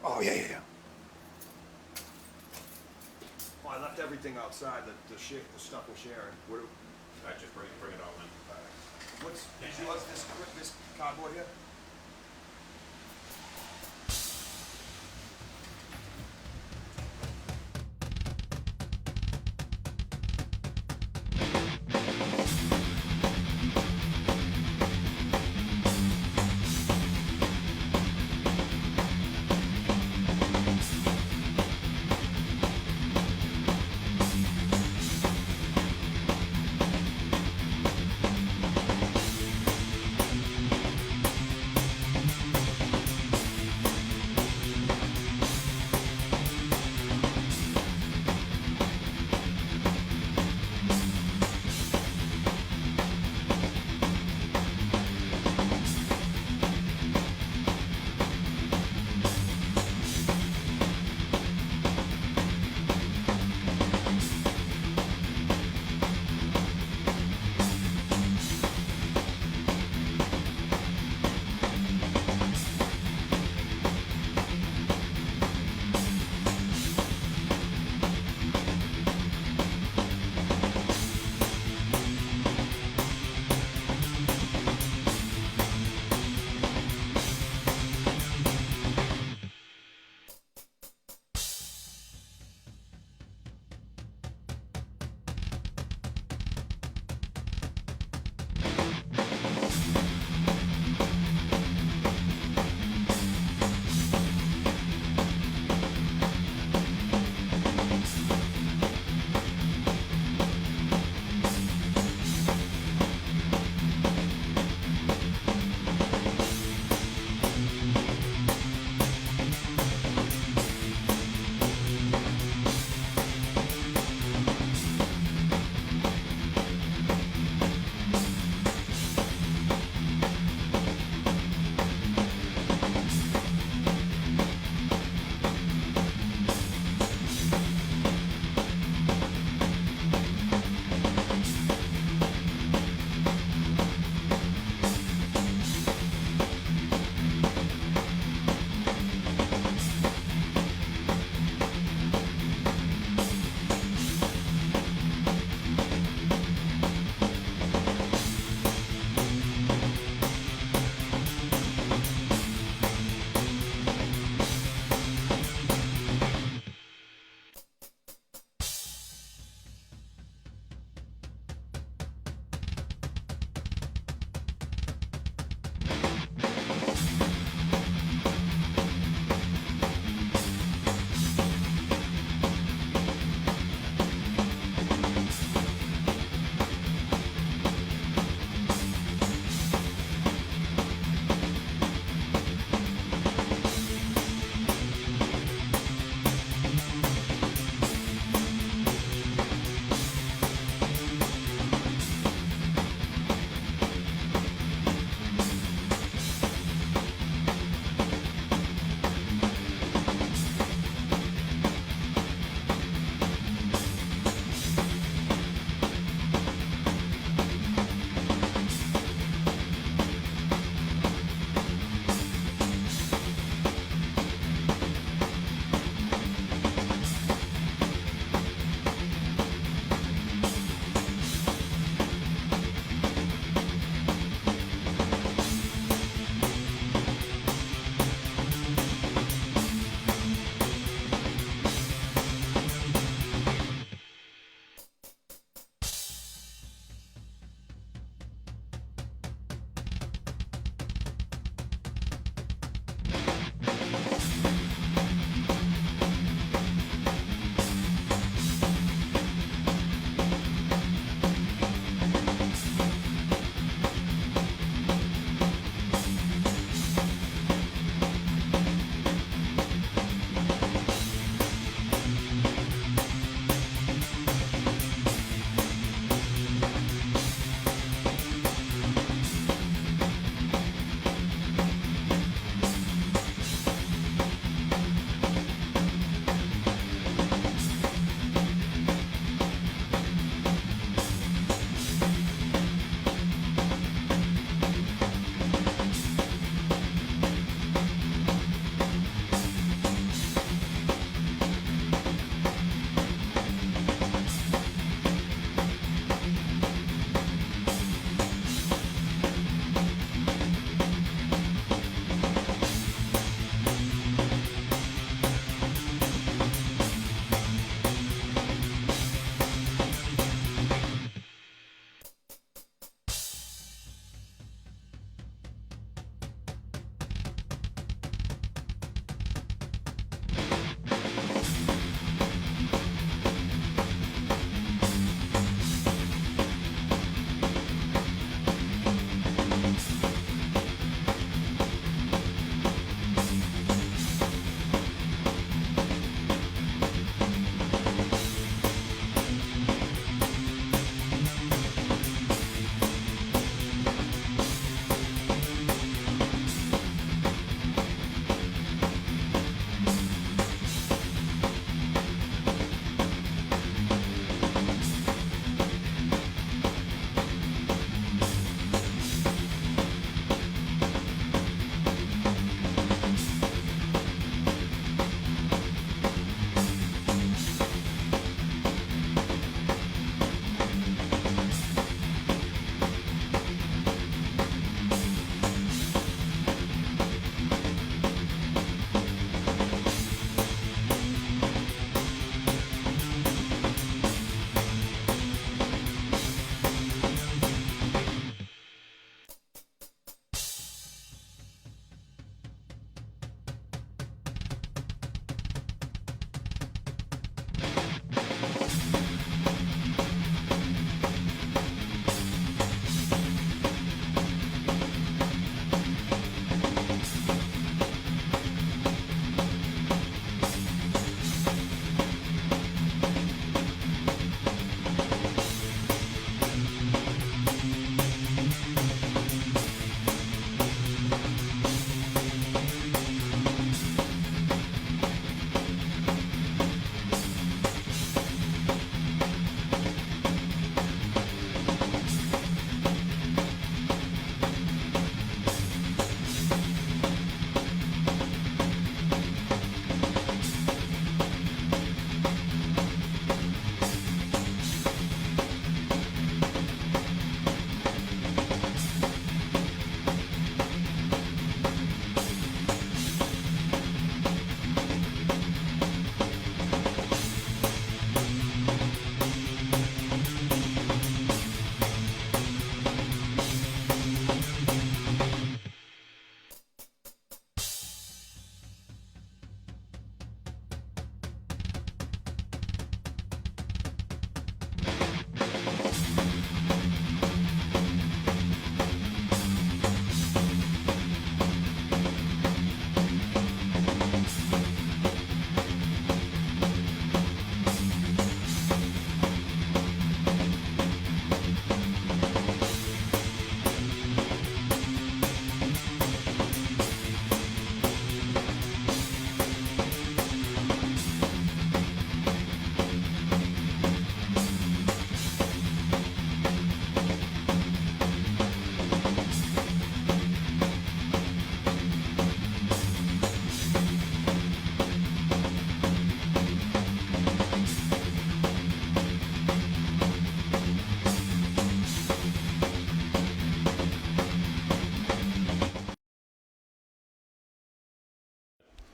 Oh, yeah, yeah, yeah. Oh, I left everything outside, the stuff we're sharing. I just bring it all in. What's this cardboard here?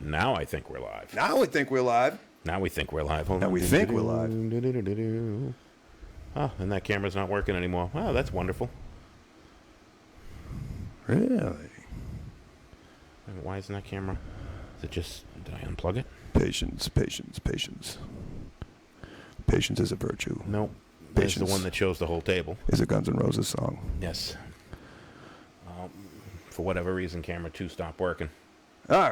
Now I think we're live. Now we think we're live. Now we think we're live. Hold Now on. we think we're live. Oh, and that camera's not working anymore. Wow, that's wonderful. Really? Why isn't that camera? Is it just, did I unplug it? Patience, patience, patience. Patience is a virtue. Nope. That's the Patience one that shows the whole table. is a Guns N' Roses song. Yes. For whatever reason, camera 2 stopped working. All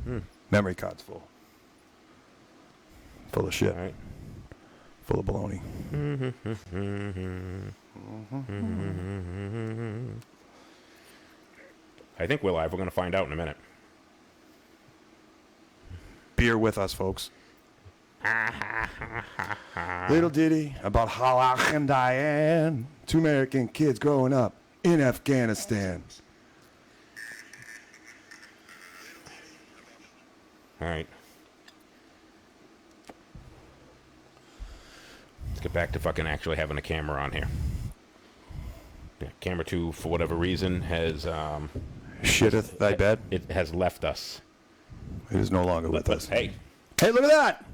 right. Memory card's full. Full of shit. All right. Full of baloney. I think we're live. We're going to find out in a minute. Beer with us, folks. Little ditty about Halak and Diane, 2 American kids growing up in Afghanistan. All right. Let's get back to fucking actually having a camera on here. Yeah, camera 2, for whatever reason, has Shitteth thy bed. it has left us. It is no longer with us. Hey, Hey, look at that.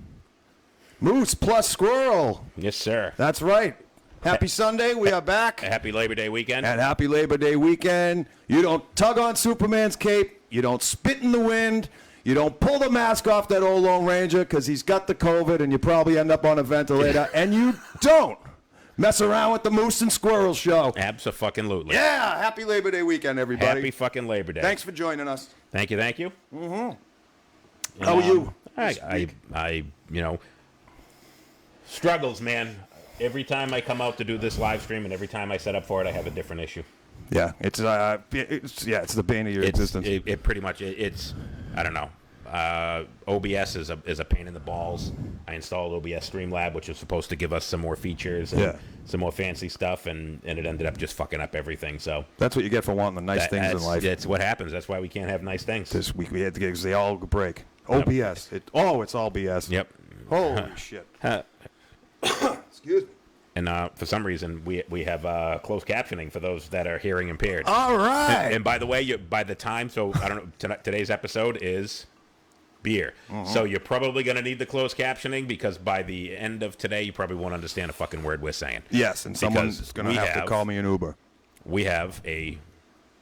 Moose plus squirrel. yes, sir. That's right. Happy Sunday. We are back. Happy Labor Day weekend. And happy Labor Day weekend. You don't tug on Superman's cape. You don't spit in the wind. You don't pull the mask off that old Lone Ranger because he's got the COVID and you probably end up on a ventilator. And you don't mess around with the Moose and Squirrel show. Abso-fucking-lutely. Yeah. Happy Labor Day weekend, everybody. Happy fucking Labor Day. Thanks for joining us. Thank you, thank you. Mm-hmm. How are you? I, you know, struggles, man. Every time I come out to do this live stream and every time I set up for it, I have a different issue. Yeah, it's the bane of your existence. It pretty much, it's, I don't know. OBS is a pain in the balls. I installed OBS Streamlab, which was supposed to give us some more features and some more fancy stuff, and it ended up just fucking up everything. So that's what you get for wanting the nice things in life. That's what happens. That's why we can't have nice things. This week we had to get because they all break. OBS. It's all BS. Yep. Holy shit. Excuse me. And for some reason, we have closed captioning for those that are hearing impaired. All right. And by the way, by the time, so I don't know, today's episode is beer. So you're probably going to need the closed captioning because by the end of today, you probably won't understand a fucking word we're saying. Yes, and someone's going to have to call me an Uber. We have a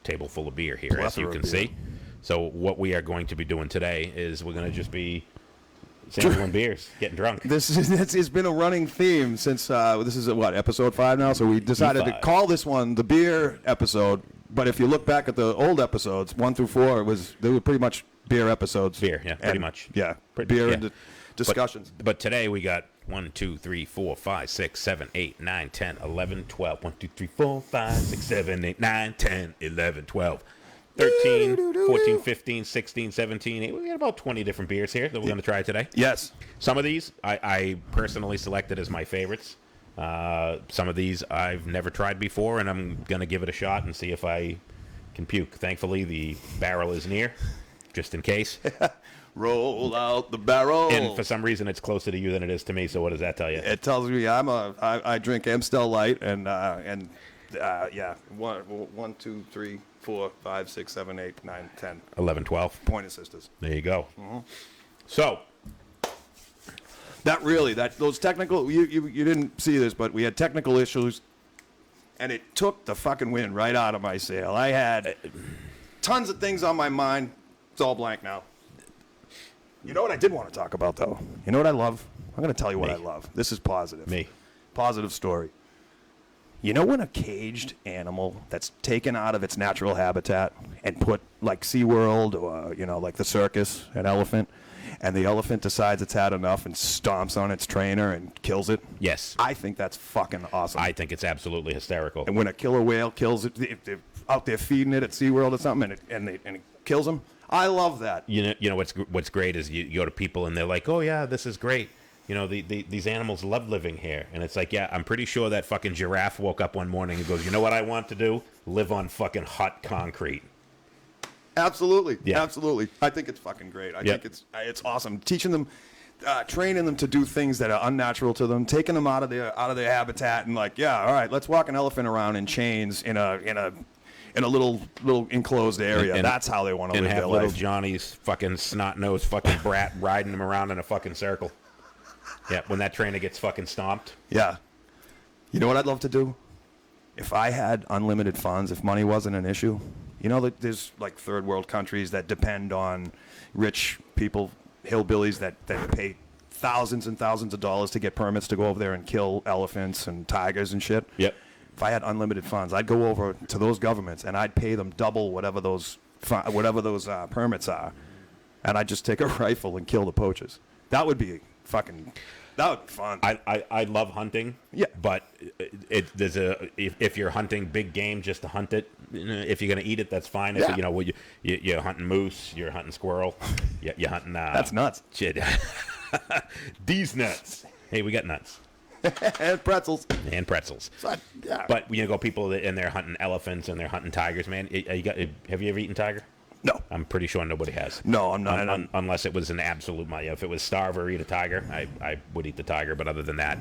table full of beer here, as you can see. So what we are going to be doing today is we're going to just be sampling beers, getting drunk. It's been a running theme since this is episode 5 now. So we decided to call this one the beer episode. But if you look back at the old episodes, 1 through 4, they were pretty much beer episodes. Beer, yeah, pretty much. Yeah, beer and discussions. But today we got 1, 2, 3, 4, 5, 6, 7, 8, 9, 10, 11, 12. 1, 2, 3, 4, 5, 6, 7, 8, 9, 10, 11, 12. 13, 14, 15, 16, 17, we got about 20 different beers here that we're going to try today. Yes. Some of these I personally selected as my favorites. Some of these I've never tried before, and I'm going to give it a shot and see if I can puke. Thankfully, the barrel is near, just in case. Roll out the barrel. And for some reason, it's closer to you than it is to me, so what does that tell you? It tells me I drink Amstel Light, and 1, 2, 3, 4, 5, 6, 7, 8, 9, 10. 11, 12. Pointer Sisters. There you go. So those technical, you didn't see this, but we had technical issues, and it took the fucking wind right out of my sail. I had tons of things on my mind. It's all blank now. You know what I did want to talk about, though? You know what I love? I'm going to tell you what I love. This is positive. Me. Positive story. You know when a caged animal that's taken out of its natural habitat and put like SeaWorld or, like the circus, an elephant, and the elephant decides it's had enough and stomps on its trainer and kills it? Yes. I think that's fucking awesome. I think it's absolutely hysterical. And when a killer whale kills it, if they're out there feeding it at SeaWorld or something and it kills them, I love that. You know what's great is you go to people and they're like, oh, yeah, this is great. These animals love living here. And it's like, yeah, I'm pretty sure that fucking giraffe woke up one morning and goes, you know what I want to do? Live on fucking hot concrete. Absolutely. Yeah. Absolutely. I think it's fucking great. I think it's awesome. Teaching them, training them to do things that are unnatural to them, taking them out of their habitat and like, yeah, all right, let's walk an elephant around in chains in a in a little enclosed area. And- That's how they want to And live have their little life. Johnny's fucking snot-nosed fucking brat riding him around in a fucking circle. Yeah, when that trainer gets fucking stomped. Yeah. You know what I'd love to do? If I had unlimited funds, if money wasn't an issue, you know that there's like third world countries that depend on rich people, hillbillies that pay thousands and thousands of dollars to get permits to go over there and kill elephants and tigers and shit. Yep. If I had unlimited funds, I'd go over to those governments and I'd pay them double whatever those permits are, and I'd just take a rifle and kill the poachers. That would be fun. I love hunting. Yeah. But if you're hunting big game just to hunt it, if you're gonna eat it, that's fine. If Yeah. you're hunting moose, you're hunting squirrel, you're hunting. That's nuts. Shit. These nuts. Hey, we got nuts And pretzels. and pretzels. So yeah. But go people and they're hunting elephants and they're hunting tigers, man. Have you ever eaten tiger? No. I'm pretty sure nobody has. No, I'm not. Unless it was an absolute. If it was starve or eat a tiger, I would eat the tiger. But other than that,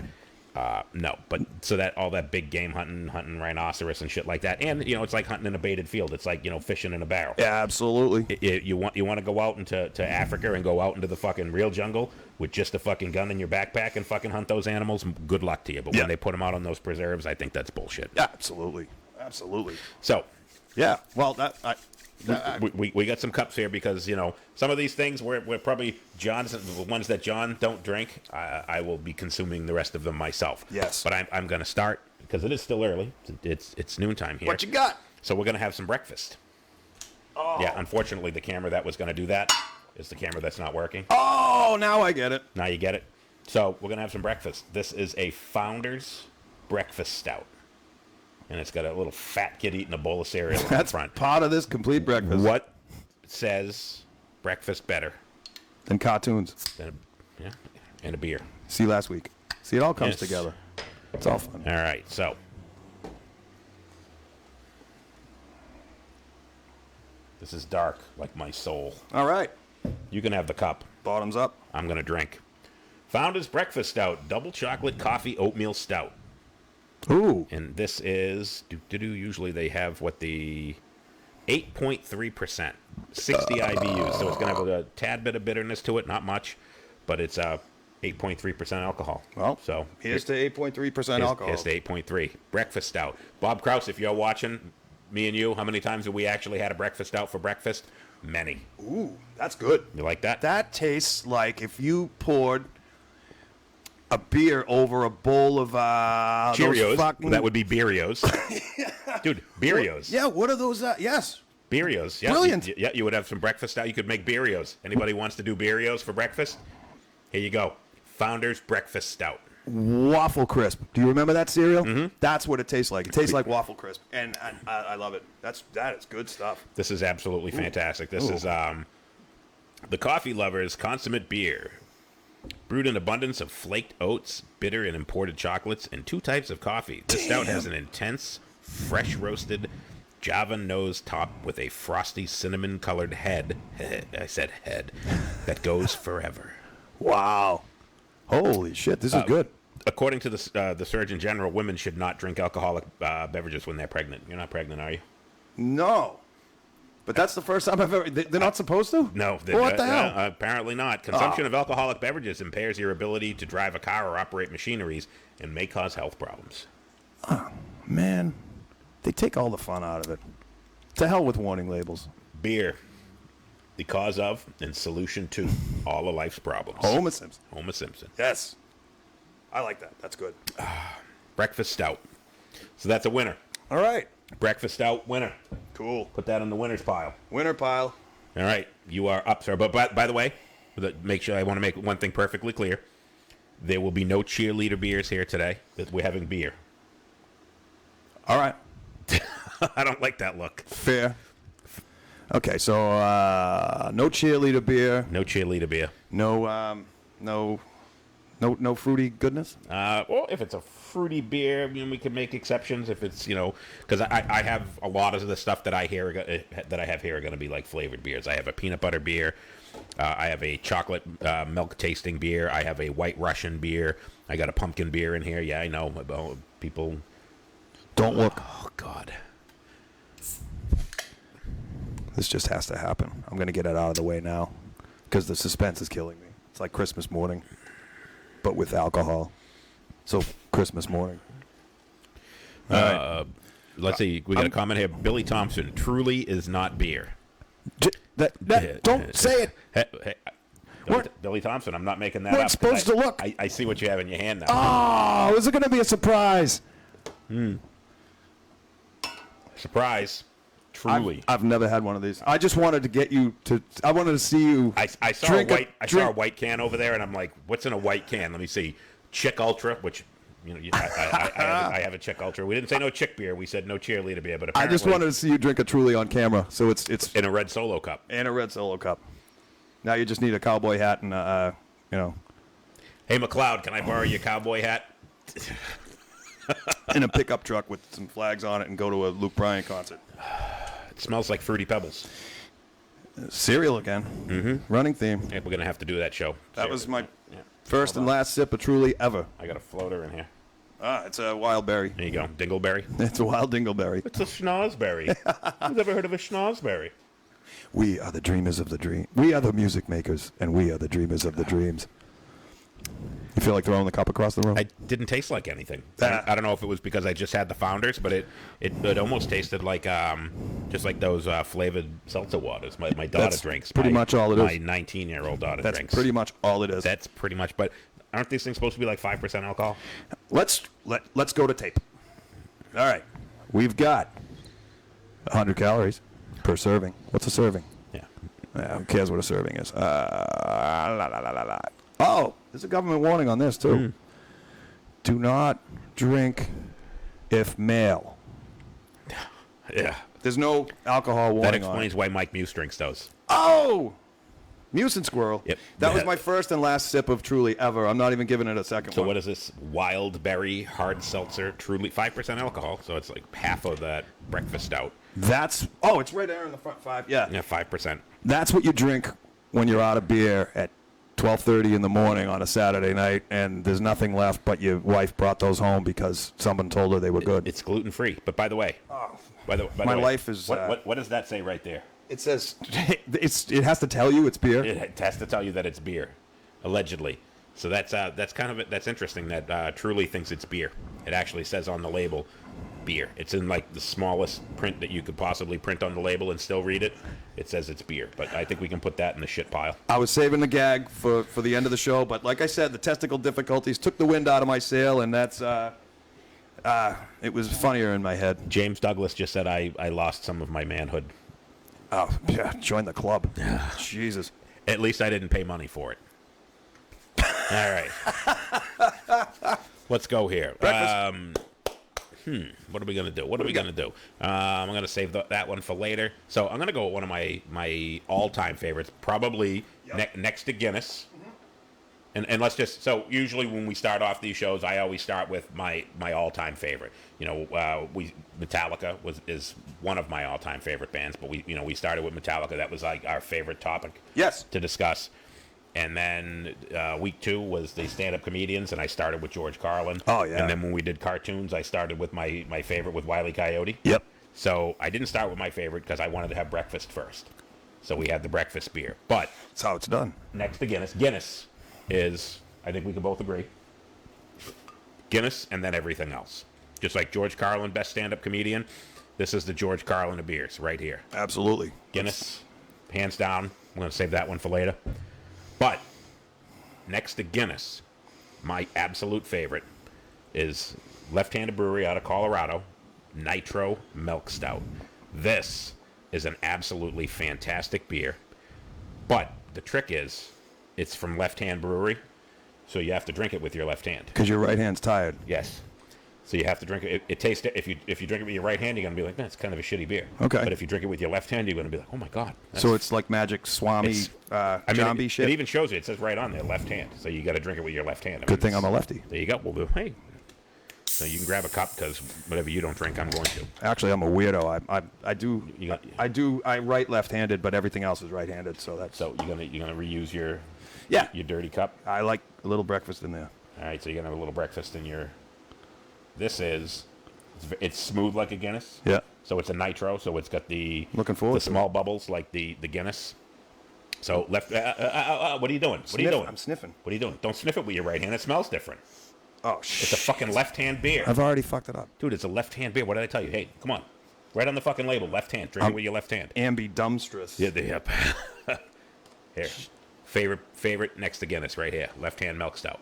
no. But so that all that big game hunting rhinoceros and shit like that, and it's like hunting in a baited field. It's like fishing in a barrel. Yeah, absolutely. You want to go out into Africa and go out into the fucking real jungle with just a fucking gun in your backpack and fucking hunt those animals. Good luck to you. But Yeah. when they put them out on those preserves, I think that's bullshit. Yeah, absolutely. So. Yeah. Well, We got some cups here because some of these things we're probably John's the ones that John don't drink. I will be consuming the rest of them myself. Yes. But I'm going to start because it is still early. It's noontime here. what you got? So we're going to have some breakfast. Oh. Yeah. Unfortunately, the camera that was going to do that is the camera that's not working. Oh, now I get it. Now you get it. So we're going to have some breakfast. This is a Founder's Breakfast Stout. And it's got a little fat kid eating a bowl of cereal in That's front. part of this complete breakfast. What says breakfast better Than cartoons. than and a beer? See last week. See, it all comes Yes. together. It's all fun. All right, so this is dark like my soul. All right. You can have the cup. Bottoms up. I'm going to drink. Founder's Breakfast Stout, double chocolate coffee oatmeal stout. Ooh. And this is, usually they have the 8.3%, 60 IBUs. So it's going to have a tad bit of bitterness to it, not much, but it's 8.3% alcohol. Well, so here's to 8.3% alcohol. Here's to 8.3. Breakfast stout. Bob Krause, if you're watching, me and you, how many times have we actually had a breakfast stout for breakfast? Many. Ooh, that's good. You like that? That tastes like if you poured a beer over a bowl of Cheerios. those fucking... That would be Beerios. Dude, Beerios. Yeah, what are those? Yes. Beerios. Yeah, Brilliant. You would have some breakfast stout. You could make Beerios. Anybody wants to do Beerios for breakfast? Here you go. Founder's Breakfast Stout. Waffle Crisp. Do you remember that cereal? Mm-hmm. That's what it tastes like. It tastes like Waffle Crisp, and I love it. That is good stuff. This is absolutely fantastic. This is the Coffee Lover's Consummate Beer. Brewed an abundance of flaked oats, bitter and imported chocolates, and 2 types of coffee. This stout has an intense, fresh roasted Java nose top with a frosty cinnamon-colored head. I said head. That goes forever. Wow. Holy shit, this is good. According to the Surgeon General, women should not drink alcoholic beverages when they're pregnant. You're not pregnant, are you? No. But that's the first time I've ever... They're not supposed to? No. What the hell? Apparently not. Consumption of alcoholic beverages impairs your ability to drive a car or operate machineries and may cause health problems. Man, they take all the fun out of it. To hell with warning labels. Beer. The cause of and solution to all of life's problems. Homer Simpson. Homer Simpson. Yes. I like that. That's good. Breakfast stout. So that's a winner. All right. Breakfast stout winner. Cool. Put that in the winner's pile. Winner pile. All right. You are up, sir. But by the way, make sure I want to make one thing perfectly clear. There will be no cheerleader beers here today. We're having beer. All right. I don't like that look. Fair. Okay, so no cheerleader beer. No cheerleader beer. No fruity goodness. Well, if it's a fruity beer, we could make exceptions. If it's because I have a lot of the stuff that I have here are going to be like flavored beers. I have a peanut butter beer. I have a chocolate milk tasting beer. I have a White Russian beer. I got a pumpkin beer in here. Yeah, I know. People Don't look. Oh God. This just has to happen. I'm going to get it out of the way now because the suspense is killing me. It's like Christmas morning, but with alcohol. So Christmas morning. All right. Let's see. We got a comment here. Billy Thompson, Truly is not beer. Don't say it. Hey, Billy Thompson, I'm not making that We're up. supposed to look. I see what you have in your hand now. Oh, is it going to be a surprise? Surprise. Truly. I've never had one of these. I just wanted to get you to. I wanted to see you. I saw a white can over there, and I'm like, "What's in a white can?" Let me see. Chick Ultra, which I have a Chick Ultra. We didn't say no Chick beer. We said no cheerleader beer. But I just wanted to see you drink a Truly on camera. So it's in a red Solo cup. And a red Solo cup. Now you just need a cowboy hat and Hey McLeod, can I borrow your cowboy hat? in a pickup truck with some flags on it and go to a Luke Bryan concert. It smells like Fruity Pebbles. Cereal again. Running theme. Yeah, we're gonna have to do that show. That was my first and last sip of Truly ever. I got a floater in here. It's a wild berry. There you go, dingleberry. It's a wild dingleberry. It's a schnozberry. Who's ever heard of a schnozberry? We are the dreamers of the dream. We are the music makers, and we are the dreamers of the dreams. You feel like throwing the cup across the room? I didn't taste like anything. I don't know if it was because I just had the Founders, but it almost tasted like just like those flavored seltzer waters. My daughter That's drinks. Pretty much all it is. My 19-year-old daughter That's drinks. pretty much all it is. That's pretty much. But aren't these things supposed to be like 5% alcohol? Let's go to tape. All right, we've got 100 calories per serving. What's a serving? Yeah. Who cares what a serving is? Oh, there's a government warning on this, too. Do not drink if male. Yeah. There's no alcohol warning That on it. explains why Mike Muse drinks those. Oh! Muse and Squirrel. Yep. That was my first and last sip of Truly ever. I'm not even giving it a second So one. what is this? Wild berry hard seltzer, Truly 5% alcohol. So it's like half of that breakfast stout. It's right there in the front 5. Yeah. Yeah, 5%. That's what you drink when you're out of beer at 12:30 in the morning on a Saturday night, and there's nothing left, but your wife brought those home because someone told her they were good. It's gluten free. But by the way, my life is. What does that say right there? It says it has to tell you it's beer. It has to tell you that it's beer, allegedly. So that's that's interesting that Truly thinks it's beer. It actually says on the label, beer. It's in like the smallest print that you could possibly print on the label and still read it. It says it's beer, but I think we can put that in the shit pile. I was saving the gag for the end of the show, but like I said, the technical difficulties took the wind out of my sail, and that's it was funnier in my head. James Douglas just said I lost some of my manhood. Oh, yeah, join the club. Jesus. At least I didn't pay money for it. All right. Let's go here. What are we going to do? I'm going to save that one for later. So I'm going to go with one of my all-time favorites, probably next to Guinness. And let's just, so usually when we start off these shows, I always start with my all-time favorite. Metallica is one of my all-time favorite bands, but we started with Metallica. That was like our favorite topic to discuss. And then week 2 was the stand-up comedians, and I started with George Carlin. Oh, yeah. And then when we did cartoons, I started with my favorite with Wile E. Coyote. Yep. So I didn't start with my favorite because I wanted to have breakfast first. So we had the breakfast beer. But that's how it's done. Next to Guinness is, I think we can both agree, Guinness and then everything else. Just like George Carlin, best stand-up comedian, this is the George Carlin of beers right here. Absolutely. Guinness, hands down. I'm going to save that one for later. But next to Guinness, my absolute favorite is Left-Handed Brewery out of Colorado, Nitro Milk Stout. This is an absolutely fantastic beer. But the trick is, it's from Left Hand Brewery, so you have to drink it with your left hand. Because your right hand's tired. Yes. So you have to drink it. It tastes. If you drink it with your right hand, you're gonna be like, it's kind of a shitty beer. Okay. But if you drink it with your left hand, you're gonna be like, oh my god. So it's like Magic Swami zombie shit. It even shows you. It says right on there, left hand. So you got to drink it with your left hand. Good thing I'm a lefty. There you go. Well, hey. So you can grab a cup because whatever you don't drink, I'm going to. Actually, I'm a weirdo. I write left-handed, but everything else is right-handed. So that's. So you're gonna reuse your dirty cup. I like a little breakfast in there. All right. So you're gonna have a little breakfast in your. It's smooth like a Guinness. Yeah. So it's a nitro. So it's got the Looking forward the to small bubbles like the Guinness. So left. What are you doing? What are you doing? I'm sniffing. What are you doing? Don't sniff it with your right hand. It smells different. Oh, shit. It's a fucking left-hand beer. I've already fucked it up. Dude, it's a left-hand beer. What did I tell you? Hey, come on. Right on the fucking label. Left hand. Drink it with your left hand. Ambidextrous. Yeah, yep. Here. Favorite next to Guinness right here. Left-hand milk stout.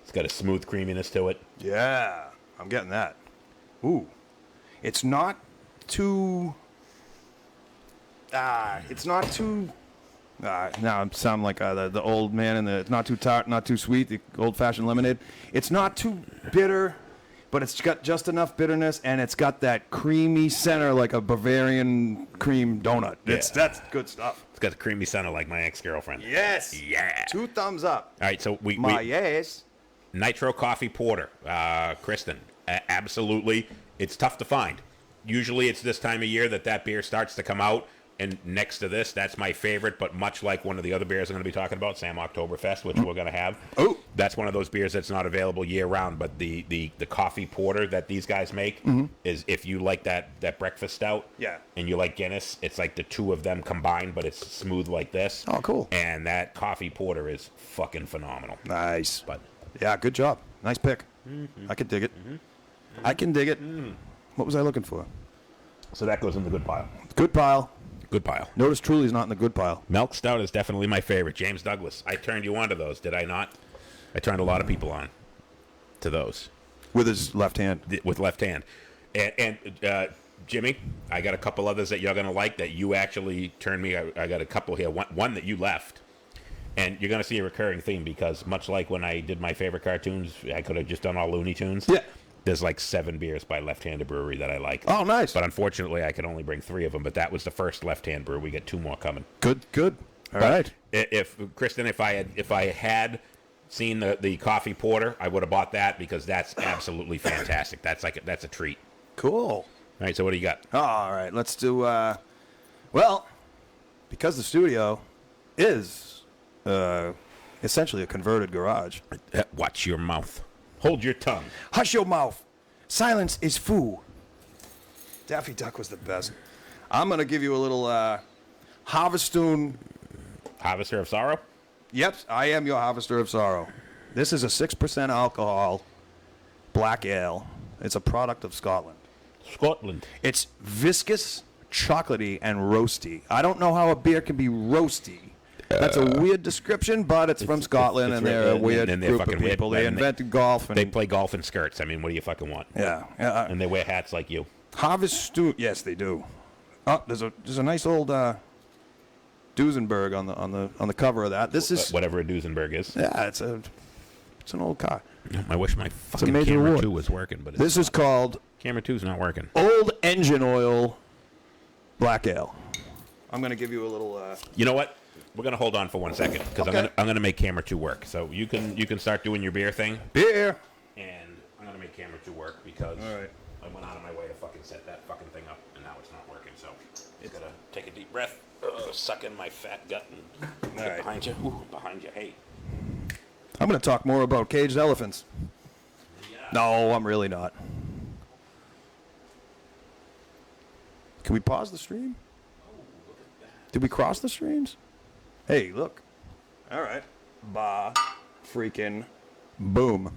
It's got a smooth creaminess to it. Yeah, I'm getting that. Ooh. It's not too... it's not too... now I sound like the old man and the not too tart, not too sweet, the old-fashioned lemonade. It's not too bitter, but it's got just enough bitterness, and it's got that creamy center like a Bavarian cream donut. That's good stuff. It's got the creamy center like my ex-girlfriend. Yes. Yeah. 2 thumbs up. All right, so we yes. Nitro Coffee Porter. Kristen, absolutely. It's tough to find. Usually it's this time of year that beer starts to come out. And next to this, that's my favorite, but much like one of the other beers I'm going to be talking about, Sam Oktoberfest, which we're going to have. Oh. That's one of those beers that's not available year-round, but the coffee porter that these guys make is, if you like that breakfast stout and you like Guinness, it's like the two of them combined, but it's smooth like this. Oh, cool. And that coffee porter is fucking phenomenal. Nice. But yeah, good job. Nice pick. I can dig it. I can dig it. What was I looking for? So that goes in the good pile. Good pile. Good pile. Notice Truly's not in the good pile. Milk stout is definitely my favorite. James Douglas. I turned you on to those, did I not? I turned a lot of people on to those. With his left hand. With left hand. And Jimmy, I got a couple others that you're going to like that you actually turned me. I got a couple here. One that you left. And you're going to see a recurring theme because much like when I did my favorite cartoons, I could have just done all Looney Tunes. Yeah. There's like 7 beers by Left Handed Brewery that I like. Oh, nice. But unfortunately, I could only bring 3 of them. But that was the first left-hand brew. We got 2 more coming. Good. All right. If Kristen, if I had seen the coffee porter, I would have bought that because that's absolutely fantastic. That's a treat. Cool. All right. So what do you got? All right. Let's do. Well, because the studio is essentially a converted garage. Watch your mouth. Hold your tongue. Hush your mouth. Silence is foo. Daffy Duck was the best. I'm going to give you a little Harvestoon. Harvester of Sorrow? Yep, I am your Harvester of Sorrow. This is a 6% alcohol black ale. It's a product of Scotland. Scotland. It's viscous, chocolatey, and roasty. I don't know how a beer can be roasty. That's a weird description, but it's from Scotland, and they're a weird group of people. They invented golf. And they play golf in skirts. I mean, what do you fucking want? Yeah. And they wear hats like you. Harvestoon. Yes, they do. Oh, there's a nice old Duesenberg on the cover of that. This is whatever a Duesenberg is. Yeah, it's an old car. I wish my fucking major camera award. 2 was working, but This is called camera 2's not working. Old Engine Oil Black Ale. I'm gonna give you a little. You know what? We're gonna hold on for 1 second because Okay. I'm gonna make camera 2 work. So you can start doing your beer thing, Beer. and I'm gonna make camera 2 work because All right. I went out of my way to fucking set that fucking thing up, and now it's not working. So it's gonna take a deep breath, suck in my fat gut, and get right. behind you. Ooh, behind you. Hey. I'm gonna talk more about caged elephants. Yeah. No, I'm really not. Can we pause the stream? Oh, look at that. Did we cross the streams? Hey, look. All right. Bah. Freaking boom.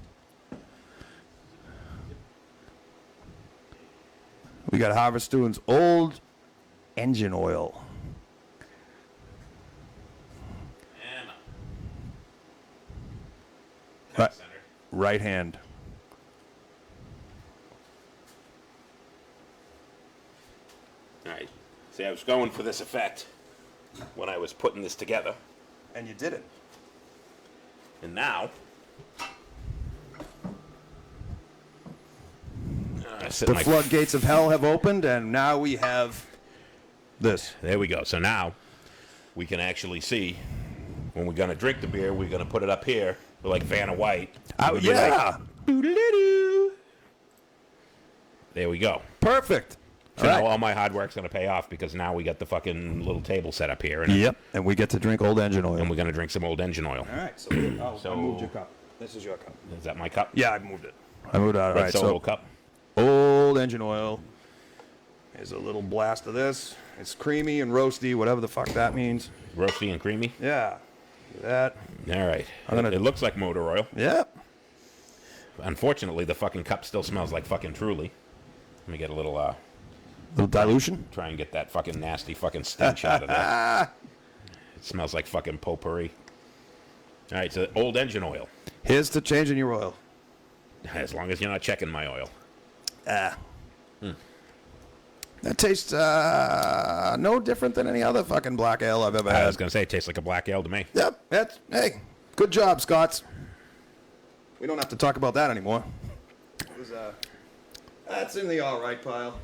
We got Harvestoon's Old Engine Oil. And Right, center. right hand. All right. See, I was going for this effect when I was putting this together, And you did it. and now The floodgates of hell have opened, and now we have this. There we go. So now we can actually see when we're gonna drink the beer. We're gonna put it up here, like Vanna White. Oh, We'll be yeah. like, "Doo-doo-doo-doo." There we go. Perfect. So All now right. all my hard work's gonna pay off because now we got the fucking little table set up here, and, Yep. And we get to drink Old Engine Oil. and we're gonna drink some Old Engine Oil. All right. So, So- I moved your cup. This is your cup. Is that my cup? Yeah, I moved it. I moved it out. All Red right, Solo so cup. old engine oil. Here's a little blast of this. It's creamy and roasty, whatever the fuck that means. Roasty and creamy. Yeah. That. All right. gonna- It looks like motor oil. Yep. Unfortunately, the fucking cup still smells like fucking Truly. Let me get a little, Little dilution. try and get that fucking nasty fucking stench out of there. It smells like fucking potpourri. All right, so old engine oil. Here's to changing your oil. As long as you're not checking my oil. That tastes no different than any other fucking black ale I've ever I had. was going to say, it tastes like a black ale to me. Yep. Hey, good job, Scots. We don't have to talk about that anymore. It was, that's in the all right pile.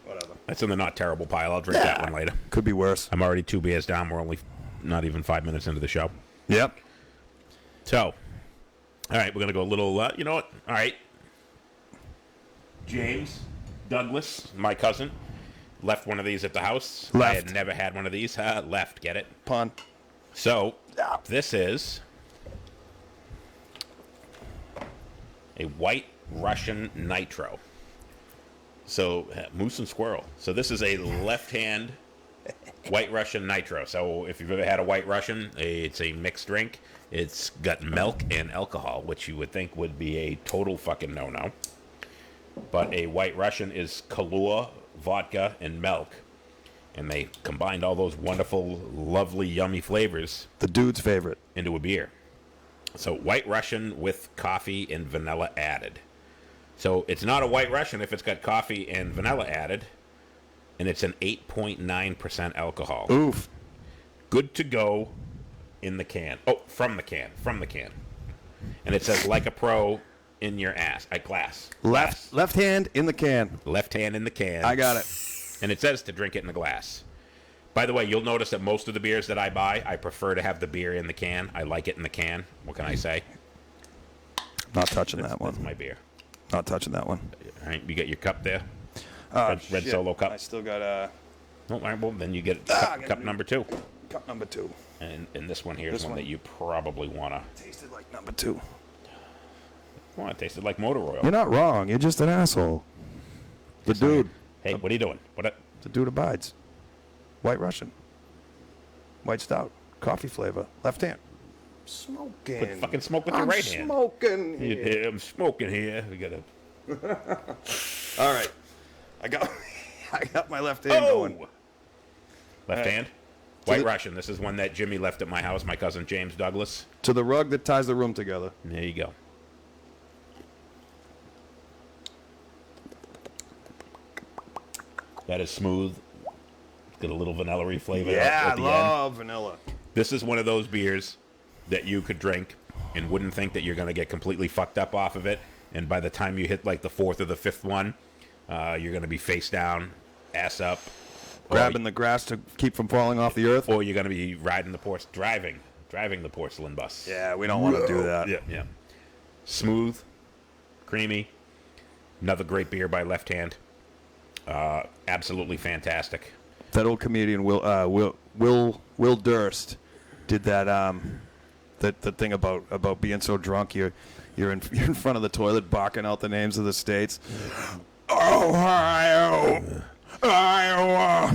Whatever. That's in the not terrible pile. I'll drink that one later. Could be worse. I'm already 2 beers down. We're only not even 5 minutes into the show. Yep. So, all right, we're going to go a little, you know what? All right. James Douglas, my cousin, left one of these at the house. I Left. had never had one of these. Left, get it? Pun. So, this is a White Russian Nitro. So, Moose and Squirrel. So, this is a left-hand White Russian Nitro. So, if you've ever had a White Russian, it's a mixed drink. It's got milk and alcohol, which you would think would be a total fucking no-no. But a White Russian is Kahlua, vodka, and milk. And they combined all those wonderful, lovely, yummy flavors The dude's favorite. into a beer. So White Russian with coffee and vanilla added. So it's not a White Russian if it's got coffee and vanilla added. And it's an 8.9% alcohol. Oof. Good to go in the can. Oh, from the can. And it says like a pro in your ass. Glass. Left hand in the can. Left hand in the can. I got it. And it says to drink it in a glass. By the way, you'll notice that most of the beers that I buy, I prefer to have the beer in the can. I like it in the can. What can I say? Not touching that That's one. my beer. Not touching that one. All right, you get your cup there. Oh, Red shit. Solo cup. I still got Oh, all right, well, then you get Ah, cup number 2. cup number 2. And this one here is This one one. that you probably want to... Tasted like number 2. Well, it tasted like motor oil. You're not wrong. You're just an asshole. The dude. Hey, what are you doing? The dude abides. White Russian. White stout. Coffee flavor. Left hand. Smoking. Put fucking smoke with your I'm right hand. smoking here. Yeah, I'm smoking here. We gotta... All right. I got my left hand going. Left right. hand? To White the- Russian. This is one that Jimmy left at my house, my cousin James Douglas. To the rug that ties the room together. There you go. That is smooth. It's got a little vanilla-y flavor Yeah, I at the end. love vanilla. This is one of those beers that you could drink and wouldn't think that you're going to get completely fucked up off of it. And by the time you hit like the 4th or the 5th one, you're going to be face down, ass up. Grabbing the grass to keep from falling off the earth. Or you're going to be riding the driving the porcelain bus. Yeah, we don't want to do that. Yeah. Smooth, creamy. Another great beer by Left Hand. Absolutely fantastic. That old comedian Will Durst did that the thing about being so drunk you're in front of the toilet barking out the names of the states. Ohio, Iowa.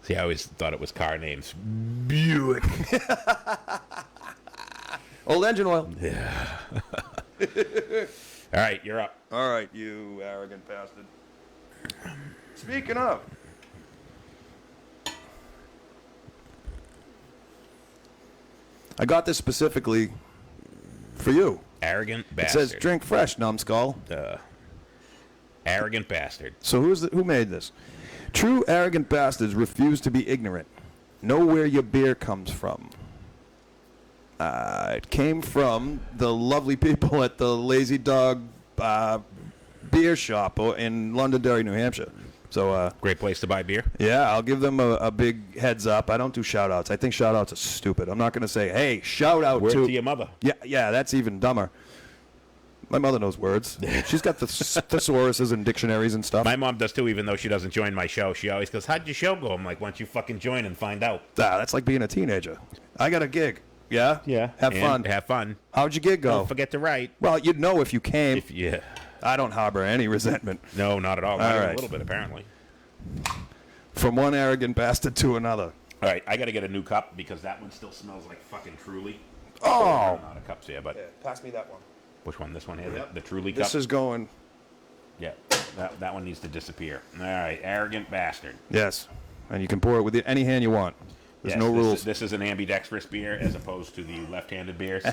See, I always thought it was car names. Buick. Old engine oil. Yeah. All right, you're up. All right, you arrogant bastard. Speaking of, I got this specifically for you. Arrogant It bastard. says drink fresh, numbskull. Arrogant bastard. So who made this? True arrogant bastards refuse to be ignorant. Know where your beer comes from. It came from the lovely people at the Lazy Dog beer shop in Londonderry, New Hampshire. So, Great place to buy beer. yeah, I'll give them a big heads up. I don't do shout-outs. I think shout-outs are stupid. I'm not going to say, hey, shout-out Word to... to your mother. Yeah, that's even dumber. My mother knows words. She's got the thesauruses and dictionaries and stuff. My mom does too, even though she doesn't join my show. She always goes, how'd your show go? I'm like, why don't you fucking join and find out? That's like being a teenager. I got a gig. Yeah? Have fun. Have fun. How'd your gig go? Don't forget to write. Well, you'd know if you came. Yeah. I don't harbor any resentment. No, not at all. Not even right. a little bit, apparently. From one arrogant bastard to another. All right, I got to get a new cup because that one still smells like fucking Truly. Oh! I'm out of cups here, but Pass me that one. which one? This one here, Yep. the Truly cup. This is going. Yeah, that one needs to disappear. All right, arrogant bastard. Yes. And you can pour it with any hand you want. There's Yes, no this rules. Is, this is an ambidextrous beer as opposed to the left-handed beers.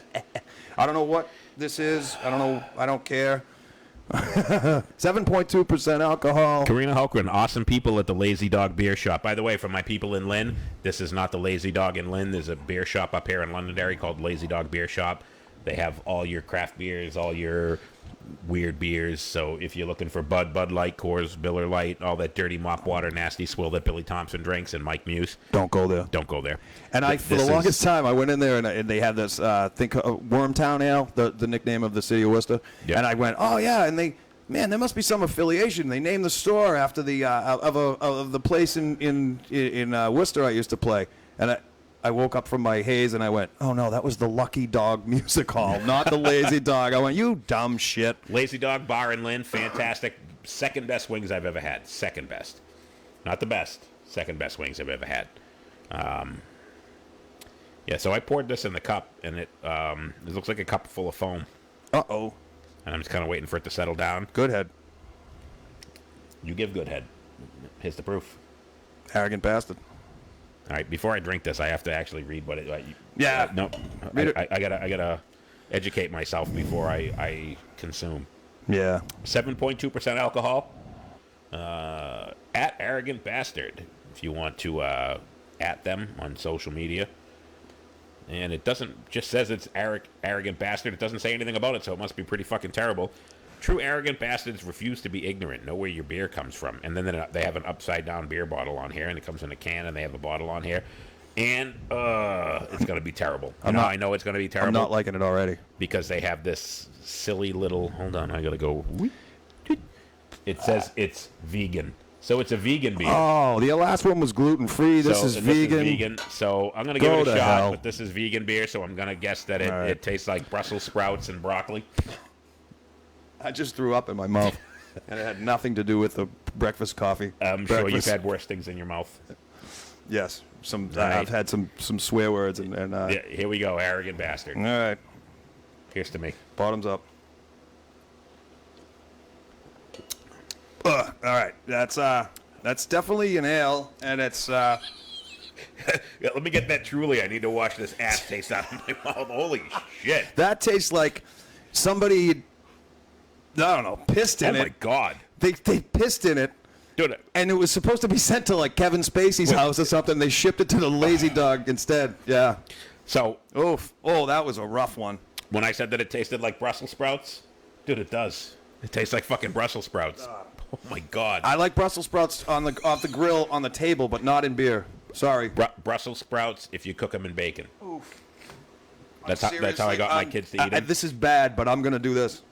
I don't know what this is. I don't know. I don't care. 7.2% alcohol. Karina Hulkran, awesome people at the Lazy Dog Beer Shop. By the way, for my people in Lynn, this is not the Lazy Dog in Lynn. There's a beer shop up here in Londonderry called Lazy Dog Beer Shop. They have all your craft beers, all your weird beers. So if you're looking for Bud Light, Coors, Miller Lite, all that dirty mop water, nasty swill that Billy Thompson drinks and Mike Muse, Don't go there. don't go there. And for the longest time, I went in there and they had this Wormtown Ale, the nickname of the city of Worcester. Yep. And I went, oh yeah, and man, there must be some affiliation. They named the store after the of the place in Worcester I used to play. And I woke up from my haze and I went, oh no, that was the Lucky Dog Music Hall, not the Lazy Dog. I went, you dumb shit. Lazy Dog Bar in Lynn, fantastic. Second best wings I've ever had. Second best. Not the best. Second best wings I've ever had. Yeah, so I poured this in the cup, and it looks like a cup full of foam. Uh-oh. And I'm just kind of waiting for it to settle down. Good head. You give good head. Here's the proof. Arrogant bastard. All right, before I drink this, I have to actually read what it. Yeah. No, Read it. I gotta educate myself before I consume. Yeah. 7.2% alcohol. At Arrogant Bastard, if you want to at them on social media. And it doesn't just says it's Arrogant Bastard. It doesn't say anything about it, so it must be pretty fucking terrible. True arrogant bastards refuse to be ignorant. Know where your beer comes from. And then they have an upside-down beer bottle on here, and it comes in a can, and they have a bottle on here. And it's going to be terrible. I know it's going to be terrible. I'm not liking it already. Because they have this silly little... Hold on, I got to go... It says it's vegan. So it's a vegan beer. Oh, the last one was gluten-free. This is vegan. So I'm going to give it a shot, hell. but this is vegan beer, so I'm going to guess that it tastes like Brussels sprouts and broccoli. I just threw up in my mouth, and it had nothing to do with the breakfast coffee. I'm sure you've had worse things in your mouth. Yes, Right. I've had some swear words, and Yeah, here we go, arrogant bastard. all right, Here's to me. bottoms up. All right, that's definitely an ale, and it's Yeah, let me get that Truly. I need to wash this ass taste out of my mouth. Holy shit. that tastes like somebody, I don't know, pissed in Oh it. my god. They pissed in it. Dude, And it was supposed to be sent to like Kevin Spacey's house or something. They shipped it to the Lazy Dog instead. Yeah. so Oof. Oh, that was a rough one. when I said that it tasted like Brussels sprouts, dude, it does. It tastes like fucking Brussels sprouts. Oh my god. I like Brussels sprouts off the grill on the table, but not in beer. Sorry. Brussels sprouts if you cook them in bacon. Oof. That's how I got my kids to eat them. This is bad, but I'm gonna do this.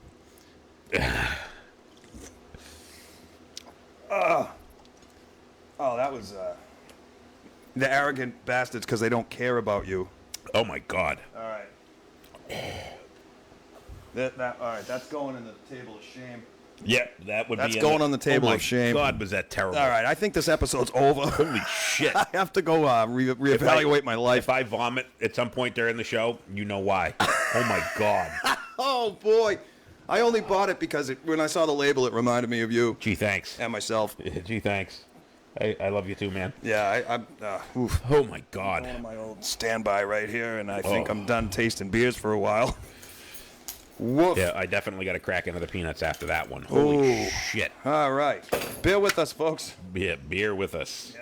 Oh, that was the arrogant bastards because they don't care about you. Oh my god. All right. All right. That's going in the table of shame. Yeah, that would That's be going on the table oh of shame. My god, was that terrible. All right. I think this episode's over. Holy shit. I have to go reevaluate my life. If I vomit at some point during the show, you know why. Oh my god. Oh boy, I only bought it because when I saw the label, it reminded me of you Gee, thanks. and myself. Gee, thanks. I love you too, man. Yeah, I'm. Oof. Oh my god. One of my old standby right here, and I think Oh. I'm done tasting beers for a while. Woof. Yeah, I definitely got to crack into the peanuts after that one. Holy Ooh. shit. All right, bear with us, folks. Yeah, beer with us.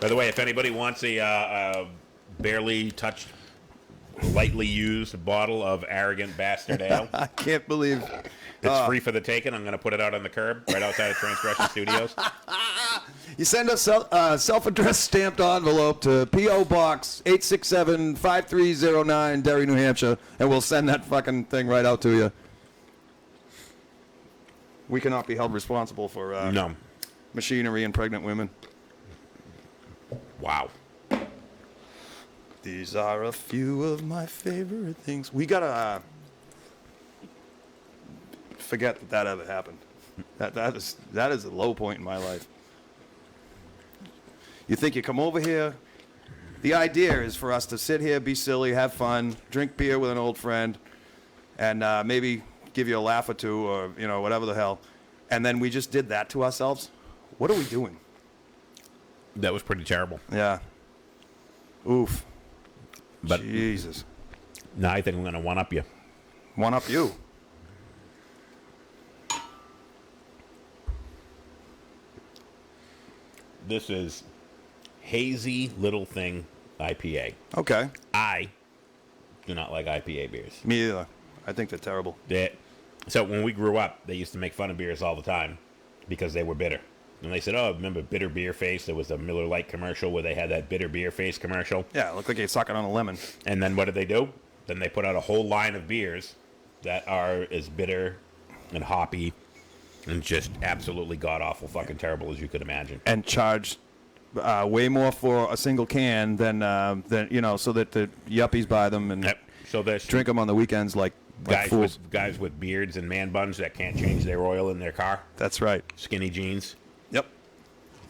By the way, if anybody wants a barely touched, lightly used bottle of Arrogant Bastard Ale, I can't believe. it's free for the taking. I'm going to put it out on the curb right outside of Transgression Studios. You send us self-addressed stamped envelope to P.O. Box 867-5309, Derry, New Hampshire, and we'll send that fucking thing right out to you. We cannot be held responsible for No. machinery and pregnant women. Wow. These are a few of my favorite things. We gotta forget that ever happened. That is a low point in my life. You think you come over here? The idea is for us to sit here, be silly, have fun, drink beer with an old friend, and maybe give you a laugh or two, or whatever the hell. And then we just did that to ourselves. What are we doing? That was pretty terrible. Yeah. Oof. But Jesus. now I think I'm going to one-up you. One up you. This is Hazy Little Thing IPA. Okay. I do not like IPA beers. Me either. I think they're terrible. So when we grew up, they used to make fun of beers all the time because they were bitter. And they said, oh, remember Bitter Beer Face? There was a Miller Lite commercial where they had that Bitter Beer Face commercial. Yeah, it looked like you're sucking on a lemon. And then what did they do? Then they put out a whole line of beers that are as bitter and hoppy and just absolutely god-awful fucking terrible as you could imagine. And charged way more for a single can than so that the yuppies buy them and So there's drink them on the weekends like fools. guys with beards and man buns that can't change their oil in their car. That's right. Skinny jeans. Yep.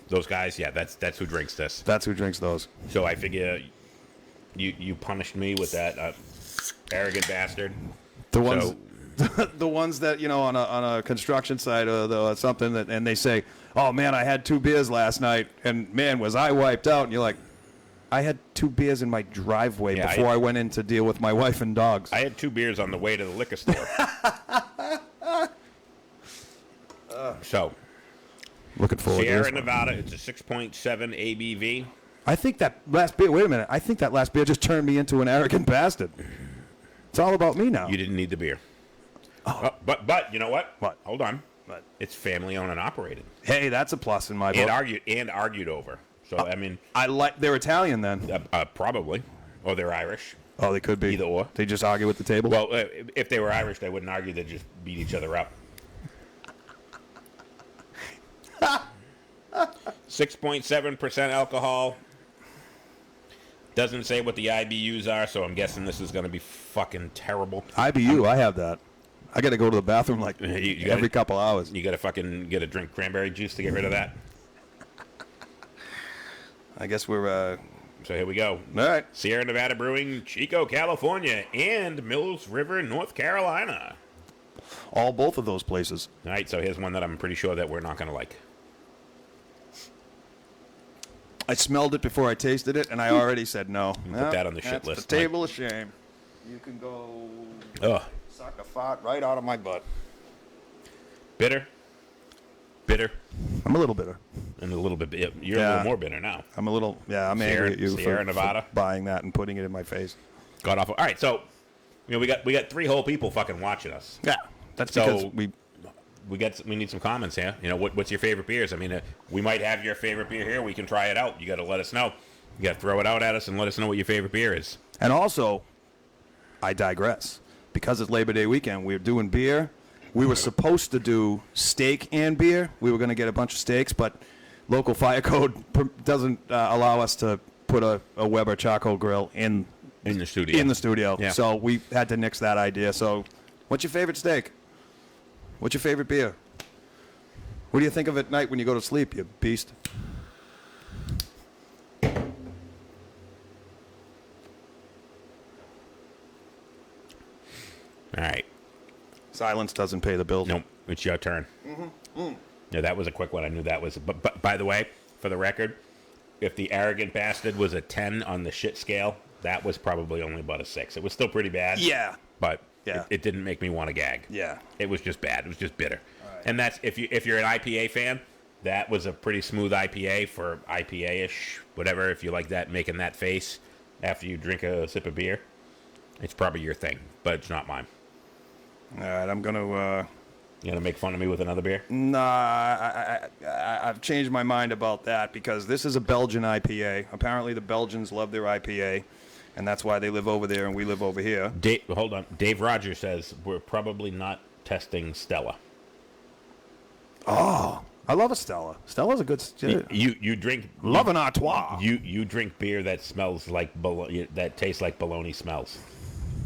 Those guys, yeah, that's who drinks this. That's who drinks those. So I figure you punished me with that arrogant bastard. The ones, the ones that on a construction site or something and they say, "Oh man, I had 2 beers last night, and man, was I wiped out." And you're like, "I had 2 beers in my driveway before I went in to deal with my wife and dogs." I had 2 beers on the way to the liquor store. So Looking forward to Sierra this one. Nevada, it's a 6.7 ABV. I think that last beer. Wait a minute. I think that last beer just turned me into an arrogant bastard. It's all about me now. You didn't need the beer. Oh, but you know what? What? Hold on. What? It's family owned and operated. Hey, that's a plus in my book. And argued over. So I mean, I like they're Italian then. probably, or they're Irish. Oh, they could be. Either or. They just argue at the table. Well, if they were Irish, they wouldn't argue. They'd just beat each other up. 6.7% alcohol. Doesn't say what the IBUs are, so I'm guessing this is going to be fucking terrible. IBU, I have that. I got to go to the bathroom like You every couple hours. You got to fucking get a drink cranberry juice to get rid of that. I guess we're. So here we go. All right. Sierra Nevada Brewing, Chico, California, and Mills River, North Carolina. Both of those places. All right, so here's one that I'm pretty sure that we're not going to like. I smelled it before I tasted it, and I already said no. Put that on the shit that's list. The table of shame. You can go Ugh. suck a fart right out of my butt. Bitter. I'm a little bitter. And a little bit. You're a little more bitter now. I'm a little. Yeah, I'm angry at you Sierra for Nevada. buying that and putting it in my face. God awful. All right, so we got 3 whole people fucking watching us. Yeah, that's So because we need some comments here. What's your favorite beers? I mean, we might have your favorite beer here. We can try it out. You got to let us know. You got to throw it out at us and let us know what your favorite beer is. And also, I digress. Because it's Labor Day weekend, we're doing beer. We were supposed to do steak and beer. We were going to get a bunch of steaks, but local fire code doesn't allow us to put a Weber charcoal grill in the studio. Yeah. So we had to nix that idea. So, what's your favorite steak? What's your favorite beer? What do you think of at night when you go to sleep, you beast? All right. Silence doesn't pay the bills. Nope. It's your turn. Mm-hmm. Yeah, that was a quick one. I knew that was. But by the way, for the record, if the arrogant bastard was a 10 on the shit scale, that was probably only about a 6. It was still pretty bad. Yeah. But Yeah. it didn't make me want to gag. Yeah. It was just bad. It was just bitter. Right. And that's if you're an IPA fan, that was a pretty smooth IPA for IPA-ish, whatever. If you like that, making that face after you drink a sip of beer, it's probably your thing, but it's not mine. All right, I'm gonna. You gonna make fun of me with another beer? Nah, I've changed my mind about that because this is a Belgian IPA. Apparently, the Belgians love their IPA, and that's why they live over there and we live over here. Hold on. Dave Rogers says we're probably not testing Stella. Oh, I love a Stella. Stella's a good. You drink Love an Artois. You drink beer that smells like that tastes like bologna smells,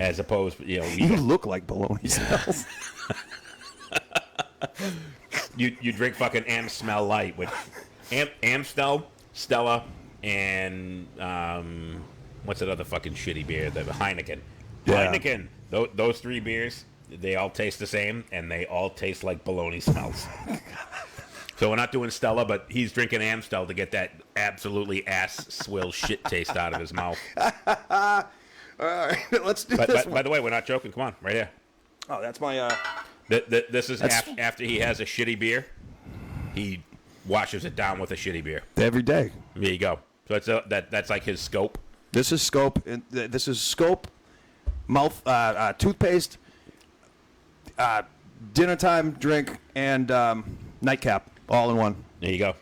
as opposed You look like bologna smells. you drink fucking Amstel Light, which Amstel, Stella, and what's that other fucking shitty beer? The Heineken. Yeah. Heineken. Those three beers, they all taste the same, and they all taste like bologna smells. So we're not doing Stella, but he's drinking Amstel to get that absolutely ass swill shit taste out of his mouth. All right, let's do this one. By the way, we're not joking. Come on, right here. Oh, that's my. This is after he has a shitty beer. He washes it down with a shitty beer. Every day. There you go. So that's like his scope. This is Scope. This is Scope. Mouth, toothpaste, dinner time drink, and nightcap all in one. There you go.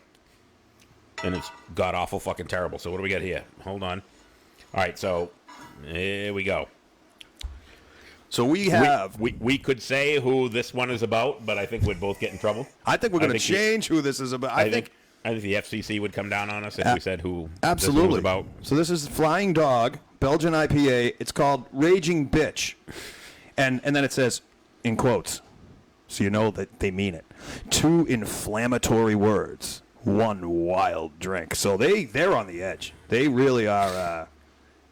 And it's god awful fucking terrible. So what do we got here? Hold on. All right, so here we go. So we have. We could say who this one is about, but I think we'd both get in trouble. I think we're going to change who this is about. I think the FCC would come down on us if we said who absolutely. this one was about. So this is Flying Dog Belgian IPA. It's called Raging Bitch, and then it says in quotes, so you know that they mean it. 2 inflammatory words, 1 wild drink. So they're on the edge. They really are.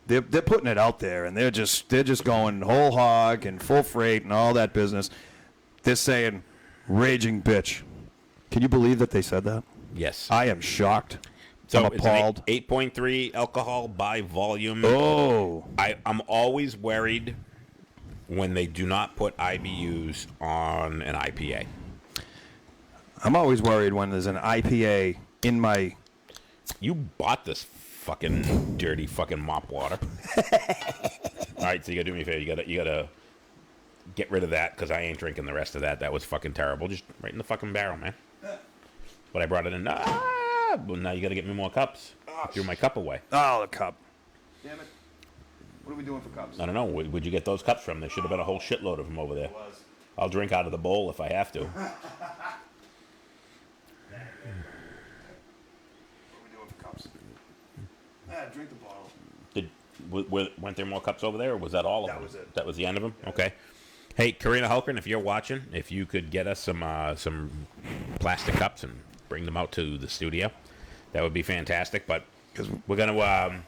They're putting it out there, and they're just going whole hog and full freight and all that business. They're saying raging bitch. Can you believe that they said that? Yes. I am shocked. So I'm appalled. It's 8.3 alcohol by volume. Oh. I'm always worried when they do not put IBUs on an IPA. I'm always worried when there's an IPA in my... You bought this fucking dirty fucking mop water. All right, so you gotta do me a favor. You gotta get rid of that because I ain't drinking the rest of that. That was fucking terrible. Just right in the fucking barrel, man. But I brought it in. Well, now you gotta get me more cups. Threw my cup away. Oh, the cup. Damn it. What are we doing for cups? I don't know. Where'd you get those cups from? There should have been a whole shitload of them over there. I'll drink out of the bowl if I have to. What are we doing for cups? Drink the bottle. Weren't there more cups over there, or was that all of them? That was it. That was the end of them? Okay. Hey, Karina Hulkern, if you're watching, if you could get us some plastic cups and bring them out to the studio, that would be fantastic. But we're gonna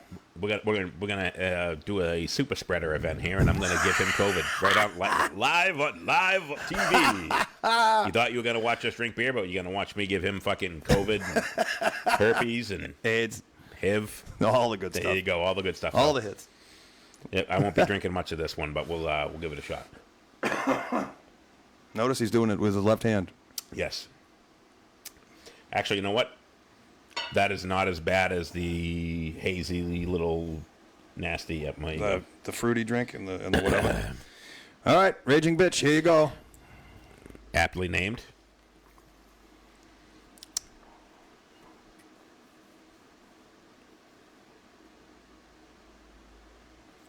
do a super spreader event here, and I'm gonna give him COVID right out live on TV. You thought you were gonna watch us drink beer, but you're gonna watch me give him fucking COVID, and herpes, and AIDS, HIV, all the good stuff. There you go, all the good stuff. All the hits. Yeah, I won't be drinking much of this one, but we'll give it a shot. Notice he's doing it with his left hand. Yes. Actually, you know what? That is not as bad as the hazy little nasty at my the fruity drink and the whatever. All right, raging bitch, here you go. Aptly named.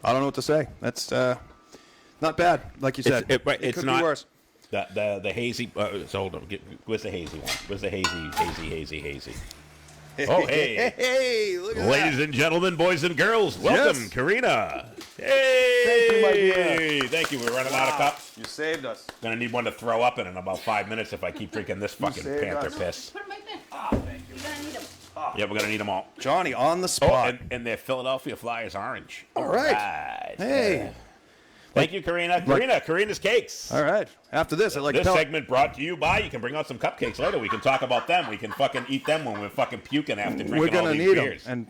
I don't know what to say. That's not bad, like you said. It could not be worse. The hazy. So hold on. Where's the hazy one? Where's the hazy? Hey, Oh, hey. hey, look at Ladies and gentlemen, boys and girls, welcome, Yes. Karina. Hey. Thank you, my dear. Thank you. We're running out of cups. You saved us. Gonna need one to throw up in about 5 minutes if I keep drinking this fucking saved Panther us. piss. Put them right there. Oh, thank you. You're gonna need them. Yeah, we're gonna need them all. Johnny on the Oh, spot. and they're Philadelphia Flyers orange. All right. Right. Hey. Thank you, Karina. Karina's Cakes. All right. After this, I'd like This to tell segment brought to you by. You can bring out some cupcakes later. We can talk about them. We can fucking eat them when we're fucking puking after drinking we're all gonna these need them. beers. And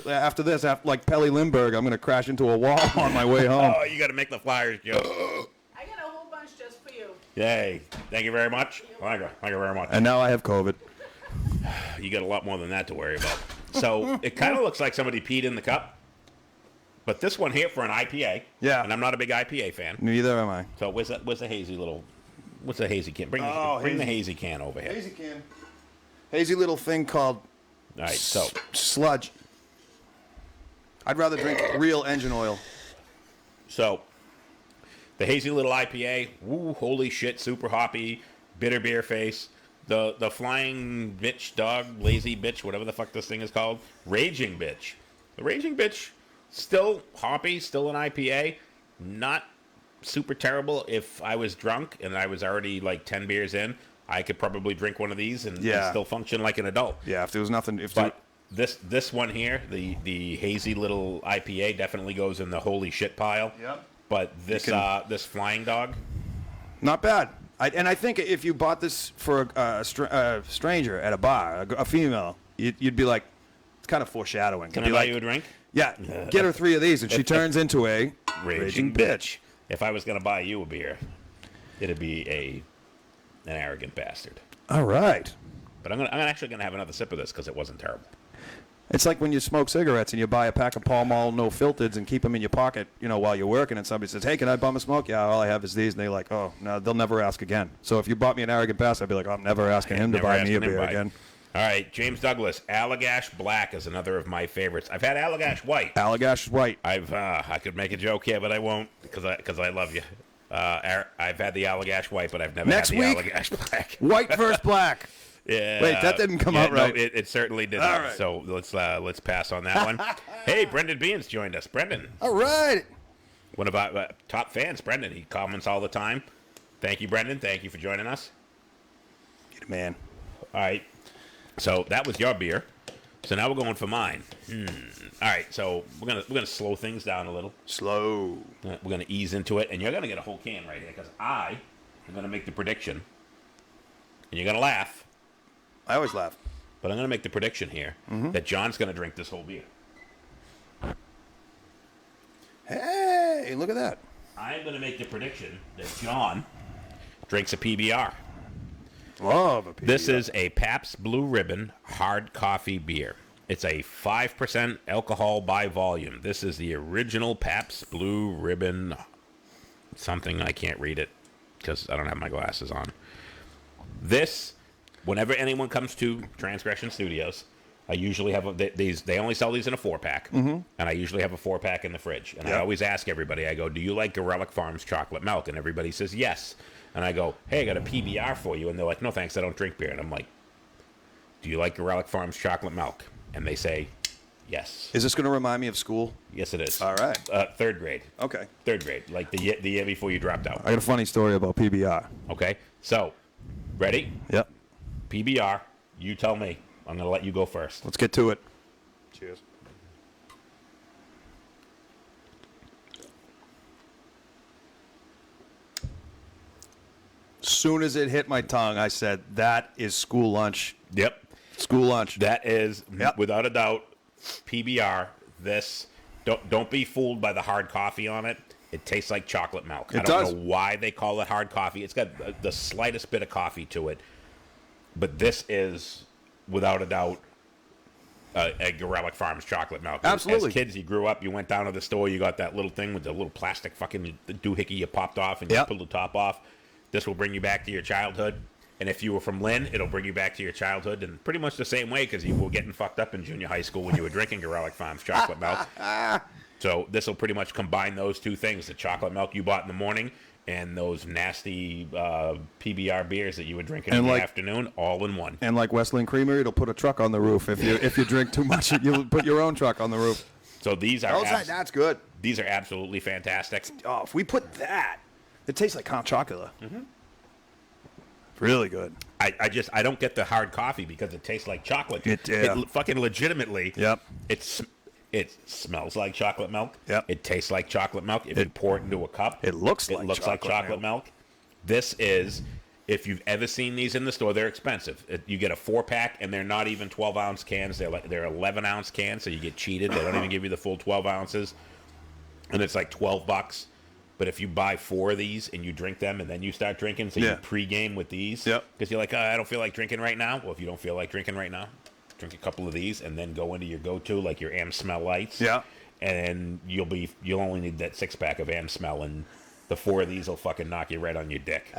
after this, like Pelly Lindbergh, I'm gonna crash into a wall on my way home. Oh, you got to make the Flyers joke. I got a whole bunch just for you. Yay. Thank you very much. Thank you very much. And now I have COVID. You got a lot more than that to worry about. So it kind of looks like somebody peed in the cup. But this one here for an IPA. Yeah. And I'm not a big IPA fan. Neither am I. So where's the hazy little... What's the hazy can? Bring the hazy can over here. Hazy can. Hazy little thing called All right, so... sludge. I'd rather drink real engine oil. So, the hazy little IPA, woo, holy shit, super hoppy, bitter beer face, The flying bitch, dog, lazy bitch, whatever the fuck this thing is called. Raging bitch. The Raging bitch, still hoppy, still an IPA. Not super terrible. If I was drunk and I was already like 10 beers in, I could probably drink one of these and still function like an adult. Yeah, if there was nothing... This one here, the hazy little IPA, definitely goes in the holy shit pile. Yep. But this this flying dog, not bad. I think if you bought this for a stranger at a bar, a female, you'd be like, it's kind of foreshadowing. Can I buy you a drink? Yeah, get her 3 of these, and she turns into a raging bitch. If I was going to buy you a beer, it'd be an arrogant bastard. All right. But I'm actually going to have another sip of this because it wasn't terrible. It's like when you smoke cigarettes and you buy a pack of Pall Mall no filters and keep them in your pocket, while you're working, and somebody says, hey, can I bum a smoke? Yeah, all I have is these. And they're like, oh, no, they'll never ask again. So if you bought me an arrogant bastard, I'd be like, I'm never asking him to buy me a beer again. All right, James Douglas, Allagash Black is another of my favorites. I've had Allagash White. Allagash White. I could make a joke here, but I won't because I love you. I've had the Allagash White, but I've never had the Allagash Black. White versus black. Yeah. Wait, that didn't come out right. No, it certainly didn't. All right. So let's pass on that one. Hey, Brendan Beans joined us. Brendan. All right. One of our top fans, Brendan. He comments all the time. Thank you, Brendan. Thank you for joining us. Get it, man. All right. So that was your beer. So now we're going for mine. All right. So we're gonna slow things down a little. Slow. We're gonna ease into it, and you're gonna get a whole can right here because I am gonna make the prediction, and you're gonna laugh. I always laugh. But I'm going to make the prediction here that John's going to drink this whole beer. Hey, look at that. I'm going to make the prediction that John drinks a PBR. Love a PBR. This is a Pabst Blue Ribbon hard coffee beer. It's a 5% alcohol by volume. This is the original Pabst Blue Ribbon something. I can't read it because I don't have my glasses on. This... Whenever anyone comes to Transgression Studios, I usually have these. They only sell these in a 4-pack, and I usually have a 4-pack in the fridge. And I always ask everybody, I go, do you like Gorelick Farms chocolate milk? And everybody says yes. And I go, hey, I got a PBR for you. And they're like, no, thanks, I don't drink beer. And I'm like, do you like Gorelick Farms chocolate milk? And they say yes. Is this going to remind me of school? Yes, it is. All right. 3rd grade. Okay. 3rd grade, like the year before you dropped out. I got a funny story about PBR. Okay, so, ready? Yep. PBR, you tell me. I'm going to let you go first. Let's get to it. Cheers. Soon as it hit my tongue, I said, that is school lunch. Yep. School lunch. That is, without a doubt, PBR. This, don't be fooled by the hard coffee on it. It tastes like chocolate milk. I don't know why they call it hard coffee. It's got the slightest bit of coffee to it. But this is, without a doubt, a Gorelick Farms chocolate milk. Absolutely. As kids, you grew up, you went down to the store, you got that little thing with the little plastic fucking doohickey you popped off and you pulled the top off. This will bring you back to your childhood. And if you were from Lynn, it'll bring you back to your childhood in pretty much the same way because you were getting fucked up in junior high school when you were drinking Gorelick Farms chocolate milk. So this will pretty much combine those two things, the chocolate milk you bought in the morning and those nasty PBR beers that you were drinking in the afternoon, all in one. And like Wesleyan Creamery, it'll put a truck on the roof. If you drink too much, you'll put your own truck on the roof. So these are... that's good. These are absolutely fantastic. Oh, if we put that, it tastes like Count Chocula. Really good. I don't get the hard coffee because it tastes like chocolate. It fucking legitimately... Yep. It smells like chocolate milk. Yep. It tastes like chocolate milk. If you pour it into a cup, it looks like chocolate milk. This is, if you've ever seen these in the store, they're expensive. You get a 4-pack, and they're not even 12-ounce cans. They're 11-ounce cans, so you get cheated. They don't even give you the full 12 ounces, and it's like $12. But if you buy 4 of these and you drink them, and then you start drinking, so you pregame with these, because you're like, I don't feel like drinking right now. Well, if you don't feel like drinking right now, drink a couple of these and then go into your go-to, like your Am Smell Lights. Yeah. And you'll only need that 6-pack of Am Smell, and the 4 of these will fucking knock you right on your dick.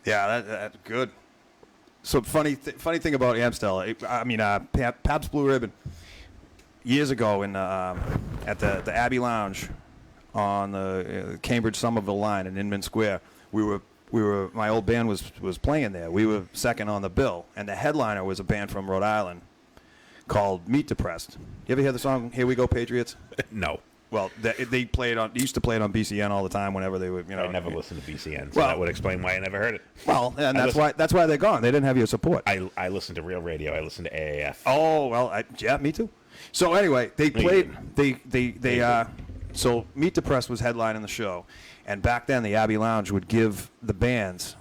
Yeah, that's good. So funny thing about Amstel, Pabst Blue Ribbon. Years ago at the Abbey Lounge on the Cambridge Somerville line in Inman Square, we were my old band was playing there. We were second on the bill, and the headliner was a band from Rhode Island called Meat Depressed. You ever hear the song "Here We Go Patriots"? No. Well, they used to play it on BCN all the time whenever they would, I never listened to BCN, so that would explain why I never heard it. Well, and that's why they're gone. They didn't have your support. I listened to Real Radio. I listened to AAF. Oh well, yeah, me too. So anyway, they played. So Meat Depressed was headlining the show, and back then the Abbey Lounge would give the bands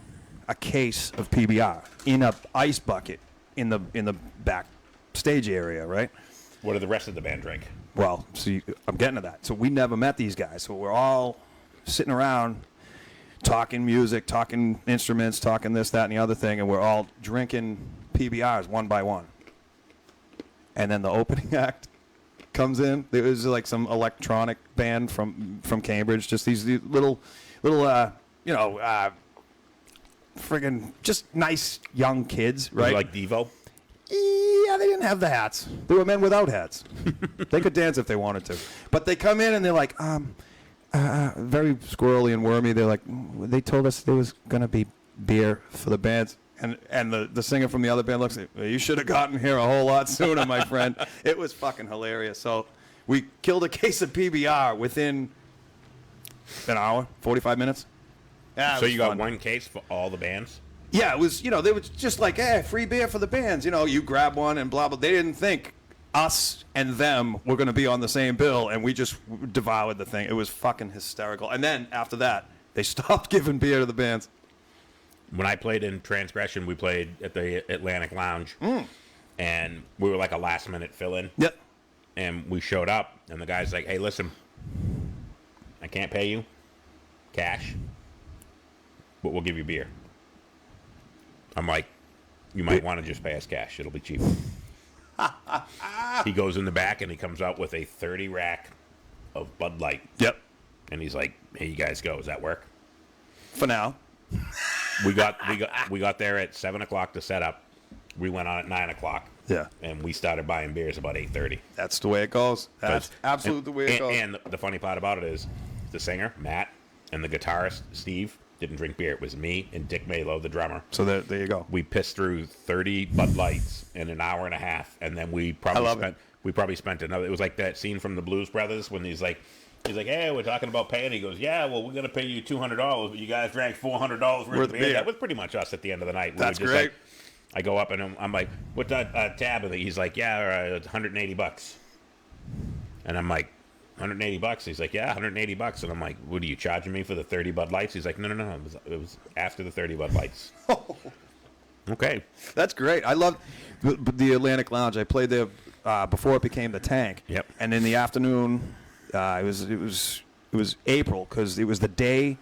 a case of PBR in a ice bucket in the back stage area, right? What did the rest of the band drink? Well, see, I'm getting to that. So we never met these guys. So we're all sitting around talking music, talking instruments, talking this, that, and the other thing, and we're all drinking PBRs one by one. And then the opening act comes in. There was like some electronic band from Cambridge, just these little friggin' just nice young kids, right? Like Devo? Yeah, they didn't have the hats. They were men without hats. They could dance if they wanted to. But they come in and they're like, very squirrely and wormy. They're like, they told us there was going to be beer for the bands. And the singer from the other band looks at me, you should have gotten here a whole lot sooner, my friend. It was fucking hilarious. So we killed a case of PBR within an hour, 45 minutes. Yeah, so you got one case for all the bands? Yeah, it was, they were just like, hey, free beer for the bands. You grab one and blah, blah. They didn't think us and them were going to be on the same bill, and we just devoured the thing. It was fucking hysterical. And then after that, they stopped giving beer to the bands. When I played in Transgression, we played at the Atlantic Lounge, and we were like a last-minute fill-in. Yep. And we showed up, and the guy's like, hey, listen, I can't pay you cash, but we'll give you beer. I'm like, you might want to just pay us cash. It'll be cheap. He goes in the back, and he comes out with a 30 rack of Bud Light. Yep. And he's like, "Here you guys go. Does that work?" For now. We got there at 7 o'clock to set up. We went on at 9 o'clock. Yeah. And we started buying beers about 8:30. That's the way it goes. That's absolutely the way it goes. And the funny part about it is, the singer Matt and the guitarist Steve didn't drink beer. It was me and Dick Malo, the drummer. So there you go. We pissed through 30 Bud Lights in an hour and a half, and then we probably spent another. It was like that scene from the Blues Brothers when he's like, "Hey, we're talking about paying." He goes, "Yeah, well, we're gonna pay you $200, but you guys drank $400 worth of beer." That was pretty much us at the end of the night. That's great. Like, I go up and I'm like, "What's that tab?" And he's like, "Yeah, it's $180." And I'm like, $180? He's like, "Yeah, $180." And I'm like, "What are you charging me for the 30 Bud Lights?" He's like, No. It was after the 30 Bud Lights." Okay. That's great. I love the Atlantic Lounge. I played there before it became the Tank. Yep. And in the afternoon, it was April, because it was the day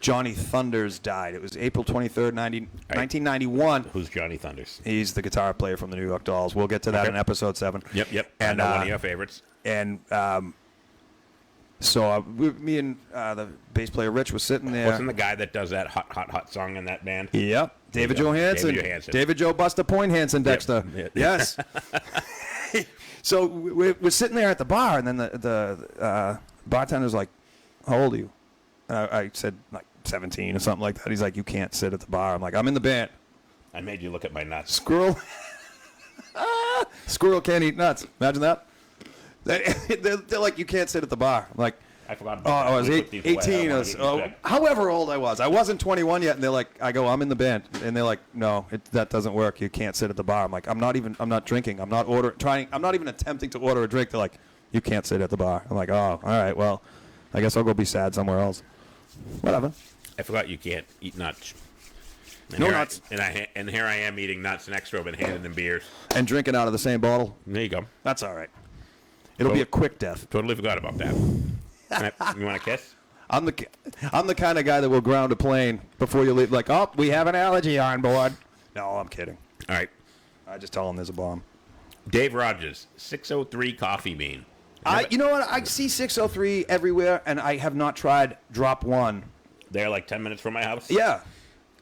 Johnny Thunders died. It was April 23rd, 1991. Who's Johnny Thunders? He's the guitar player from the New York Dolls. We'll get to that in episode 7. Yep. And I know one of your favorites. And so me and the bass player Rich was sitting there. Wasn't the guy that does that hot song in that band? Yep. David Johansen. David Joe Buster Poindhansen Dexter. Yep. Yes. So we're sitting there at the bar, and then the bartender's like, "How old are you?" And I said, like 17 or something like that. He's like, "You can't sit at the bar." I'm like, "I'm in the band." I made you look at my nuts. Squirrel. Squirrel can't eat nuts. Imagine that. They're like, "You can't sit at the bar." I'm like, I forgot. I was 18. However old I was. I wasn't 21 yet, and they're like, I'm in the band, and they're like, "No, that doesn't work. You can't sit at the bar." I'm like, I'm not drinking. I'm not even attempting to order a drink. They're like, "You can't sit at the bar." I'm like, "Oh, all right. Well, I guess I'll go be sad somewhere else." Whatever. I forgot you can't eat nuts. And no nuts. And here I am eating nuts next to him and handing them beers. And drinking out of the same bottle. There you go. That's all right. It'll be a quick death. Totally forgot about that. You want a kiss? I'm the kind of guy that will ground a plane before you leave. Like, "Oh, we have an allergy on board." No, I'm kidding. All right. I just tell them there's a bomb. Dave Rogers, 603 Coffee Bean. You know what? I see 603 everywhere, and I have not tried Drop One. They're like 10 minutes from my house. Yeah.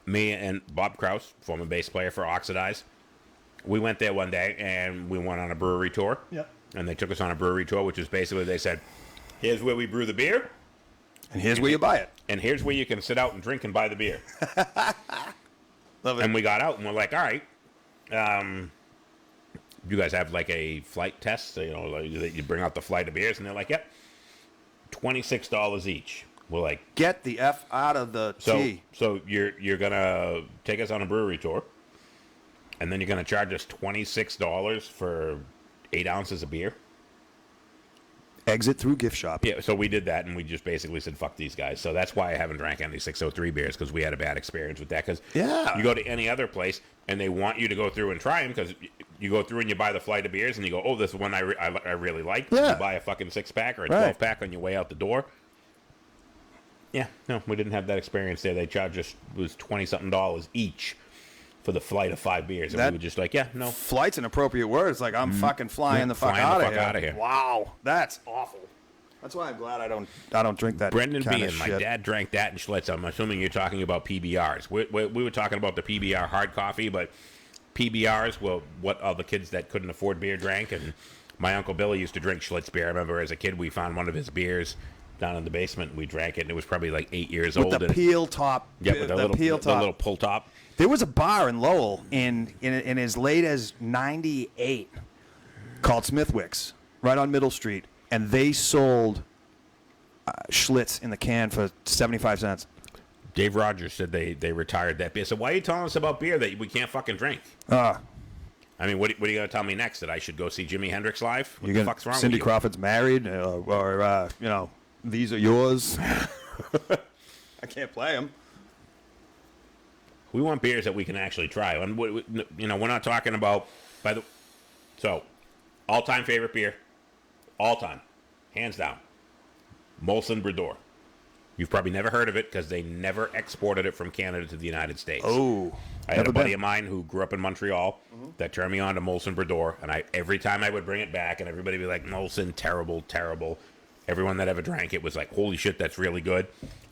Me and Bob Kraus, former bass player for Oxidize, we went there one day, and we went on a brewery tour. Yep. And they took us on a brewery tour, which is basically, they said, "Here's where we brew the beer. And here's where you buy it. And here's where you can sit out and drink and buy the beer. Love it. And we got out and we're like, all right, you guys have like a flight test? You know, like, you bring out the flight of beers, and they're like, yep, $26 each. We're like, get the F out of the T. So you're gonna take us on a brewery tour, and then you're gonna charge us $26 for 8 ounces of beer? Exit through gift shop. Yeah, so we did that, and we just basically said, fuck these guys. So that's why I haven't drank any 603 beers, because we had a bad experience with that. Because you go to any other place, and they want you to go through and try them, because you go through and you buy the flight of beers, and you go, oh, this one I really like. Yeah. You buy a fucking 6-pack or a 12-pack on your way out the door. Yeah, no, we didn't have that experience there. They charged us, it was $20-something each for the flight of 5 beers. And we were just like, yeah, no. Flight's an appropriate word. It's like, I'm fucking flying the fuck out of here. Wow, that's awful. That's why I'm glad I don't drink that Brendan kind B. of and shit. my dad drank that in Schlitz. I'm assuming you're talking about PBRs. We were talking about the PBR hard coffee, but PBRs were what all the kids that couldn't afford beer drank. And my Uncle Billy used to drink Schlitz beer. I remember as a kid we found one of his beers down in the basement, and we drank it, and it was probably like 8 years old. With the peel top. Yeah, with the little pull top. There was a bar in Lowell in as late as 98 called Smithwick's, right on Middle Street, and they sold Schlitz in the can for 75 cents. Dave Rogers said they retired that beer. So why are you telling us about beer that we can't fucking drink? I mean, what are you going to tell me next? That I should go see Jimi Hendrix live? What the fuck's wrong Cindy with you? Crawford's married, or you know, these are yours. I can't play them. We want beers that we can actually try. And you know, we're not talking about all-time favorite beer, all time, hands down, Molson Bredor. You've probably never heard of it because they never exported it from Canada to the United States. Oh, I had a buddy of mine who grew up in Montreal that turned me on to Molson Bredor, and every time I would bring it back, and everybody would be like, Molson, terrible, terrible. Everyone that ever drank it was like, holy shit, that's really good.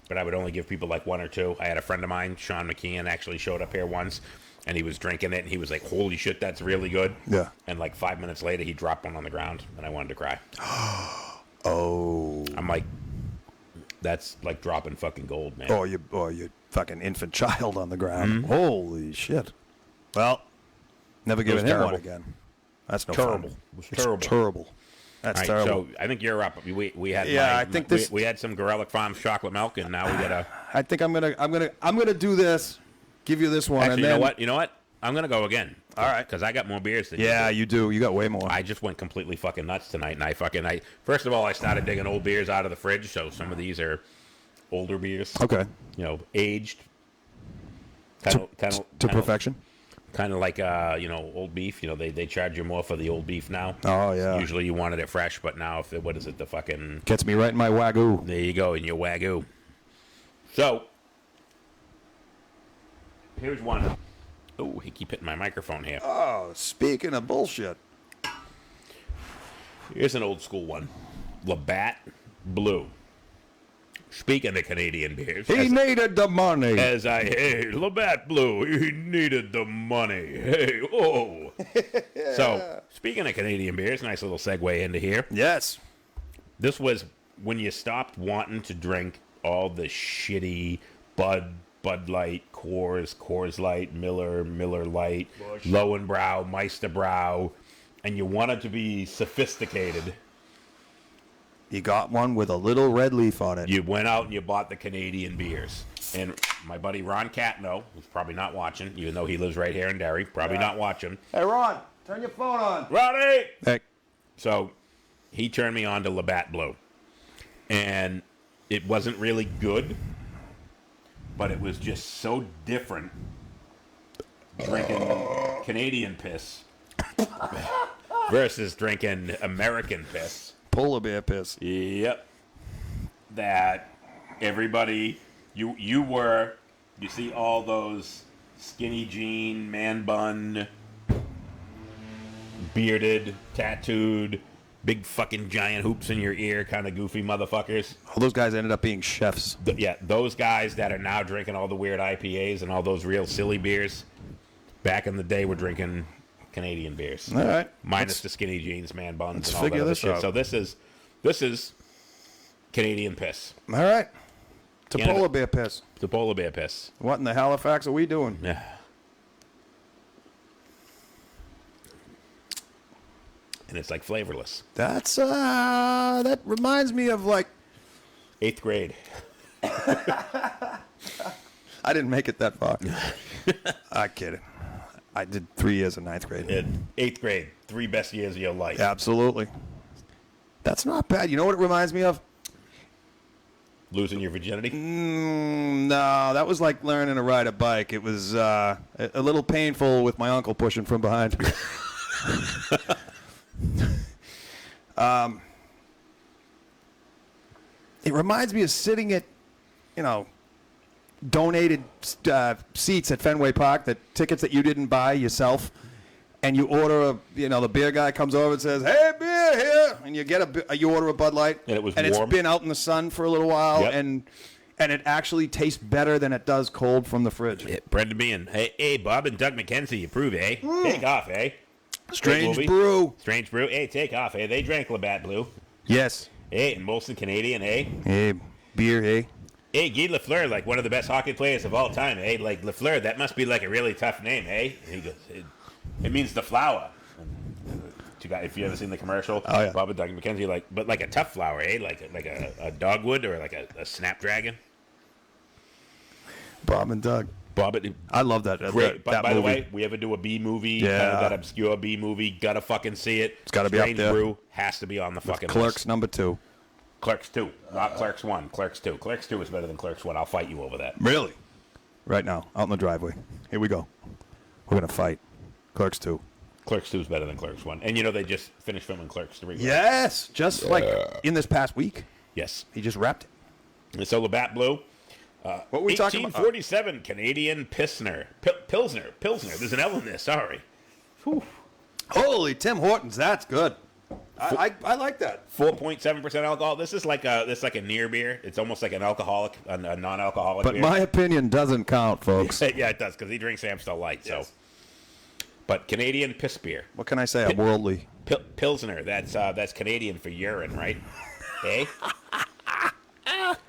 But I would only give people like 1 or 2. I had a friend of mine, Sean McKeon, actually showed up here once, and he was drinking it, and he was like, holy shit, that's really good. Yeah. And like 5 minutes later, he dropped one on the ground, and I wanted to cry. Oh. I'm like, that's like dropping fucking gold, man. Or you fucking infant child on the ground. Holy shit. Well, never giving him one again. That's no terrible. fun. It was terrible. Terrible. That's right, terrible. So I think you're up. We had we had some Gorelick Farms chocolate milk, and now we got a. I think I'm gonna do this. Give you this one. Actually, and then, you know what? I'm gonna go again. All right, because I got more beers than you do. You do. You got way more. I just went completely fucking nuts tonight, and I first of all I started digging old beers out of the fridge. So some of these are older beers. Okay. You know, aged. To perfection. Kind of like old beef. You know, they charge you more for the old beef now. Oh yeah. Usually you wanted it fresh, but now what is it? The fucking gets me right in my wagyu. There you go, in your wagyu. So here's one. Oh, he keep hitting my microphone here. Oh, speaking of bullshit. Here's an old school one. Labatt Blue. Speaking of Canadian beers. He needed the money. Hey, Labatt Blue, he needed the money. Hey, oh. Yeah. So, speaking of Canadian beers, nice little segue into here. Yes. This was when you stopped wanting to drink all the shitty Bud Light, Coors Light, Miller Light, Busch, Lowenbrau, Meisterbrau, and you wanted to be sophisticated. You got one with a little red leaf on it. You went out and you bought the Canadian beers. And my buddy Ron Catno, who's probably not watching, even though he lives right here in Derry, probably not watching. Hey, Ron, turn your phone on. Ronnie! Hey. So he turned me on to Labatt Blue. And it wasn't really good, but it was just so different drinking Canadian piss versus drinking American piss. Polar bear piss. Yep. That everybody, you see all those skinny jean, man bun, bearded, tattooed, big fucking giant hoops in your ear kind of goofy motherfuckers. All those guys ended up being chefs. Those guys that are now drinking all the weird IPAs and all those real silly beers, back in the day were drinking Canadian beers. All right. Minus the skinny jeans, man buns, let's and all that figure other this shit. out. So this is Canadian piss. All right. It's a polar bear piss. It's a polar bear piss. What in the Halifax are we doing? Yeah. And it's like flavorless. That's that reminds me of like 8th grade. I didn't make it that far. I'm kidding. I did 3 years of 9th grade. In 8th grade, 3 best years of your life. Absolutely. That's not bad. You know what it reminds me of? Losing your virginity? No, that was like learning to ride a bike. It was a little painful with my uncle pushing from behind. It reminds me of sitting at, donated seats at Fenway Park, the tickets that you didn't buy yourself, and you order the beer guy comes over and says, "Hey, beer here," and you get you order a Bud Light, And it was it's warm. been out in the sun for a little while, Yep. and it actually tastes better than it does cold from the fridge. Yeah, Brendan Bean. Hey, Bob and Doug McKenzie approve, eh? Take off, eh? Strange Movie. brew. Strange brew. Hey, take off, eh? They drank Labatt Blue. Yes. Hey, and Molson Canadian, eh? Hey, beer, hey. Hey, Guy Lafleur, like one of the best hockey players of all time, eh? Like Lafleur, that must be like a really tough name, eh? And he goes, it means the flower. If you ever seen the commercial, Oh, yeah. Bob and Doug McKenzie, but like a tough flower, eh? Like a dogwood or like a snapdragon. Bob and Doug. Bob, I love that. great. That By the movie. way, we ever do a B movie, Yeah. kind of that obscure B movie, gotta fucking see it. It's gotta be up Strange there. Brew has to be on the fucking Clerks list. number 2. Clerks 2, not Clerks 1. Clerks 2. Clerks 2 is better than Clerks 1. I'll fight you over that. Really? Right now, out in the driveway. Here we go. We're gonna fight. Clerks 2. Clerks 2 is better than Clerks 1. And they just finished filming Clerks 3. Right? Yes, just like in this past week, Yes. he just wrapped it. And so Labatt Blue. What were we talking about? 1847 Canadian Pilsner. Pilsner. There's an L in there. Sorry. Holy Tim Hortons, that's good. I like that. 4.7% alcohol. This is like a near beer. It's almost like an alcoholic, a non-alcoholic But beer. my opinion doesn't count, folks. Yeah, it does because he drinks Amstel Light. Yes. So, but Canadian piss beer. What can I say? I'm worldly. Pilsner. That's Canadian for urine, right? Eh?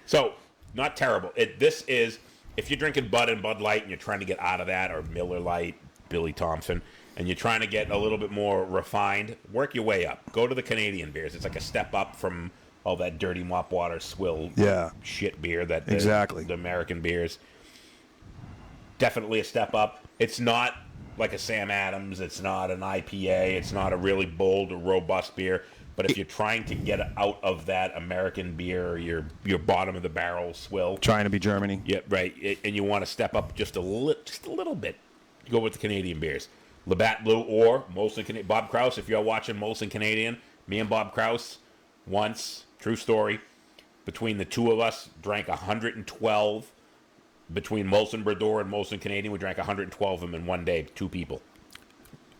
So, not terrible. This is if you're drinking Bud and Bud Light and you're trying to get out of that, or Miller Lite, Billy Thompson, and you're trying to get a little bit more refined, work your way up. Go to the Canadian beers. It's like a step up from all that dirty mop water swill shit beer that the American beers. Definitely a step up. It's not like a Sam Adams. It's not an IPA. It's not a really bold or robust beer. But if you're trying to get out of that American beer, your bottom of the barrel swill, Trying to be Germany. yeah, right, and you want to step up just a little bit, you go with the Canadian beers, Labatt Blue or Molson Canadian. Bob Krause, if you're watching Molson Canadian, me and Bob Krause once, true story, between the two of us drank 112. Between Molson Brador and Molson Canadian, we drank 112 of them in one day. 2 people.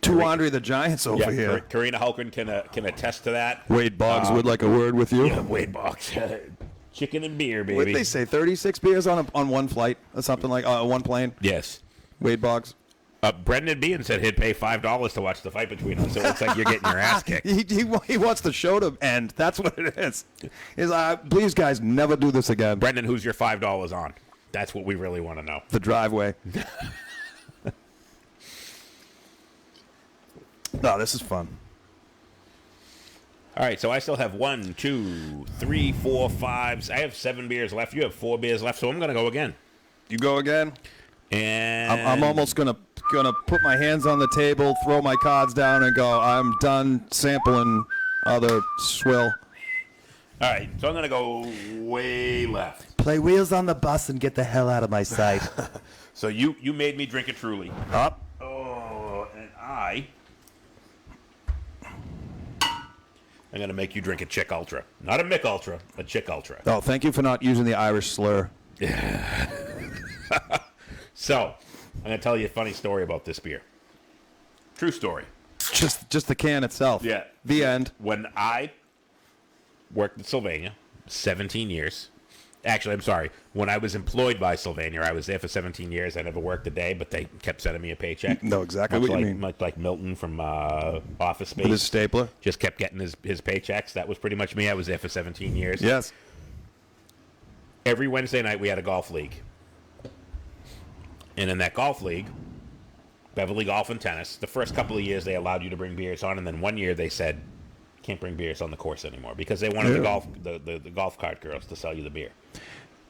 Two Andre the Giants over here. Karina Hulkren can attest to that. Wade Boggs would like a word with you. Yeah, Wade Boggs. Chicken and beer, baby. What did they say? 36 beers on one flight or something like one plane? Yes. Wade Boggs. Brendan Bean said he'd pay $5 to watch the fight between us. So it looks like you're getting your ass kicked. He wants the show to end. That's what it is. He's like, please, guys, never do this again. Brendan, who's your $5 on? That's what we really want to know. The driveway. No, this is fun. All right, so I still have 1, 2, 3, 4, 5. I have 7 beers left. You have 4 beers left, so I'm going to go again. You go again? And I'm almost gonna put my hands on the table, throw my cards down, and go. I'm done sampling other swill. All right, so I'm going to go way left. Play wheels on the bus and get the hell out of my sight. So you made me drink it truly. Up. Oh, and I'm going to make you drink a Chick Ultra. Not a Mick Ultra, a Chick Ultra. Oh, thank you for not using the Irish slur. So, I'm going to tell you a funny story about this beer. True story. Just the can itself. Yeah. The end. When I worked at Sylvania, 17 years. Actually, I'm sorry. When I was employed by Sylvania, I was there for 17 years. I never worked a day, but they kept sending me a paycheck. Know exactly Much what you like, mean. Much like Milton from Office Space. With his stapler. Just kept getting his paychecks. That was pretty much me. I was there for 17 years. Yes. every Wednesday night we had a golf league. And in that golf league, Beverly Golf and Tennis, the first couple of years they allowed you to bring beers on, and then one year they said, can't bring beers on the course anymore because they wanted the golf cart girls to sell you the beer.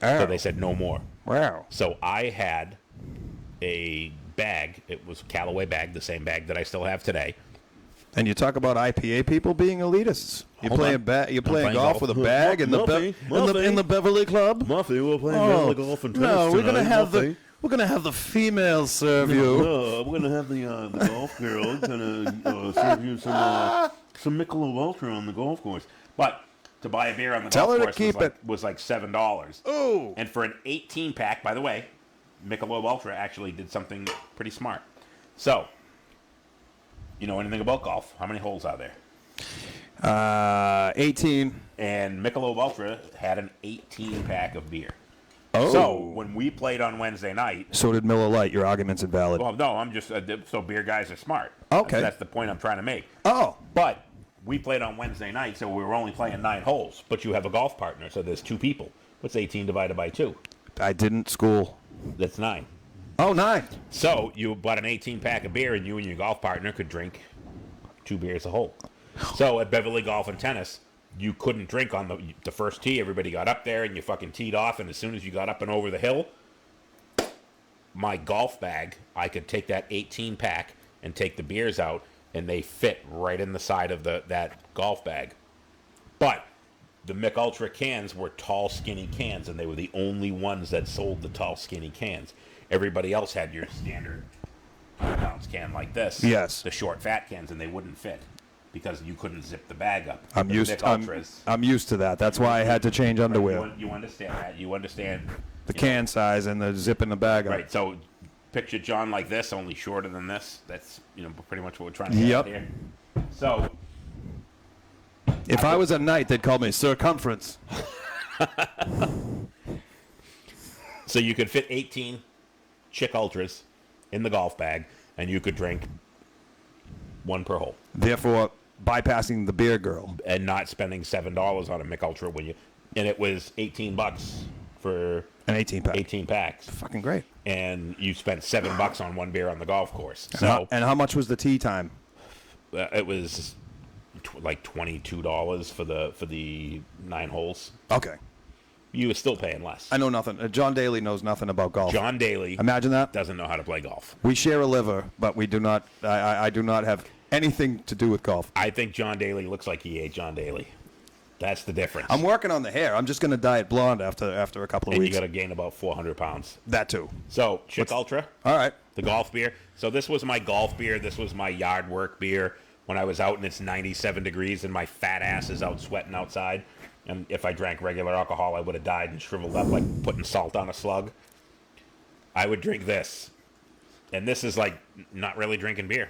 Oh. So they said no more. Wow. So I had a bag. It was a Callaway bag, the same bag that I still have today. And you talk about IPA people being elitists. You're Hold playing, on. playing golf with a bag in the Beverly Club. Muffy, we're playing Beverly Golf and Tennis no, we're tonight. We're gonna have the females serve you. No, we're gonna have the golf girl gonna serve you some Michelob Ultra on the golf course. But to buy a beer on the Tell golf her to course keep was like $7. Ooh. And for an 18-pack, by the way, Michelob Ultra actually did something pretty smart. So, you know anything about golf? How many holes are there? 18. And Michelob Ultra had an 18-pack of beer. Oh. So when we played on Wednesday night, So did Miller Lite. Your argument's invalid. well, no, I'm just so beer guys are smart. Okay. That's the point I'm trying to make. Oh. But we played on Wednesday night, so we were only playing 9 holes. But you have a golf partner, so there's 2 people. What's 18 divided by 2? I didn't school. That's 9. Oh, 9. So you bought an 18-pack of beer, and you and your golf partner could drink 2 beers a hole. So at Beverly Golf and Tennis, you couldn't drink on the first tee. Everybody got up there, and you fucking teed off, and as soon as you got up and over the hill, my golf bag, I could take that 18-pack and take the beers out, and they fit right in the side of that golf bag. But the Mick Ultra cans were tall, skinny cans, and they were the only ones that sold the tall, skinny cans. Everybody else had your standard 5-ounce can like this. Yes. The short, fat cans, and they wouldn't fit because you couldn't zip the bag up. I'm The used. Mick Ultras, I'm used to that. That's why I had to change underwear. you understand that. You understand The you can size and the zipping the bag know, up. right? So picture John like this, only shorter than this. That's pretty much what we're trying to get Yep. at here. So If I was a knight, they'd call me circumference. so you could fit 18 Chick Ultras in the golf bag, and you could drink 1 per hole, Therefore, bypassing the beer girl. and not spending $7 on a Mick Ultra and it was $18 for An 18-pack. 18 packs, Fucking great. and you spent $7 on 1 beer on the golf course. And how much was the tea time? It was like $22 for the 9 holes. Okay. You were still paying less. I know nothing. John Daly knows nothing about golf. John Daly Imagine that. doesn't know how to play golf. We share a liver, but we do not. I do not have anything to do with golf. I think John Daly looks like he ate John Daly. That's the difference. I'm working on the hair. I'm just going to dye it blonde after a couple of and you weeks. got to gain about 400 pounds. That too. So, Chick Ultra, All right. the golf beer. So this was my golf beer. This was my yard work beer when I was out and it's 97 degrees and my fat ass is out sweating outside. And if I drank regular alcohol, I would have died and shriveled up like putting salt on a slug. I would drink this. And this is like not really drinking beer.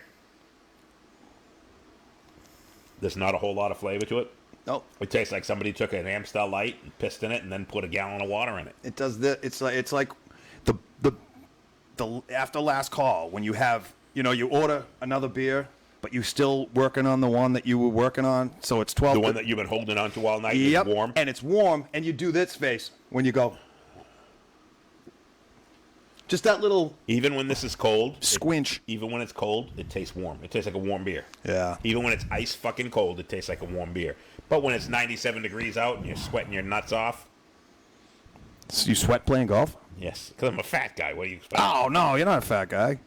There's not a whole lot of flavor to it. Nope. It tastes like somebody took an Amstel Light and pissed in it and then put a gallon of water in it. It does this. It's like the after last call when you have you order another beer, but you still working on the one that you were working on. So it's 12. The one that you've been holding on to all night Yep. is warm. And it's warm, and you do this face when you go. Just that little Even when this is cold, squinch. even when it's cold, it tastes warm. It tastes like a warm beer. Yeah. Even when it's ice fucking cold, it tastes like a warm beer. But when it's 97 degrees out and you're sweating your nuts off, So you sweat playing golf? yes, because I'm a fat guy. What do you expect? Oh no, you're not a fat guy.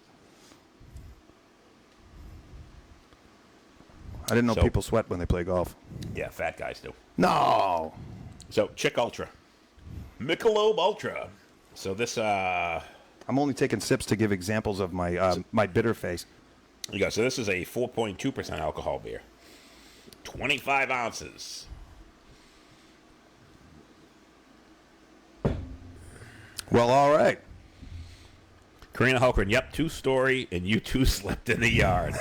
I didn't know So- people sweat when they play golf. Yeah, fat guys do. No. So, Chick Ultra. Michelob Ultra. So this, I'm only taking sips to give examples of my my bitter face. so this is a 4.2% alcohol beer. 25 ounces. Well, all right. Karina Hulkren, yep, 2-story, and you two slept in the yard.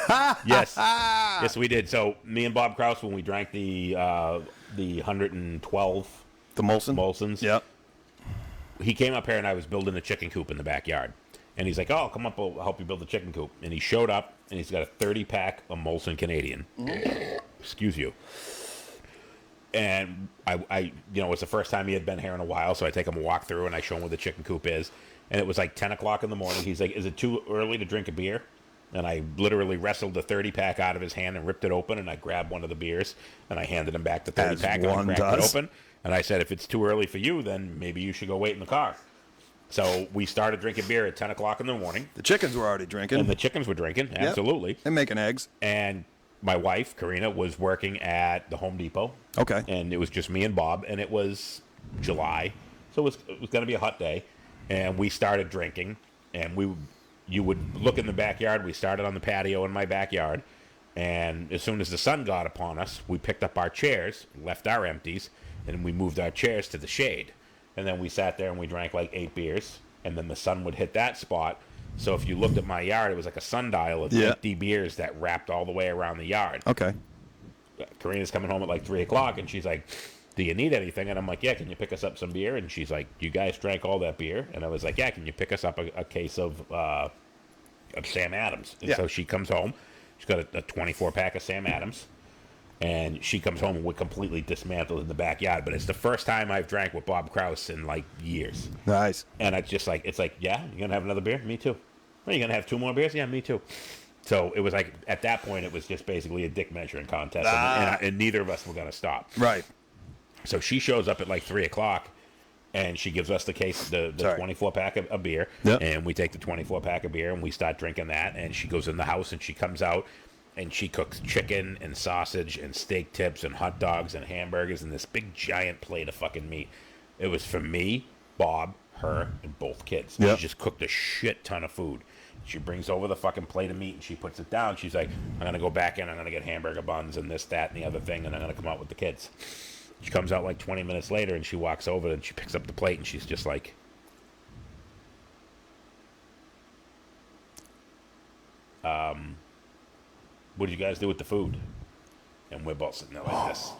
Yes, we did. So me and Bob Kraus, when we drank the 112 The Molson? Molsons, Yep. he came up here and I was building a chicken coop in the backyard. And he's like, oh, come up, I'll help you build the chicken coop. And he showed up, and he's got a 30-pack of Molson Canadian. Excuse you. And I, you know, it was the first time he had been here in a while, so I take him a walk through and I show him where the chicken coop is. And it was like 10 o'clock in the morning. He's like, "Is it too early to drink a beer?" And I literally wrestled the 30-pack out of his hand and ripped it open, and I grabbed one of the beers, and I handed him back the 30-pack, and I cracked it open. And I said, "If it's too early for you, then maybe you should go wait in the car." So we started drinking beer at 10 o'clock in the morning. The chickens were already drinking. And the chickens were drinking, absolutely. And making eggs. And my wife, Karina, was working at the Home Depot. Okay. And it was just me and Bob, and it was July. So it was going to be a hot day. And we started drinking, and you would look in the backyard. We started on the patio in my backyard, and as soon as the sun got upon us, we picked up our chairs, left our empties, and we moved our chairs to the shade. And then we sat there and we drank like 8 beers, and then the sun would hit that spot. So if you looked at my yard, it was like a sundial of 50 beers that wrapped all the way around the yard. Okay. Karina's coming home at like 3 o'clock, and she's like, "Do you need anything?" And I'm like, "Yeah, can you pick us up some beer?" And she's like, "You guys drank all that beer?" And I was like, "Yeah, can you pick us up a case of Sam Adams?" And so she comes home. She's got a 24-pack of Sam Adams. And she comes home and we're completely dismantled in the backyard. But it's the first time I've drank with Bob Krause in like years. Nice. And it's just like, "Yeah, you going to have another beer?" "Me too." "Are you going to have 2 more beers?" "Yeah, me too." So it was like, at that point, it was just basically a dick measuring contest. And neither of us were going to stop. Right. So she shows up at like 3 o'clock, and she gives us the case, the 24-pack of beer. Yep. And we take the 24-pack of beer, and we start drinking that. And she goes in the house, and she comes out, and she cooks chicken and sausage and steak tips and hot dogs and hamburgers and this big giant plate of fucking meat. It was for me, Bob, her, and both kids. Yep. She just cooked a shit ton of food. She brings over the fucking plate of meat, and she puts it down. She's like, "I'm going to go back in. I'm going to get hamburger buns and this, that, and the other thing, and I'm going to come out with the kids." She comes out like 20 minutes later, and she walks over, and she picks up the plate, and she's just like, "What did you guys do with the food?" And we're both sitting there like this.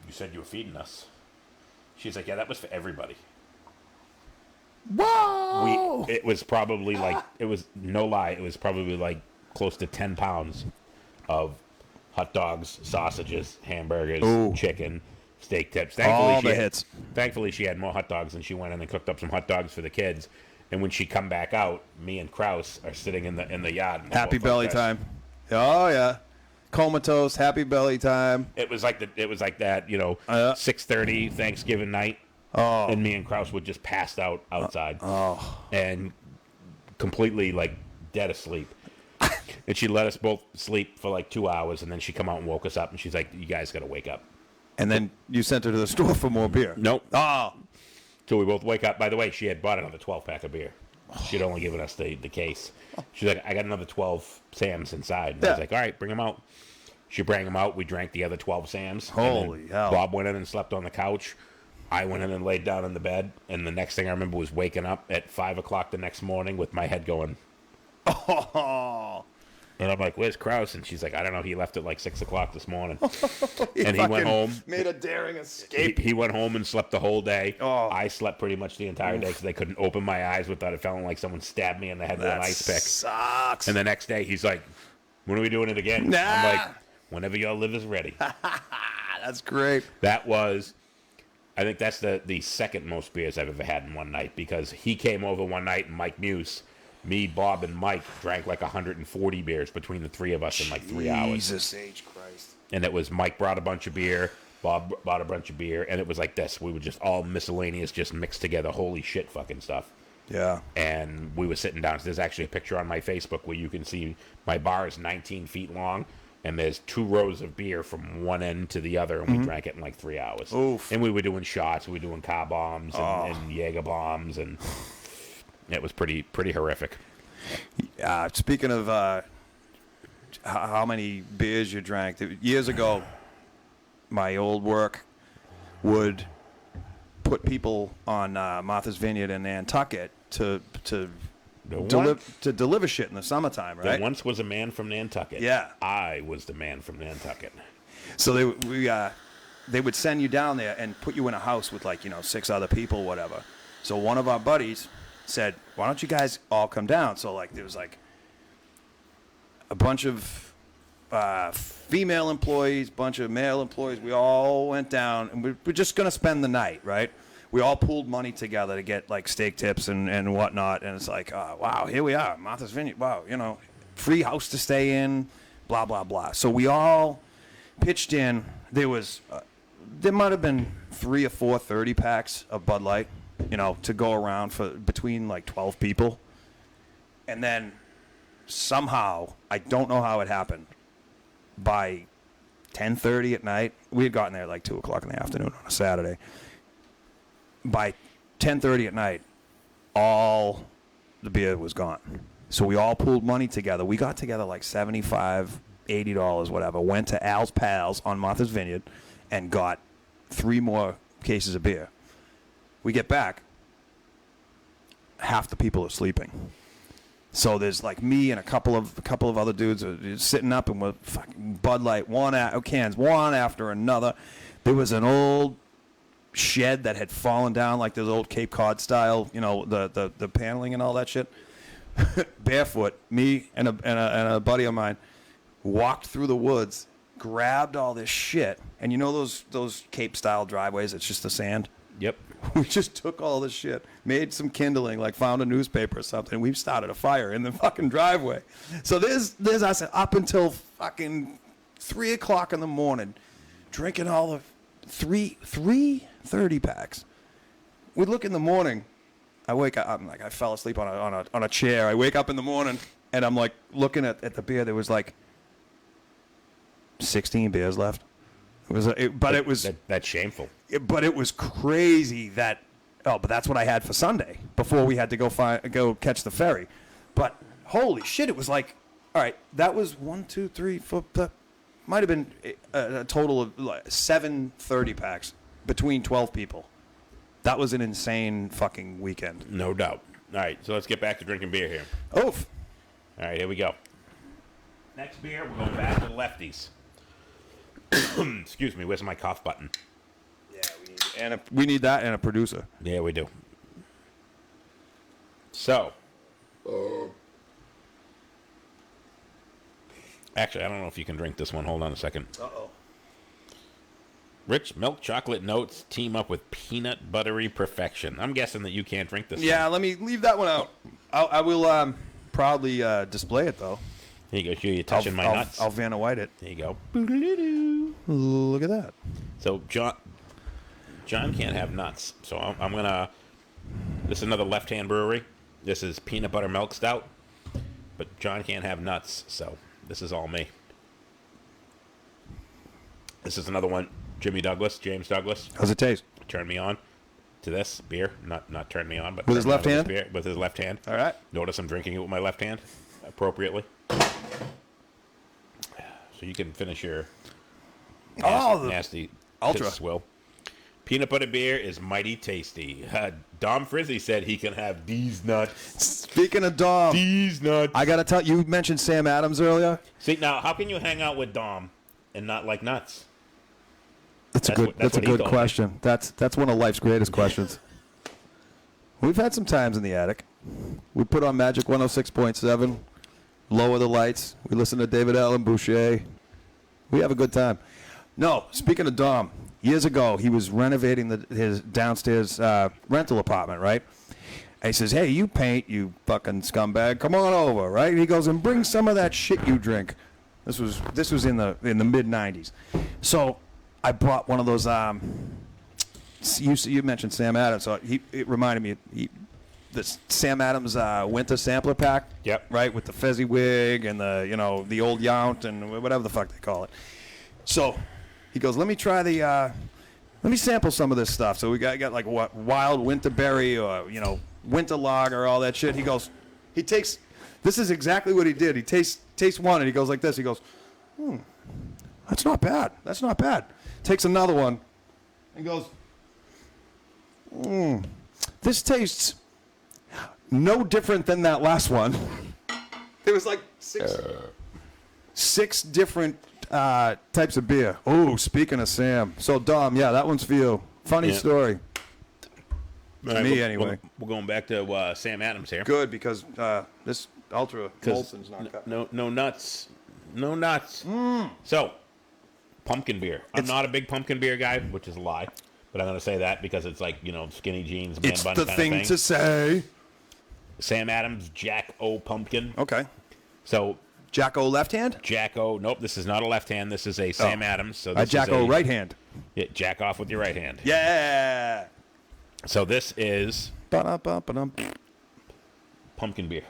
"You said you were feeding us." She's like, "Yeah, that was for everybody." Whoa! It was probably like, it was, no lie, it was probably like close to 10 pounds of hot dogs, sausages, hamburgers, chicken, steak tips. All the hits. Thankfully, she had more hot dogs, and she went in and cooked up some hot dogs for the kids. And when she come back out, me and Krause are sitting in the yard. Happy belly time. Oh yeah, comatose. Happy belly time. It was like that, you know, 6:30 Thanksgiving night. Oh. And me and Krause would just passed out outside. And completely like dead asleep. And she let us both sleep for like 2 hours, and then she come out and woke us up, and she's like, "You guys got to wake up." And then you sent her to the store for more beer. Nope. Oh. So we both wake up. By the way, she had bought another 12-pack of beer. She'd only given us the case. She's like, "I got another 12 Sams inside." And I was like, "All right, bring them out." She bring them out. We drank the other 12 Sams. Holy hell. Bob went in and slept on the couch. I went in and laid down in the bed. And the next thing I remember was waking up at 5 o'clock the next morning with my head going. Oh. And I'm like, "Where's Krause?" And she's like, "I don't know. He left at like 6 o'clock this morning." And he went home. Made a daring escape. He went home and slept the whole day. Oh. I slept pretty much the entire day because I couldn't open my eyes without it feeling like someone stabbed me in the head with an ice pick. Sucks. And the next day, he's like, "When are we doing it again?" Nah. I'm like, "Whenever your liver's ready." That's great. That was, I think that's the second most beers I've ever had in one night, because he came over one night, and Mike Muse, me, Bob, and Mike drank like 140 beers between the 3 of us in like 3 hours. Jesus H. Christ. And it was, Mike brought a bunch of beer, Bob bought a bunch of beer, and it was like this. We were just all miscellaneous, just mixed together, holy shit fucking stuff. Yeah. And we were sitting down. So there's actually a picture on my Facebook where you can see my bar is 19 feet long, and there's 2 rows of beer from one end to the other, and we drank it in like 3 hours. Oof. And we were doing shots, we were doing car bombs and Jaeger bombs, and it was pretty horrific. Speaking of how many beers you drank, years ago, my old work would put people on Martha's Vineyard in Nantucket to deliver shit in the summertime, right? There once was a man from Nantucket. Yeah. I was the man from Nantucket. So they would send you down there and put you in a house with 6 other people, whatever. So one of our buddies said, "Why don't you guys all come down?" So there was a bunch of female employees, bunch of male employees. We all went down, and we're just going to spend the night, right? We all pooled money together to get, like, steak tips and whatnot. And it's like, wow, here we are, Martha's Vineyard. Wow, free house to stay in, blah, blah, blah. So we all pitched in. There might have been 3 or 4 30-packs of Bud Light, to go around for between, like, 12 people. And then somehow, I don't know how it happened, by 10:30 at night, we had gotten there at like 2 o'clock in the afternoon on a Saturday. By 10:30 at night, all the beer was gone. So we all pooled money together. We got together like $75, $80, whatever. Went to Al's Pals on Martha's Vineyard and got 3 more cases of beer. We get back, half the people are sleeping. So there's like me and a couple of other dudes are sitting up, and we're fucking Bud Light cans one after another. There was an old shed that had fallen down, like those old Cape Cod style, the paneling and all that shit. Barefoot, me and a buddy of mine walked through the woods, grabbed all this shit, and those Cape style driveways, it's just the sand. Yep. We just took all this shit, made some kindling, like found a newspaper or something, and we've started a fire in the fucking driveway. So there's us up until fucking 3 o'clock in the morning, drinking all the three 30-packs. We look in the morning. I wake up. I'm like, I fell asleep on a chair. I wake up in the morning, and I'm like looking at the beer. There was like 16 beers left. That's shameful. But it was crazy that. Oh, but that's what I had for Sunday before we had to go catch the ferry. But holy shit, it was like, all right, that was 1, 2, 3, 4. Might have been a total of like 7 30-packs between 12 people. That was an insane fucking weekend. No doubt. All right, so let's get back to drinking beer here. Oof. All right, here we go. Next beer, we're going back to the lefties. Excuse me, where's my cough button? Yeah, we need that and a producer. Yeah, we do. So. Actually, I don't know if you can drink this one. Hold on a second. Uh-oh. Rich milk chocolate notes team up with peanut buttery perfection. I'm guessing that you can't drink this Yeah, one. let me leave that one out. I will proudly display it, though. Here you go. You're touching my nuts. I'll Vanna White it. There you go. Look at that. So, John can't have nuts. So, I'm going to... This is another left-hand brewery. This is peanut butter milk stout. But John can't have nuts, so this is all me. This is another one. James Douglas. How's it taste? Turned me on to this beer. Not turned me on, but... With his left hand? Beer, with his left hand. All right. Notice I'm drinking it with my left hand, appropriately. So you can finish your nasty Ultra swill. Peanut butter beer is mighty tasty. Dom Frizzy said he can have these nuts. Speaking of Dom, These nuts. I gotta tell you mentioned Sam Adams earlier. See, now, how can you hang out with Dom and not like nuts? That's a good question. That's one of life's greatest questions. We've had some times in the attic. We put on Magic 106.7, lower the lights. We listen to David Allen Boucher. We have a good time. No, speaking of Dom, years ago he was renovating his downstairs rental apartment, right? And he says, "Hey, you paint, you fucking scumbag. Come on over, right?" And he goes, "And bring some of that shit you drink." This was in the mid '90s. So I brought one of those. You mentioned Sam Adams, so it reminded me the Sam Adams winter sampler pack. Yep. Right, with the Fezziwig and the old Yount and whatever the fuck they call it. So he goes, "Let me try let me sample some of this stuff." So we got like what wild winterberry or winter lager, all that shit. He goes, this is exactly what he did. He tastes one and he goes like this. He goes, that's not bad. That's not bad. Takes another one and goes, this tastes no different than that last one. There was like six different types of beer. Oh, speaking of Sam. So, Dom, yeah, that one's for you. Funny story. Right, Me, anyway. We're going back to Sam Adams here. Good, because this Ultra Molson's not cut. No nuts. No nuts. So, pumpkin beer. I'm not a big pumpkin beer guy, which is a lie. But I'm going to say that because it's like, skinny jeans, man It's bun the kind thing of thing. to say. Sam Adams Jack O Pumpkin. Okay. So, Jack-O left hand? Jack O. Nope, this is not a left hand. This is a Sam Adams. So this Jack-O is right hand. Yeah, jack off with your right hand. Yeah. So this is Ba-dum-bum-ba-dum. pumpkin beer.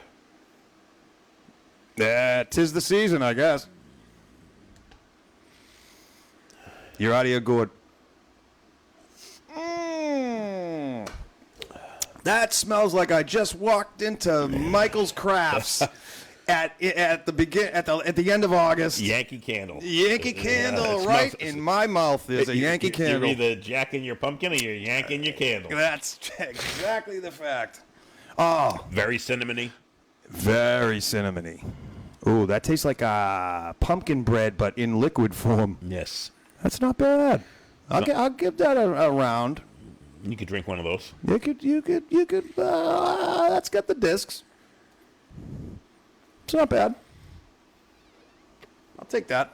Yeah, 'tis the season, I guess. Your audio good. That smells like I just walked into Michael's Crafts at the end of August. Yankee Candle. Yankee Candle, it right smells- in my mouth. There's a Yankee Candle. You're either jacking your pumpkin or you're yanking your candle. That's exactly the fact. Very cinnamony. Very cinnamony. Ooh, that tastes like pumpkin bread, but in liquid form. Yes. That's not bad. I'll give that a round. You could drink one of those. You could. That's got the discs. It's not bad. I'll take that.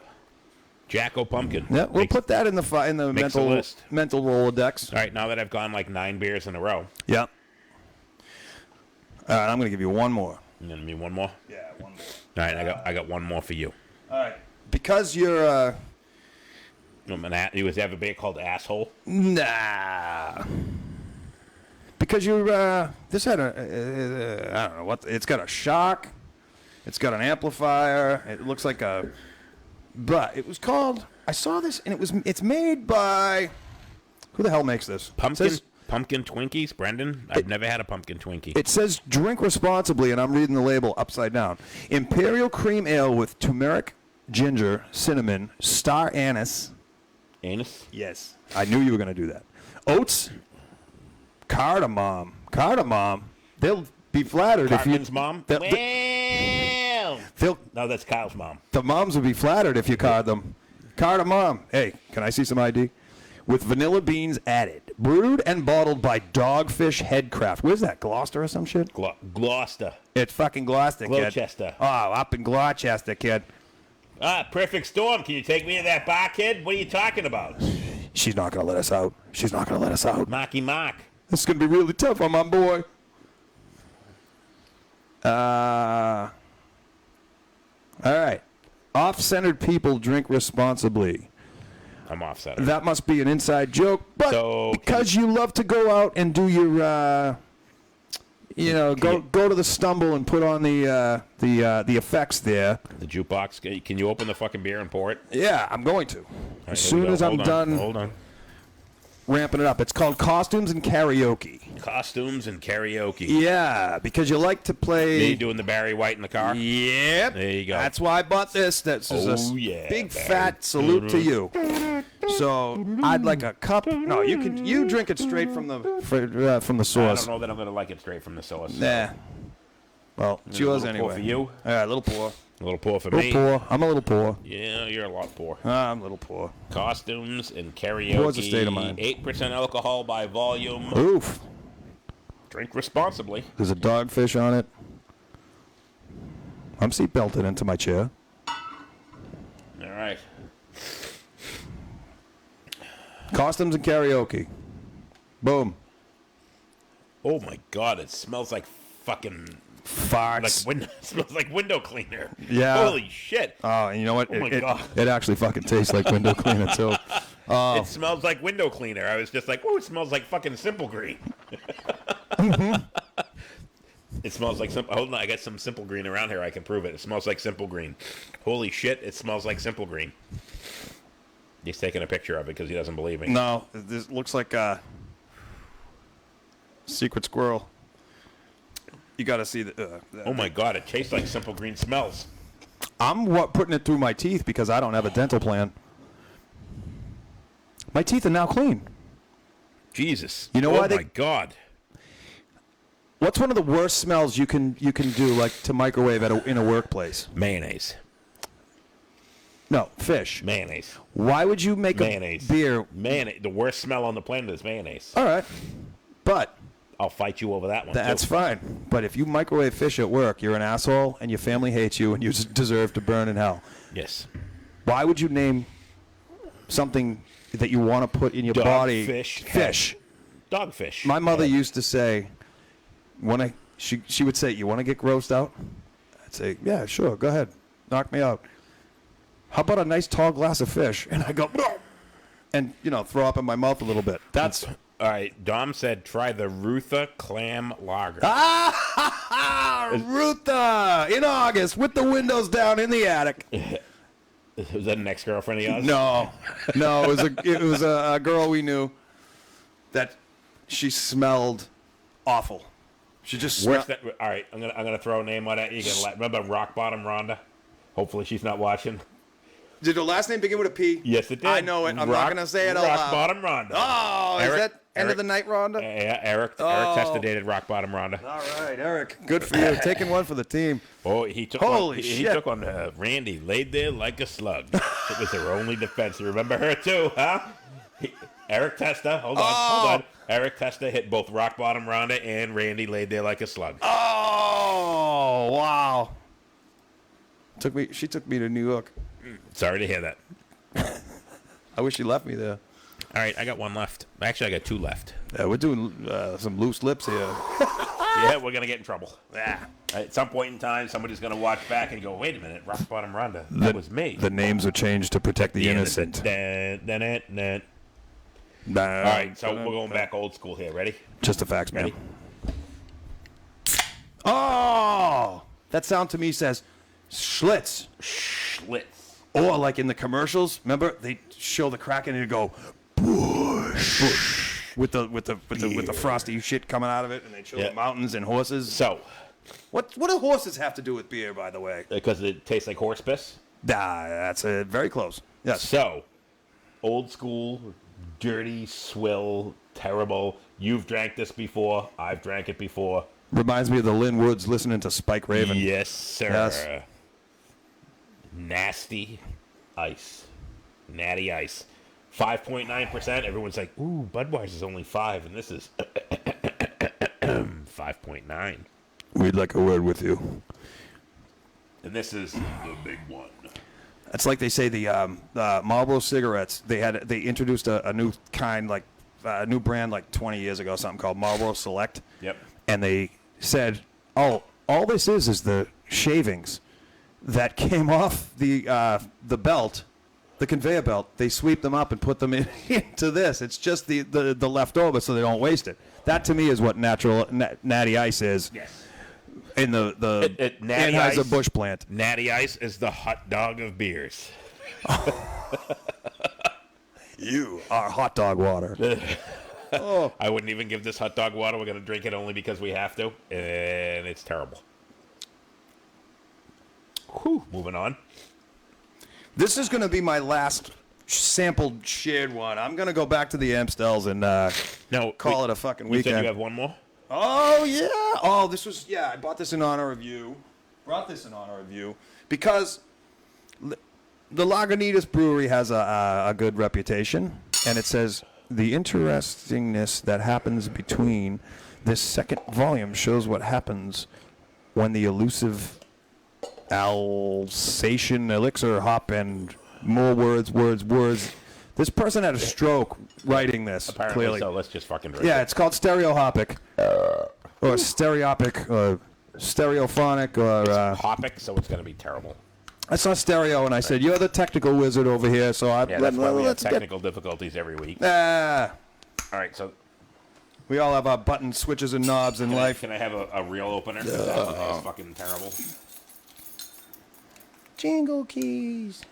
Jack-O Pumpkin. Yeah, we'll put that in the makes a list. mental Rolodex. All right, now that I've gone like 9 beers in a row, Yeah. All right, I'm gonna give you one more. and then me one more. Yeah, one more. All right, I got one more for you. All right. Because you're You have a beer called Asshole. nah. Because you're this had a I don't know what it's got a shock. It's got an amplifier. It looks like but it was called. I saw this and it's made by who the hell makes this? Pumpkin Twinkies, Brendan. I've never had a pumpkin Twinkie. It says drink responsibly, and I'm reading the label upside down. Imperial cream ale with turmeric, ginger, cinnamon, star anise. Anus? Yes. I knew you were going to do that. Oats, cardamom. Cardamom. They'll be flattered Cartman's if you... mom? No, that's Kyle's mom. The moms would be flattered if you card them. Cardamom. Hey, can I see some ID? With vanilla beans added. Brewed and bottled by Dogfish Headcraft. Where's that? Gloucester or some shit? Gloucester. It's fucking Gloucester, kid. Gloucester. Oh, up in Gloucester, kid. Perfect storm. Can you take me to that bar, kid? What are you talking about? She's not going to let us out. She's not going to let us out. Marky Mark. This is going to be really tough on my boy. All right. Off-centered people drink responsibly. I'm offset. That must be an inside joke, but So, because you love to go out and do your, go to the stumble and put on the effects there. The jukebox. Can you open the fucking beer and pour it? Yeah, I'm going to. All right, As here we soon go. as I'm Hold on. done Hold on. ramping it up. It's called Costumes and Karaoke. Costumes and karaoke. Yeah, because you like to play. Me doing the Barry White in the car? Yep. There you go. That's why I bought this. That's Oh, yeah, big Barry. fat salute to you. So I'd like a cup. No, you drink it straight from the I source. don't know that I'm going to like it straight from the source. Nah. Well, it's A yours little anyway. pour for you. All right, little poor. A little pour for Little me. poor. I'm a little poor. Yeah, you're a lot poor. I'm a little poor. Costumes and karaoke. Poor's a state of mind. 8% alcohol by volume. Oof. Drink responsibly. There's a dogfish on it. I'm seatbelted into my chair. All right. Costumes and Karaoke. Boom. Oh my God! It smells like fucking Farts. it smells like window cleaner. Yeah. Holy shit! Oh, and you know what? Oh my God. It actually fucking tastes like window cleaner too. Oh. It smells like window cleaner. I was just like, oh, it smells like fucking Simple Green. It smells like hold on, I got some Simple Green around here. I can prove it. It smells like Simple Green. Holy shit! It smells like Simple Green. He's taking a picture of it because he doesn't believe me. No, this looks like a secret squirrel. You got to see the. Oh my God! It tastes like Simple Green smells. I'm putting it through my teeth because I don't have a dental plan. My teeth are now clean. Jesus! You know oh why they? Oh my God! What's one of the worst smells you can do like to microwave in a workplace? Mayonnaise. No, fish. Mayonnaise. Why would you make Mayonnaise. a beer? Mayonnaise. The worst smell on the planet is mayonnaise. All right, but I'll fight you over that one. That's too. fine. But if you microwave fish at work, you're an asshole, and your family hates you, and you deserve to burn in hell. Yes. Why would you name something that you want to put in your body? Fish. Dogfish. My mother used to say, she would say, "You want to get grossed out?" I'd say, "Yeah, sure, go ahead, knock me out." How about a nice tall glass of fish? And I go, "Bleh," and throw up in my mouth a little bit. That's all right. Dom said, "Try the Ruther Clam Lager." Rutha in August with the windows down in the attic. Was that an ex-girlfriend of yours? No, it was a girl we knew that she smelled awful. She just smelled. All right, I'm gonna throw a name on it. Remember Rock Bottom Rhonda? Hopefully she's not watching. Did her last name begin with a P? Yes, it did. I know it. I'm not going to say it out loud. Rock Bottom Rhonda. Oh, is that end of the night, Rhonda? Yeah, Eric Testa dated Rock Bottom Rhonda. All right, Eric. Good for you. Taking one for the team. Oh, he took Holy shit. shit. He took on Randy, laid there like a slug. It was her only defense. You remember her too, huh? Eric Testa, hold on. Eric Testa hit both Rock Bottom Rhonda and Randy laid there like a slug. Oh, wow. She took me to New York. Sorry to hear that. I wish she left me there. All right, I got one left. Actually, I got two left. Yeah, we're doing some loose lips here. Yeah, we're going to get in trouble. Yeah. At some point in time, somebody's going to watch back and go, wait a minute, Rock Bottom Rhonda, that was me. The names are changed to protect the innocent. All right, so we're going back old school here. Ready? Just a fax, man. Ready? Oh! That sound to me says Schlitz. Schlitz. Or like in the commercials, remember they show the crack and it'd go Bush. With the frosty shit coming out of it, and they show the mountains and horses. So, what do horses have to do with beer, by the way? Because it tastes like horse piss. That's very close. Yes. So, old school, dirty, swill, terrible. You've drank this before. I've drank it before. Reminds me of the Lynn Woods listening to Spike Raven. Yes, sir. Yes. Nasty ice. Natty ice. 5.9%. Everyone's like, ooh, Budweiser's only 5, and this is 5.9. We'd like a word with you. And this is the big one. It's like they say the Marlboro cigarettes. They introduced a new kind, like a new brand, like 20 years ago, something called Marlboro Select. Yep. And they said, "Oh, all this is the shavings that came off the belt." The conveyor belt, they sweep them up and put them into this. It's just the leftover so they don't waste it. That to me is what natural natty ice is. Yes. In the Anheuser-Busch plant. Natty ice is the hot dog of beers. You are hot dog water. Oh. I wouldn't even give this hot dog water. We're going to drink it only because we have to. And it's terrible. Whew. Moving on. This is going to be my last sampled shared one. I'm going to go back to the Amstels and call it a fucking weekend. You said you have one more? Oh, yeah. Oh, this was, I bought this in honor of you. Brought this in honor of you because the Lagunitas Brewery has a good reputation, and it says the interestingness that happens between this second volume shows what happens when the elusive Alsatian elixir hop and more words. This person had a stroke writing this. Apparently clearly. So let's just fucking drink Yeah, it. it's called stereohopic. Or stereopic, or stereophonic, or... It's hopic, so it's going to be terrible. I saw stereo, and I said, you're the technical wizard over here, so that's why we have technical difficulties every week. All right, so... We all have our button switches and knobs in life. Can I have a real opener? That is fucking terrible. Jingle keys.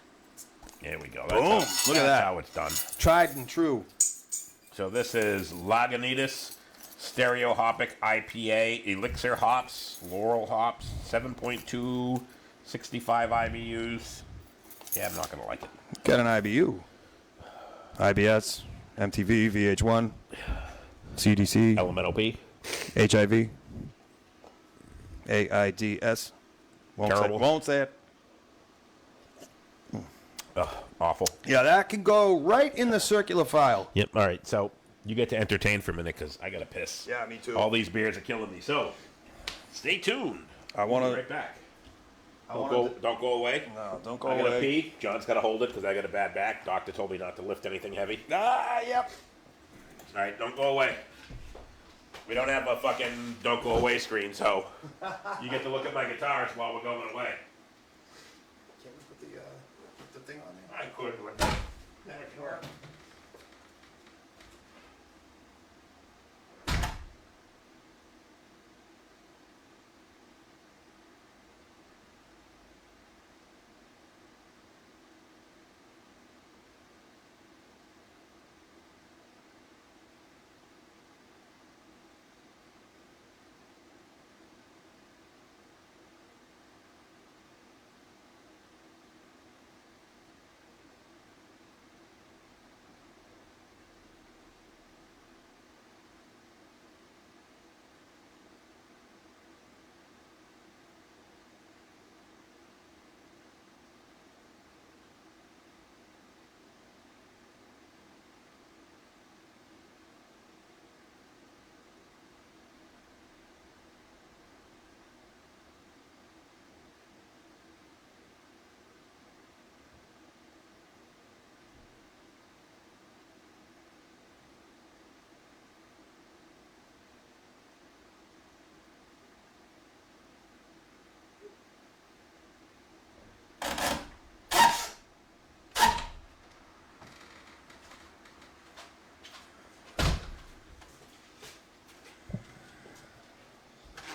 There we go. Boom. Look at that. That's how it's done. Tried and true. So this is Lagunitas Stereo Hopic IPA, Elixir hops, Laurel hops, 7.2, 65 IBUs. Yeah, I'm not going to like it. Got an IBU. IBS, MTV, VH1, CDC, Elemental P. HIV, AIDS. Won't say it. Ugh, awful. Yeah, that can go right in the circular file. Yep. All right. So You get to entertain for a minute because I got to piss. Yeah, me too. All these beers are killing me. So, stay tuned. I want Be to. right back. I Don't wanna go away. No, don't go I gotta away. pee. John's got to hold it because I got a bad back. Doctor told me not to lift anything heavy. Yep. All right, don't go away. We don't have a fucking don't go away screen, so you get to look at my guitars while we're going away. Can't we put the thing on there? I could, but that would work.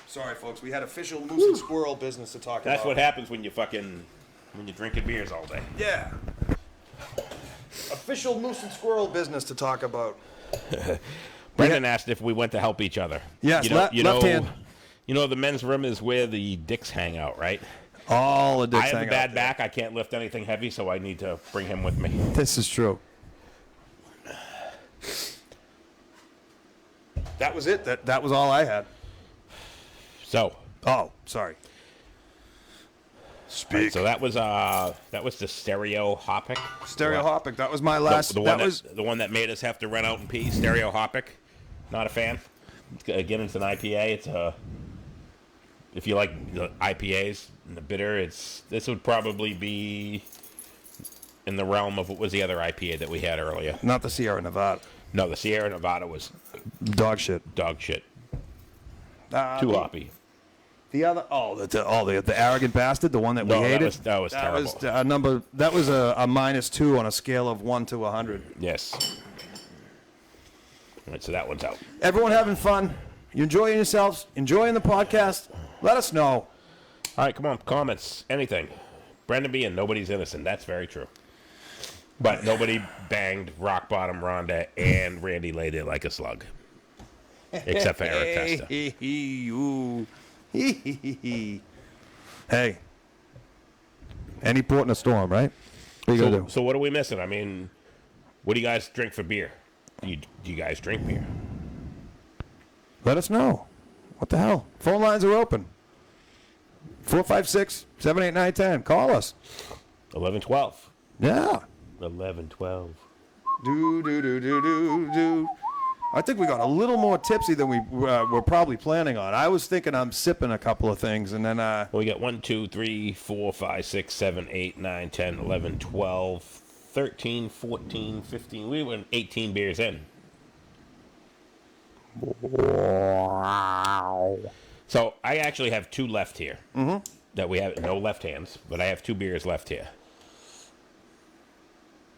Sorry, folks. We had official Moose and Squirrel business to talk about. That's what happens when you're drinking beers all day. Yeah. Official Moose and Squirrel business to talk about. Brendan asked if we went to help each other. Yes, left hand. You know, the men's room is where the dicks hang out, right? All the dicks I have hang a bad out back. I can't lift anything heavy, so I need to bring him with me. there. This is true. That was it. That was all I had. So, Oh, sorry. Speak. so that was the Stereo Hopic. Stereo Hopic. That was my The, last. the that one was. the one that made us have to run out and pee. Stereo Hopic. Not a fan. Again, it's an IPA. It's a. If you like the IPAs and the bitter, this would probably be in the realm of what was the other IPA that we had earlier. Not the Sierra Nevada. No, the Sierra Nevada was Dog shit. dog shit. Too hoppy. The other. The arrogant bastard. The one that we No, hated. that was terrible. Was a number. That was a -2 on a scale of 1 to 100. Yes. All right, so that one's out. Everyone having fun? You enjoying yourselves? Enjoying the podcast? Let us know. All right, come on, comments, anything. Brendan being nobody's innocent. That's very true. But nobody banged Rock Bottom Rhonda and Randy laid it like a slug. Except for Eric Testa. Hey. Any port in a storm, right? What are you gonna do? So what are we missing? I mean, what do you guys drink for beer? Do you guys drink beer? Let us know. What the hell? Phone lines are open. 456-789-10. Call us. 11-12. Yeah. 11-12. Do. I think we got a little more tipsy than we were probably planning on. I was thinking I'm sipping a couple of things, and then Well, we got 1, 2, 3, 4, 5, 6, 7, 8, 9, 10, 11, 12, 13, 14, 15. We went 18 beers in. wow. So I actually have 2 left here. Mm-hmm. That we have no left hands, but I have 2 beers left here.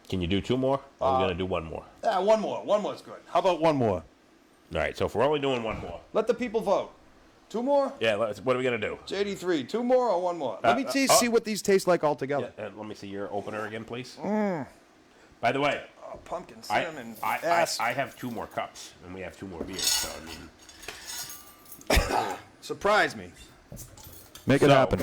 Can you do 2 more? Or are we going to do 1 more? Yeah, one more. One more's good. How about one more? All right, so if we're only doing 1 more. Let the people vote. 2 more? Yeah, what are we going to do? JD3. 2 more or 1 more? Let me see what these taste like altogether. Yeah, let me see your opener again, please. By the way, Pumpkin, I cinnamon, ass. have 2 more cups, and we have 2 more beers, so I mean... Surprise me. Make it happen.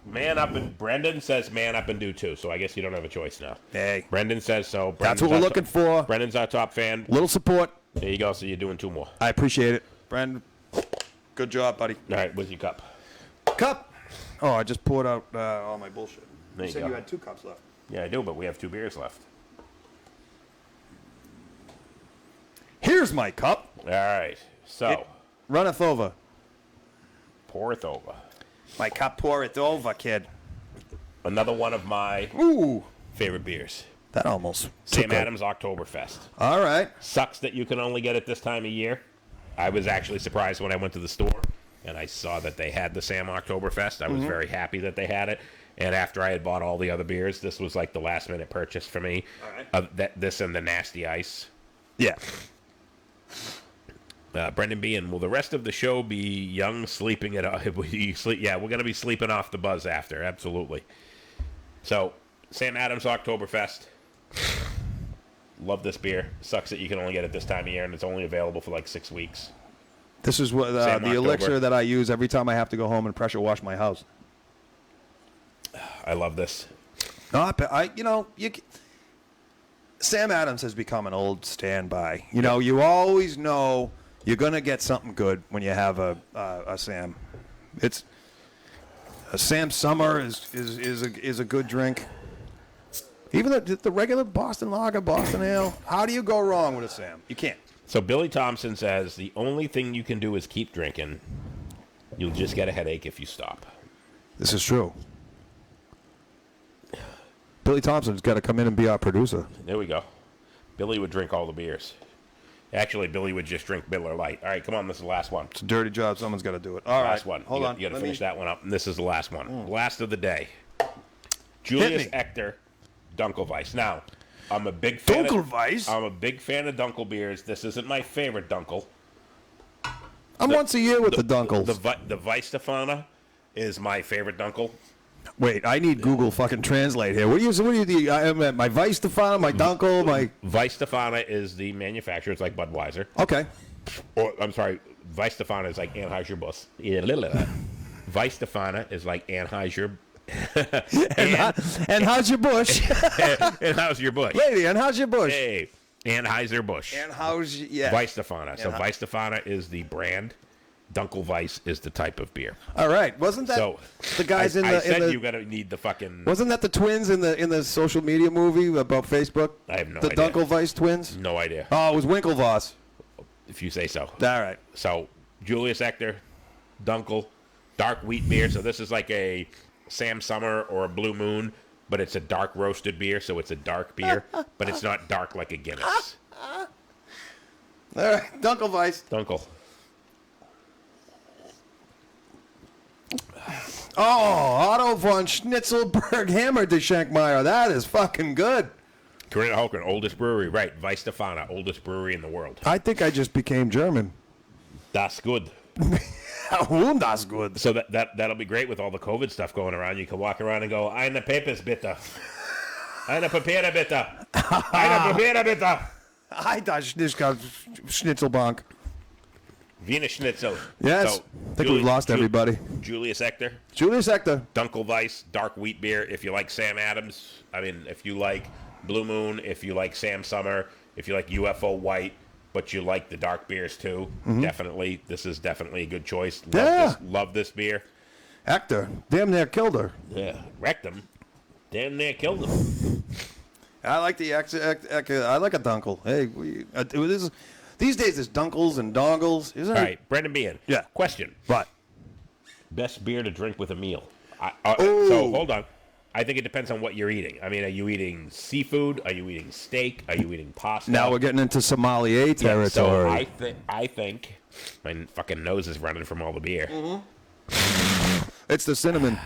Man up, and Brendan says man up and do 2, so I guess you don't have a choice now. Hey. Brendan says so. That's what we're looking for. Brendan's our top fan. Little support. There you go, so you're doing 2 more. I appreciate it. Brandon, good job, buddy. All right, where's your cup? Cup. Oh, I just poured out all my bullshit. There you said go. you had 2 cups left. Yeah, I do, but we have 2 beers left. Here's my cup. All right. So, It runneth over. pour it over. My cup poureth over, kid. Another one of my Ooh. favorite beers. That almost Sam took a- Adams Oktoberfest. All right. Sucks that you can only get it this time of year. I was actually surprised when I went to the store and I saw that they had the Sam Oktoberfest. I was very happy that they had it. And after I had bought all the other beers, this was like the last minute purchase for me. All right. This and the Nasty Ice. Yeah. Brendan B. And will the rest of the show be young sleeping it off? Yeah, we're going to be sleeping off the buzz after. Absolutely. So, Sam Adams Oktoberfest. Love this beer. Sucks that you can only get it this time of year, and it's only available for like 6 weeks. This is what Sam the Oktober. elixir that I use every time I have to go home and pressure wash my house. I love this. No, Sam Adams has become an old standby. You know, you always know you're gonna get something good when you have a Sam. It's a Sam Summer is a good drink. Even the regular Boston Lager, Boston Ale. How do you go wrong with a Sam? You can't. So Billy Thompson says the only thing you can do is keep drinking. You'll just get a headache if you stop. This is true. Billy Thompson's got to come in and be our producer. There we go. Billy would drink all the beers. Actually, Billy would just drink Miller Lite. All right, come on. This is the last one. It's a dirty job. Someone's got to do it. All right. Last one. Hold on. You got to Let finish me- that one up. And this is the last one. Last of the day. Julius me. Ector, Dunkelweiss. Now, I'm a big fan. Dunkelweiss? I'm a big fan of Dunkel beers. This isn't my favorite Dunkel. I'm once a year with the Dunkels. The Weisstefana is my favorite Dunkel. Wait, I need Google fucking translate here. What do you? I am at my Weisstefana, my Dunkel, my. Weisstefana is the manufacturer. It's like Budweiser. Okay. Or, I'm sorry, Weisstefana is like Anheuser-Busch. Weisstefana is like Anheuser. And how's your bush? Anheuser-Busch. Lady, and how's your bush? Hey, Anheuser-Busch. And how's yeah? Weisstefana. So Weisstefana is the brand. Dunkelweiss is the type of beer. All right, wasn't that So the guys I in the? said in the you gotta need the fucking. wasn't that the twins in the social media movie about Facebook? I have no the idea. Dunkelweiss twins. No idea. Oh, it was Winklevoss. If you say so. All right. So Julius Ector, Dunkel, dark wheat beer. So this is like a Sam Summer or a Blue Moon, but it's a dark roasted beer, so it's a dark beer, but it's not dark like a Guinness. All right, Dunkelweiss. Dunkel. Oh, Otto von Schnitzelberg Hammer de Schenkmeyer. That is fucking good. Corinna Holgren, oldest brewery. Right, Weisstefana, oldest brewery in the world. I think I just became German. That's good. That's good. So that'll be great with all the COVID stuff going around. You can walk around and go, eine Pepes bitte. Eine Papiere bitte. Eine Papiere bitte. I thought Schnitzelbank. Wiener Schnitzel. Yes. So, I think we've lost everybody. Julius Ector, Julius Ector. Dunkelweiss, dark wheat beer. If you like Sam Adams, I mean, if you like Blue Moon, if you like Sam Summer, if you like UFO White, but you like the dark beers too, definitely, this is definitely a good choice. Love this beer. Ector. Damn near killed her. Yeah, wrecked him. Damn near killed him. I like the I like a Dunkel. Hey, these days there's Dunkels and Dongles, isn't All it? right, Brendan Bean. Yeah. Question. But Best beer to drink with a meal. Ooh. So, hold on. I think it depends on what you're eating. I mean, are you eating seafood? Are you eating steak? Are you eating pasta? now we're getting into sommelier Yeah, territory. so I think my fucking nose is running from all the beer. It's the cinnamon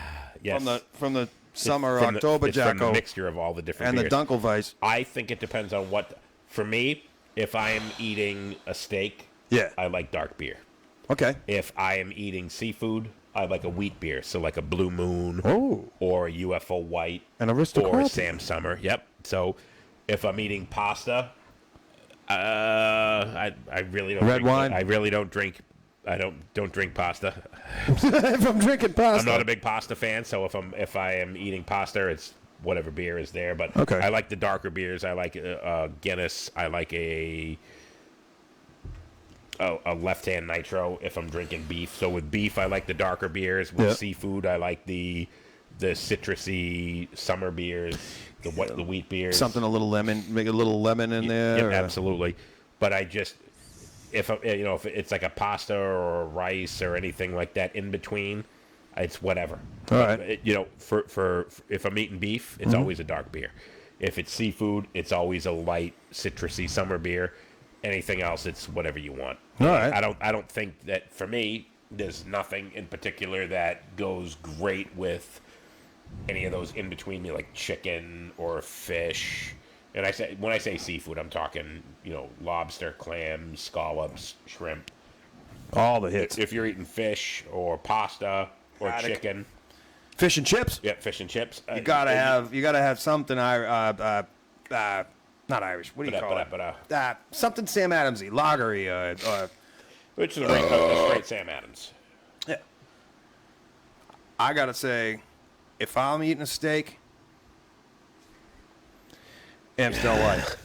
Yes. from the summer From the- October it's from the Jacko mixture of all the different and the beers. Dunkelweiss. I think it depends on what. For me, if I am eating a steak, Yeah. I like dark beer. Okay. If I am eating seafood, I like a wheat beer, so like a Blue Moon Oh. or a UFO White An or a aristocrat. Sam Summer. Yep. So if I'm eating pasta, I really don't Red drink, wine? I really don't drink. I don't drink pasta. If I'm drinking pasta. I'm not a big pasta fan, so if I am eating pasta, it's whatever beer is there. But Okay. I like the darker beers. I like Guinness. I like a left-hand Nitro if I'm drinking beef. So with beef, I like the darker beers. With Yeah. seafood, I like the citrusy summer beers, the wheat beers. Something a little lemon, make a little lemon in there. Yep, or- absolutely. But I just if if it's like a pasta or a rice or anything like that in between, it's whatever. All right. For if I'm eating beef, it's always a dark beer. If it's seafood, it's always a light citrusy summer beer. Anything else, it's whatever you want. All right. I don't think that for me, there's nothing in particular that goes great with any of those in between, like chicken or fish. And when I say seafood, I'm talking, lobster, clams, scallops, shrimp. All the hits. If you're eating fish or pasta or chicken, Fish and chips. yeah, fish and chips. You gotta have something. Not Irish. What do you call it? Something Sam Adamsy, lagery. Which is a straight Sam Adams. Yeah. I gotta say, if I'm eating a steak, Amstel Light.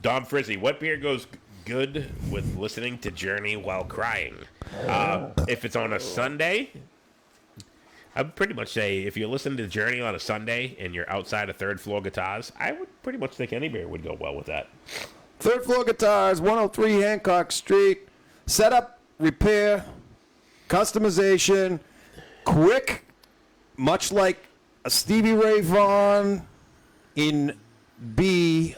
Dom Frizzy, what beer goes good with listening to Journey while crying? If it's on a Sunday, I'd pretty much say if you're listening to Journey on a Sunday and you're outside of Third Floor Guitars, I would pretty much think any beer would go well with that. Third Floor Guitars, 103 Hancock Street. Setup, repair, customization, quick, much like a Stevie Ray Vaughan in B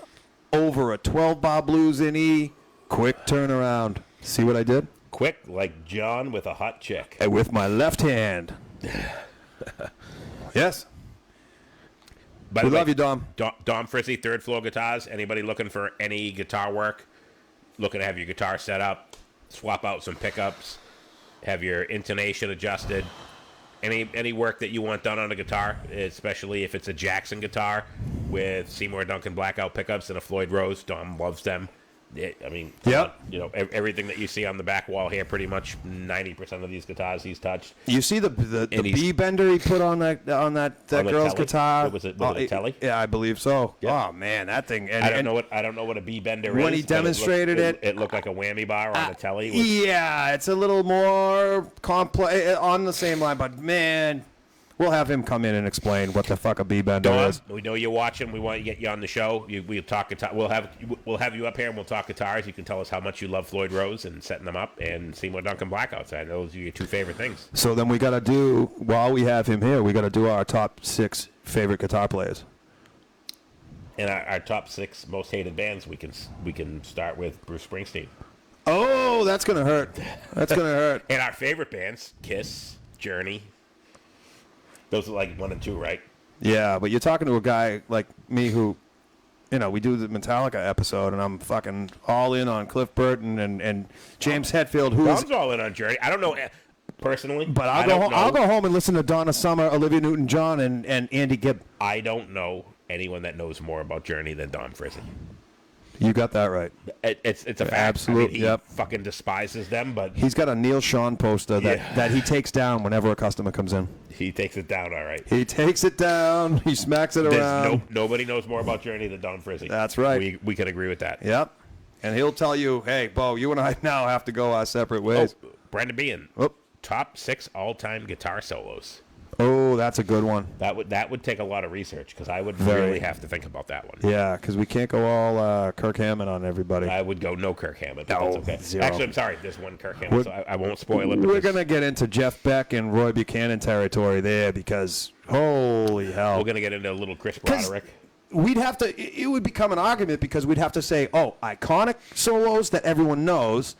over a 12-bar blues in E. Quick turnaround. See what I did? Quick, like John with a hot chick. And with my left hand. Yes. By We the way, love you, Dom. Dom Frizzy, Third Floor Guitars. Anybody looking for any guitar work, looking to have your guitar set up, swap out some pickups, have your intonation adjusted, any work that you want done on a guitar, especially if it's a Jackson guitar with Seymour Duncan blackout pickups and a Floyd Rose. Dom loves them. Yep. Everything that you see on the back wall here, pretty much 90% of these guitars he's touched. You see the B bender he put on that girl's telly? guitar? Was it a telly? Yeah, I believe so. Yeah. Oh man, that thing! I don't know what a B bender is. When he demonstrated it looked like a whammy bar on a telly. Yeah, it's a little more complex on the same line, but man, we'll have him come in and explain what the fuck a B bender Don, is. we know you're watching. We want to get you on the show. We'll talk guitar. We'll have you up here and we'll talk guitars. You can tell us how much you love Floyd Rose and setting them up, and Seymour Duncan blackouts. I know those are your two favorite things. So then we got to do, while we have him here, we got to do our top 6 favorite guitar players. And our top 6 most hated bands. We can start with Bruce Springsteen. Oh, that's gonna hurt. That's gonna hurt. And our favorite bands: Kiss, Journey. Those are like 1 and 2, right? Yeah, but you're talking to a guy like me who, we do the Metallica episode, and I'm fucking all in on Cliff Burton and James Hetfield, who is. Dom's all in on Journey. I don't know personally, But I'll go home and listen to Donna Summer, Olivia Newton-John, and Andy Gibb. I don't know anyone that knows more about Journey than Dom Frizzy. You got that right. It's a fact. Absolute, he yep. fucking despises them, but He's got a Neil Sean poster that he takes down whenever a customer comes in. he takes it down all right. He takes it down. He smacks it around. Nobody knows more about Journey than Dom Frizzy. That's right. We can agree with that. Yep. And he'll tell you, hey, Bo, you and I now have to go our separate ways. Brendan Behan. Oh. Top 6 all-time guitar solos. Oh, that's a good one. That would take a lot of research because I would Very. really have to think about that one. Yeah, because we can't go all Kirk Hammond on everybody. I would go no Kirk Hammond. But No, that's okay. zero. Actually, I'm sorry. There's one Kirk Hammond, so I won't spoil it. We're going to get into Jeff Beck and Roy Buchanan territory there because, holy hell. We're going to get into a little Chris Broderick. We'd have to, it would become an argument because we'd have to say, iconic solos that everyone knows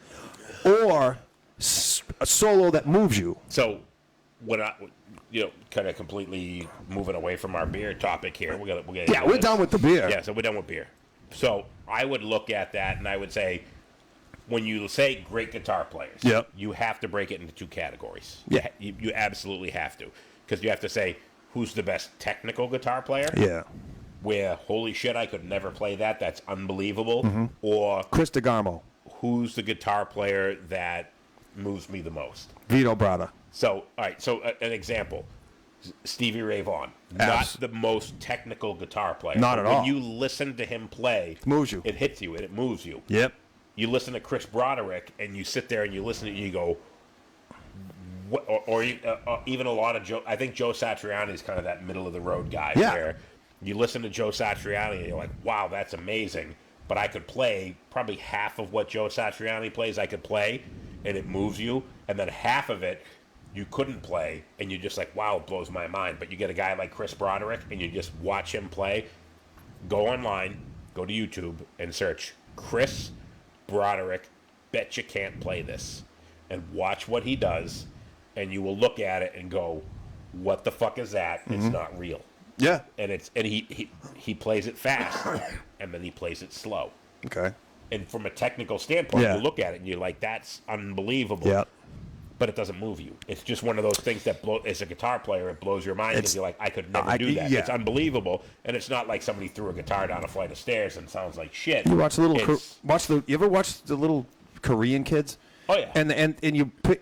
or a solo that moves you. So, when kind of completely moving away from our beer topic here, We're done with the beer. Yeah, so we're done with beer. So I would look at that and I would say, when you say great guitar players, Yep. you have to break it into 2 categories. Yeah. You absolutely have to, because you have to say who's the best technical guitar player. Yeah. Where holy shit, I could never play that. That's unbelievable. Mm-hmm. Or Chris DeGarmo. who's the guitar player that moves me the most. Vito Bratta. So, all right. So, an example: Stevie Ray Vaughan, not the most technical guitar player. Not at all. When you listen to him play, It moves you. It hits you and it moves you. Yep. You listen to Chris Broderick and you sit there and you listen and you go, what, or even a lot of Joe. I think Joe Satriani is kind of that middle of the road guy. Yeah. Where you listen to Joe Satriani and you're like, wow, that's amazing. but I could play probably half of what Joe Satriani plays. I could play, and it moves you, and then half of it you couldn't play, and you're just like, wow, it blows my mind. But you get a guy like Chris Broderick, and you just watch him play. Go online, go to YouTube, and search Chris Broderick. Bet you can't play this, and watch what he does, and you will look at it and go, what the fuck is that? It's not real. Yeah. And he plays it fast, and then he plays it slow. Okay. And from a technical standpoint, Yeah. you look at it and you're like, that's unbelievable. Yeah. But it doesn't move you. It's just one of those things that, as a guitar player, it blows your mind because you're like, I could never do that. Yeah. It's unbelievable, and it's not like somebody threw a guitar down a flight of stairs and sounds like shit. You watch the little It's- you ever watch the little Korean kids? Oh yeah. And you put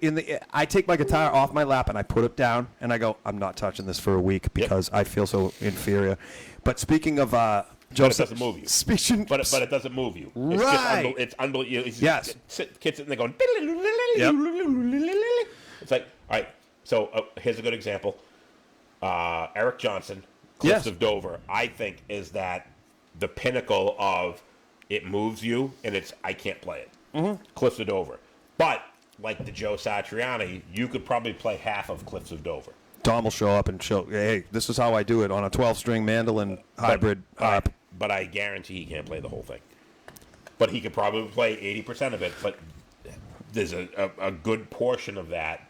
I take my guitar off my lap and I put it down and I go, I'm not touching this for a week because I feel so inferior. But speaking of Joseph, doesn't move you. Speaking, But it doesn't move you. Right. It's unbelievable. Yes. Kids sitting there going. Yep. It's like, all right. So here's a good example. Eric Johnson, Cliffs Yes. of Dover, I think is that the pinnacle of it moves you and it's I can't play it. Mm-hmm. Cliffs of Dover. But like the Joe Satriani, you could probably play half of Cliffs of Dover. Dom will show up and show, hey, this is how I do it on a 12-string mandolin hybrid harp. But I guarantee he can't play the whole thing. But he could probably play 80% of it. But there's a good portion of that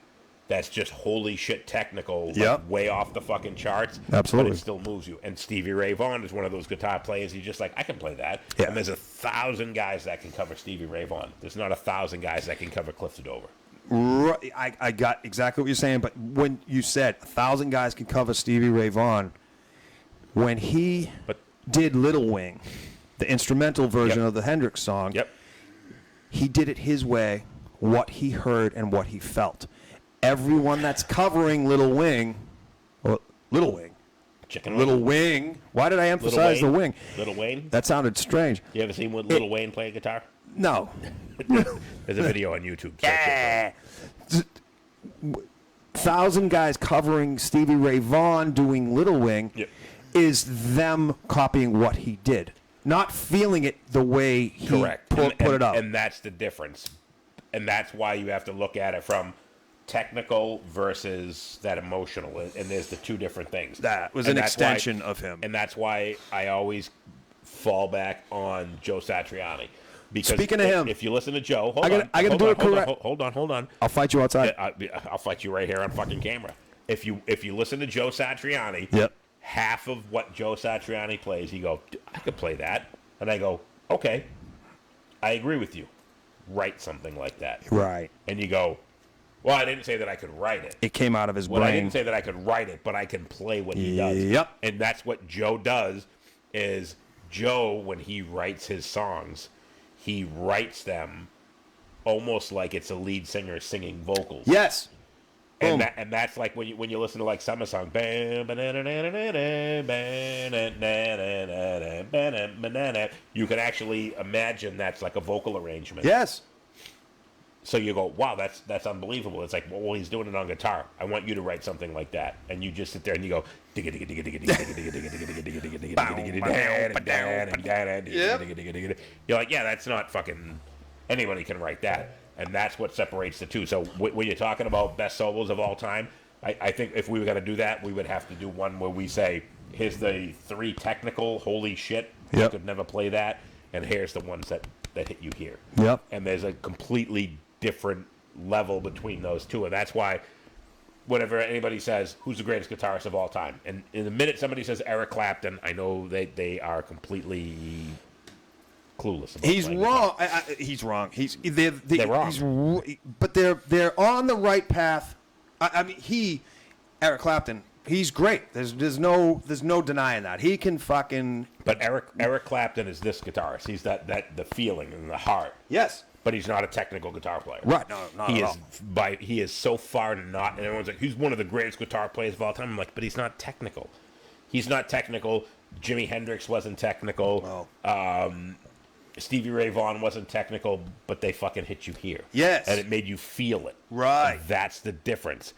that's just holy shit technical, like Yep. way off the fucking charts. Absolutely. But it still moves you. And Stevie Ray Vaughan is one of those guitar players. He's just like, I can play that. Yeah. And there's 1,000 guys that can cover Stevie Ray Vaughan. There's not 1,000 guys that can cover Cliffs of Dover. Right, I got exactly what you're saying, but when you said 1,000 guys can cover Stevie Ray Vaughan, when he did Little Wing, the instrumental version Yep. of the Hendrix song, Yep. he did it his way, what he heard and what he felt. Everyone that's covering Little Wing, Chicken Little Wing. Wing. Why did I Little emphasize the Wayne. wing? Little Wayne. That sounded strange. You ever seen Little Wayne play guitar? No. There's a video on YouTube. Search it. 1,000 guys covering Stevie Ray Vaughan doing Little Wing Yep. is them copying what he did, not feeling it the way he Correct. put it up. And that's the difference. And that's why you have to look at it from technical versus that emotional. And there's the two different things. That was And an that's why- extension of him. And that's why I always fall back on Joe Satriani. Because Speaking of him, if you listen to Joe, I gotta do it correct. Hold on. I'll fight you outside. I'll fight you right here on fucking camera. If you listen to Joe Satriani, Yep. half of what Joe Satriani plays, you go, I could play that. And I go, okay, I agree with you. Write something like that. Right. And you go, well, I didn't say that I could write it. It came out of his Well, I brain. didn't say that I could write it, but I can play what he does. Yep. And that's what Joe does is Joe, when he writes his songs, he writes them almost like it's a lead singer singing vocals. Yes. Boom. And that's like when you listen to like Summer Song, you can actually imagine that's like a vocal arrangement. Yes. So you go, wow, that's unbelievable. It's like, well, he's doing it on guitar. I want you to write something like that, and you just sit there and you go, you're like, yeah, that's not fucking anybody can write that. And that's what separates the two. So when you're talking about best solos of all time, I think if we were going to do that, we would have to do one where we say, here's the 3 technical, holy shit, I Yep. could never play that, and here's the ones that hit you here. Yep. And there's a completely different level between those two. And that's why whenever anybody says, who's the greatest guitarist of all time? And in the minute somebody says Eric Clapton, I know they are completely clueless about He's playing wrong. guitar. He's wrong. They're wrong. But they're on the right path. I mean, Eric Clapton, he's great. There's no denying that. He can fucking. But Eric Clapton is this guitarist. He's that the feeling and the heart. Yes. But he's not a technical guitar player. Right. No, not He at is all. he is so far not, and everyone's like, he's one of the greatest guitar players of all time. I'm like, but he's not technical. He's not technical. Jimi Hendrix wasn't technical. Stevie Ray Vaughan wasn't technical, but they fucking hit you here. Yes. And it made you feel it. Right. And that's the difference.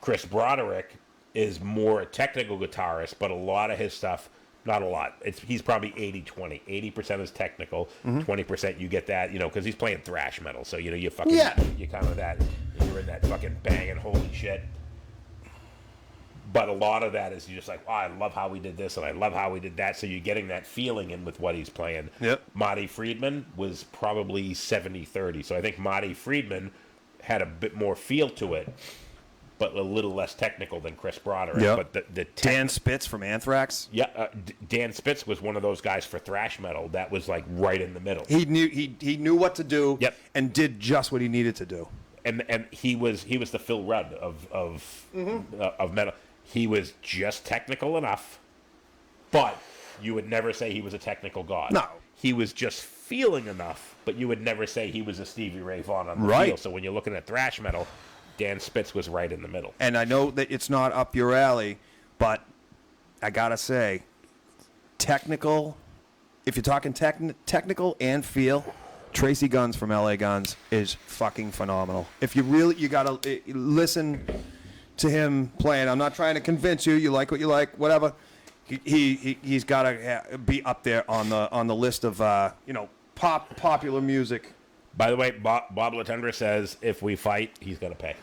Chris Broderick is more a technical guitarist, but a lot of his stuff, Not a lot. He's probably 80-20. 80% is technical. 20% you get that, because he's playing thrash metal. So, you fucking, you kind of that, you're in that fucking banging holy shit. But a lot of that is you're just like, oh, I love how we did this and I love how we did that. So you're getting that feeling in with what he's playing. Yep. Marty Friedman was probably 70-30. So I think Marty Friedman had a bit more feel to it, but a little less technical than Chris Broderick. Yep. But Dan Spitz from Anthrax. Yeah, Dan Spitz was one of those guys for thrash metal that was like right in the middle. He knew what to do. Yep. And did just what he needed to do. And he was the Phil Rudd of metal. He was just technical enough, but you would never say he was a technical god. No. He was just feeling enough, but you would never say he was a Stevie Ray Vaughan on the field. So when you're looking at thrash metal, Dan Spitz was right in the middle. And I know that it's not up your alley, but I got to say, technical, if you're talking technical and feel, Tracy Guns from LA Guns is fucking phenomenal. If you got to listen to him playing. I'm not trying to convince you. You like what you like, whatever. He's got to be up there on the list of popular music. By the way, Bob Latendra says if we fight, he's gonna pay.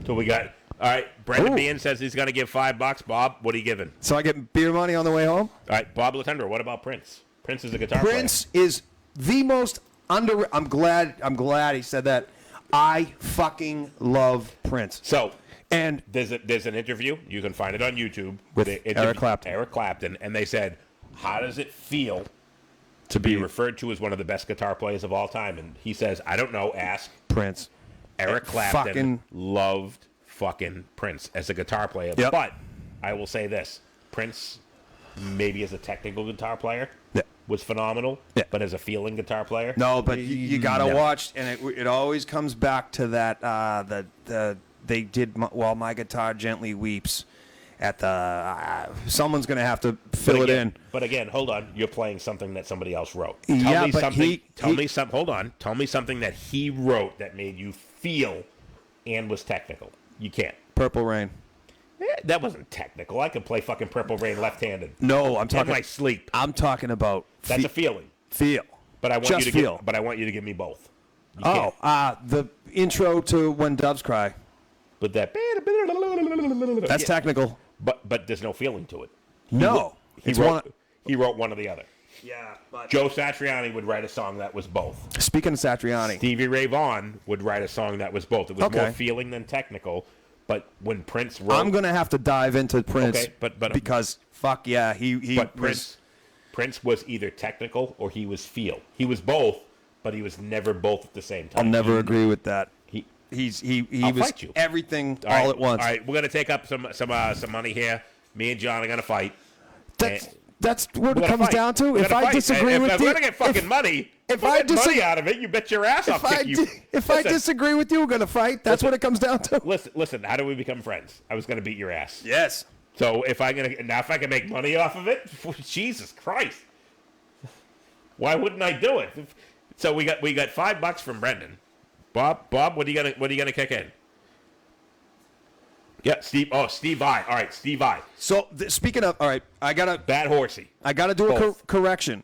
So we got all right. Brendan Bean says he's gonna give $5. Bob, what are you giving? So I get beer money on the way home. All right, Bob Latendra. What about Prince? Prince is a guitar Prince player. is the most under. I'm glad he said that. I fucking love Prince. So. And there's an interview, you can find it on YouTube, with Eric Clapton, and they said, how does it feel to be referred to as one of the best guitar players of all time? And he says, I don't know, ask Prince. Eric Clapton loved fucking Prince as a guitar player. Yep. But I will say this, Prince, maybe as a technical guitar player, was phenomenal, but as a feeling guitar player? No, but you got to watch, and it always comes back to that, they did While My Guitar Gently Weeps at the someone's going to have to fill it in. But again, hold on, you're playing something that somebody else wrote. Tell me something that he wrote that made you feel and was technical. You can't. Purple Rain. That wasn't technical. I could play fucking Purple Rain left-handed. No, I'm talking in my sleep. I'm talking about that's a feeling. Feel. But I want Just you to feel. But I want you to give me both. The intro to When Doves Cry. But that's technical. But there's no feeling to it. He wrote one or the other. Yeah, but Joe Satriani would write a song that was both. Speaking of Satriani, Stevie Ray Vaughan would write a song that was both. It was more feeling than technical. But when Prince wrote, I'm gonna have to dive into Prince. Okay, but because fuck yeah, Prince was either technical or he was feel. He was both, but he was never both at the same time. I'll never agree with that. He I'll was fight you. Everything all at once. All right, we're gonna take up some money here. Me and John are gonna fight. That's what it comes down to. If I disagree with you, we're gonna get fucking money. If I get money out of it, you bet your ass I'll kick you. If I disagree with you, we're gonna fight. That's what it comes down to. Listen. How do we become friends? I was gonna beat your ass. Yes. So if I can make money off of it, Jesus Christ, why wouldn't I do it? So we got $5 from Brendan. Bob, what are you gonna kick in? Yeah, Steve. Oh, Steve I. All right, Steve I. So speaking of, all right, I gotta bad horsey. I gotta do a correction.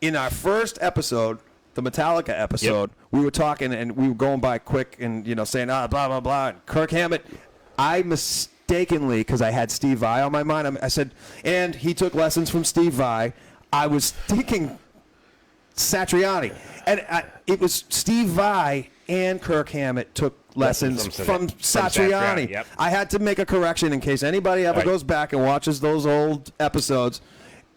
In our first episode, the Metallica episode, we were talking and we were going by quick and saying blah blah blah. And Kirk Hammett, I mistakenly, because I had Steve Vai on my mind, I said, and he took lessons from Steve Vai. I was thinking Satriani, and it was Steve Vai and Kirk Hammett took lessons from Satriani. Yep. I had to make a correction in case anybody ever goes back and watches those old episodes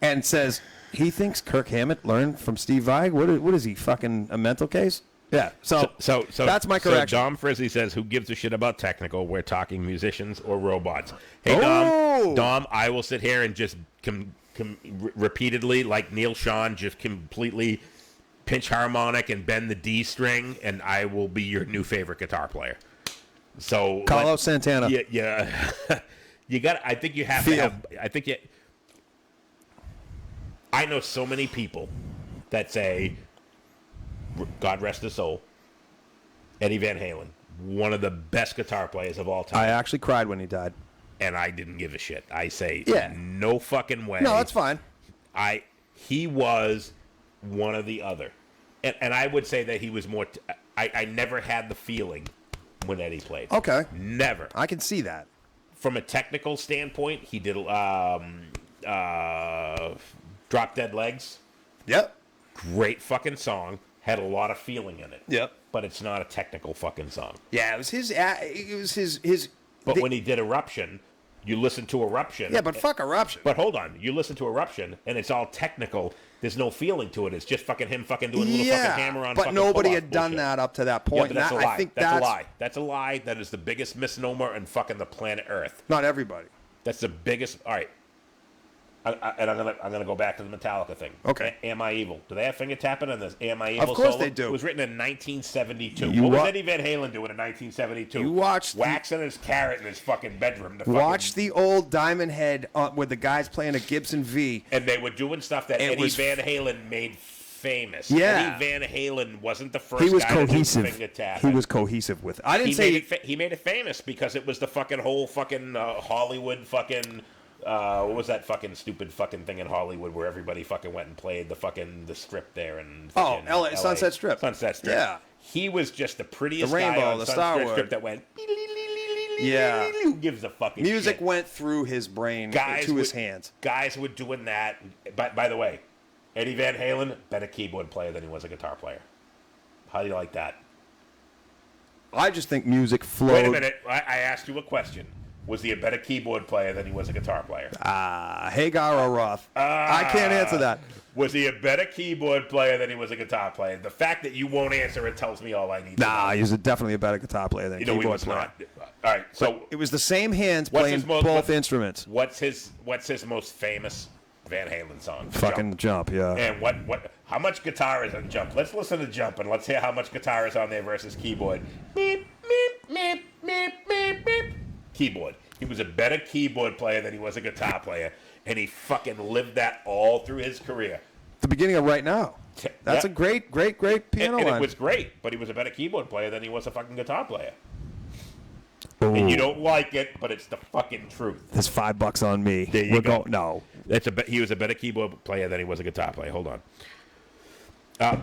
and says he thinks Kirk Hammett learned from Steve Vai. What is he, fucking a mental case? Yeah. So that's my correction. So Dom Frizzly says, "Who gives a shit about technical? We're talking musicians or robots." Hey Dom, I will sit here and just repeatedly, like Neil Sean, just completely pinch harmonic and bend the D string, and I will be your new favorite guitar player. So Carlos Santana. Yeah. You got. I think you have to have. I know so many people that say, God rest his soul, Eddie Van Halen, one of the best guitar players of all time. I actually cried when he died. and I didn't give a shit. I say, Yeah. no fucking way. No, that's fine. He was one or the other. And I would say that he was more... I never had the feeling when Eddie played. Okay. Never. I can see that. From a technical standpoint, he did Drop Dead Legs. Yep. Great fucking song. Had a lot of feeling in it. Yep. But it's not a technical fucking song. Yeah, it was his. It was his. But when he did Eruption, you listen to Eruption. Yeah, but fuck Eruption. But hold on, you listen to Eruption, and it's all technical. There's no feeling to it. It's just fucking him fucking doing a little fucking hammer on. But fucking nobody pull-off had done bullshit. that up to that Yeah, point. but that's a lie. I think that's a lie. That's a lie. That is the biggest misnomer in fucking the planet Earth. Not everybody. That's the biggest. All right. And I'm gonna go back to the Metallica thing. Okay. Am I Evil? Do they have finger tapping on this Am I Evil? Of course solo? they do. It was written in 1972. You What was wa- Eddie Van Halen doing in 1972? You watched the- waxing his carrot in his fucking bedroom. Watch the old Diamond Head with the guys playing a Gibson V. And they were doing stuff that It Eddie was- Van Halen made famous. Yeah. Eddie Van Halen wasn't the first He was guy to do cohesive. finger tapping. He was cohesive with it. I didn't He say made it famous because it was the fucking whole fucking Hollywood fucking what was that fucking stupid fucking thing in Hollywood where everybody fucking went and played the strip there and LA, Sunset Strip. Sunset Strip. Yeah. He was just the prettiest The rainbow, guy on the Sunset Starwood. Strip that went. Yeah. Who gives a fucking music shit? went through his brain to his hands. Guys were doing that. By the way, Eddie Van Halen, better keyboard player than he was a guitar player. How do you like that? I just think music flowed. Wait a minute. I asked you a question. Was he a better keyboard player than he was a guitar player? Hagar or Roth. I can't answer that. Was he a better keyboard player than he was a guitar player? The fact that you won't answer it tells me all I need to know. Nah, he was definitely a better guitar player than a You know he keyboard was player. not. All right, so It was the same hands What's playing his most- both what's- instruments. what's his most famous Van Halen song? Fucking jump, yeah. And how much guitar is on Jump? Let's listen to Jump and let's hear how much guitar is on there versus keyboard. Meep, meep, meep, meep, meep, meep. Keyboard. He was a better keyboard player than he was a guitar player, and he fucking lived that all through his career. The beginning of Right Now. That's Yeah. a great piano And line. it was great, but he was a better keyboard player than he was a fucking guitar player. And you don't like it, but it's the fucking truth. There's $5 on me. There you We're go. No. He was a better keyboard player than he was a guitar player. Hold on.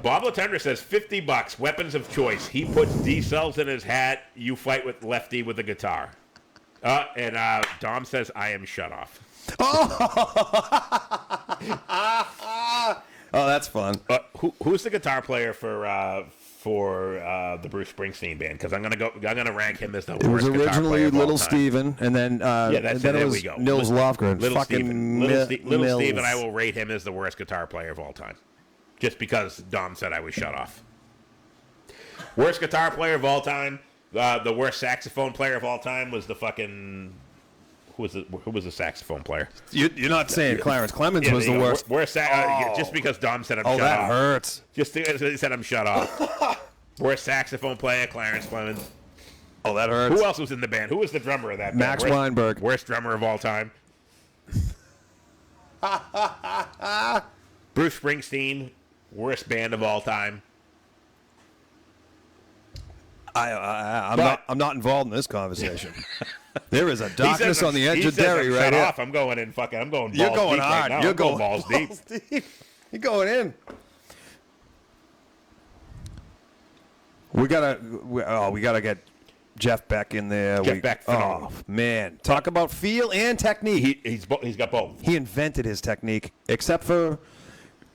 Bob Latendra says $50. Weapons of choice. He puts D-cells in his hat. You fight with Lefty with a guitar. And Dom says I am shut off. Oh, that's fun. Who's the guitar player for the Bruce Springsteen band? Because I'm gonna rank him as the It was worst guitar player originally of all Little time. Steven, and then There it we was go. Nils Lofgren. Little Fucking Steven. Little Mills. Steven, I will rate him as the worst guitar player of all time, just because Dom said I was shut off. Worst guitar player of all time. The worst saxophone player of all time was the fucking. Who was the saxophone player? You're not saying Clarence Clemens was there the you go. worst. Worst just because Dom said I'm Oh, shut that off. hurts. Just because he said I'm shut off. Worst saxophone player, Clarence Clemens. Oh, that hurts. Who else was in the band? Who was the drummer of that band? Max Weinberg. Worst drummer of all time. Bruce Springsteen, worst band of all time. I'm not involved in this conversation. There is a He darkness says on the edge he of says Derry I'm right shut here. off. I'm going in fucking. I'm going balls You're going deep hard. right now. You're I'm going going balls deep. You're going in. We gotta get Jeff Beck in there. Jeff Beck, phenomenal. Oh man, talk about feel and technique. He's got both. He invented his technique, except for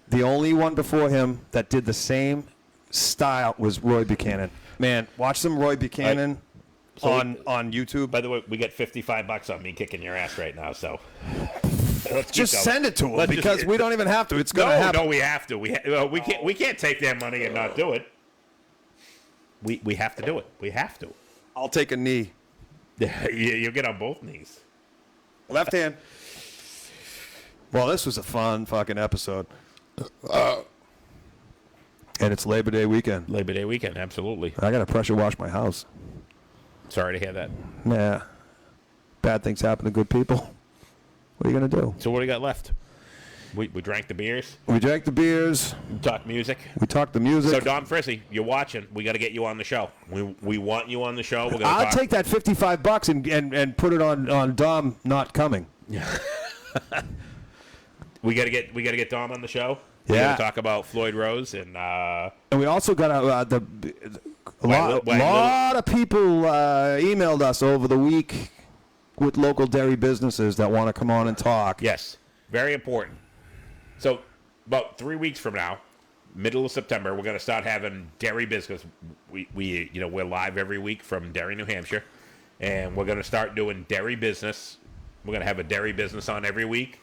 the only one before him that did the same style was Roy Buchanan. Man, watch some Roy Buchanan on YouTube. By the way, we get $55 on me kicking your ass right now. So let's Just keep going. send it to him Let's because we don't even have to. It's gonna happen. No, we have to. We can't take their money and not do it. We have to do it. We have to. I'll take a knee. You get on both knees. Left hand. Well, this was a fun fucking episode. And it's Labor Day weekend. Labor Day weekend, absolutely. I got to pressure wash my house. Sorry to hear that. Yeah. Bad things happen to good people. What are you going to do? So what do you got left? We drank the beers. We drank the beers. We talked music. We talked the music. So, Don Frizzy, you're watching. We got to get you on the show. We want you on the show. We're gonna I'll talk. take that $55 and put it on Dom not coming. We gotta get Dom on the show. Yeah. We're gonna talk about Floyd Rose and And we also got a lot of people emailed us over the week with local dairy businesses that want to come on and talk. yes, very important. So about 3 weeks from now, middle of September, we're gonna start having dairy business. We we're live every week from Derry, New Hampshire, and we're gonna start doing dairy business. We're gonna have a dairy business on every week.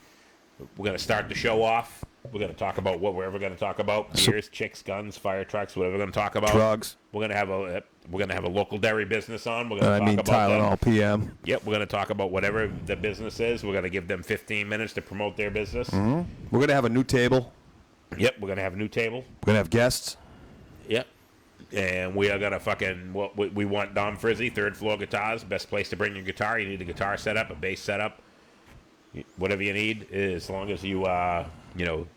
We're gonna start the show off. We're gonna talk about what we're ever gonna talk about: beers, chicks, guns, fire trucks, whatever we're gonna talk about. Drugs. We're gonna have a local dairy business on. We're gonna talk about Tylenol PM. Yep, we're gonna talk about whatever the business is. We're gonna give them 15 minutes to promote their business. We're going to have a new table. Yep, we're gonna have a new table. We're going to have guests. Yep. And we are gonna we want Dom Frizzy, third floor guitars, best place to bring your guitar. You need a guitar setup, a bass setup, whatever you need, as long as you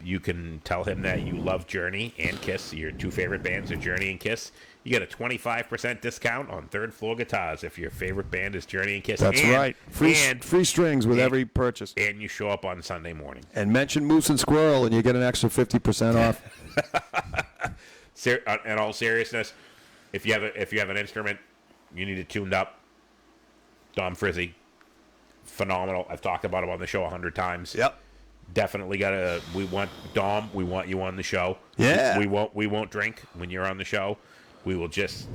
you can tell him that you love Journey and Kiss. Your two favorite bands are Journey and Kiss. You get a 25% discount on third floor guitars if your favorite band is Journey and Kiss. That's right. Free strings with every purchase. And you show up on Sunday morning. And mention Moose and Squirrel, and you get an extra 50% off. In all seriousness, if you have an instrument, you need it tuned up. Dom Frizzy, phenomenal. I've talked about him on the show 100 times. Yep. Definitely we want Dom. We want you on the show. Yeah. We won't drink when you're on the show. We will just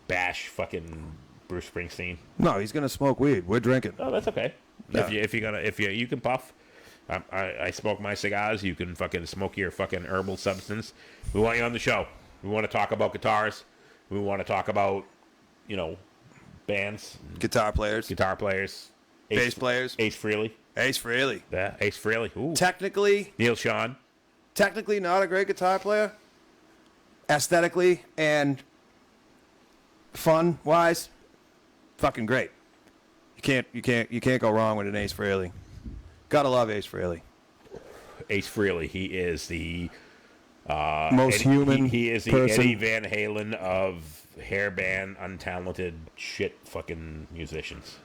bash fucking Bruce Springsteen. No, he's gonna smoke weed. We're drinking. Oh, that's okay. Yeah. If you can puff. I smoke my cigars. You can fucking smoke your fucking herbal substance. We want you on the show. We want to talk about guitars. We want to talk about bands, Guitar players. Bass players. Ace Frehley. Ace Frehley. Yeah, Ace Frehley. Ooh. Technically not a great guitar player. Aesthetically and fun-wise, fucking great. You can't go wrong with an Ace Frehley. Gotta love Ace Frehley. Ace Frehley. He is the most human. He is the person. Eddie Van Halen of hairband, untalented shit fucking musicians.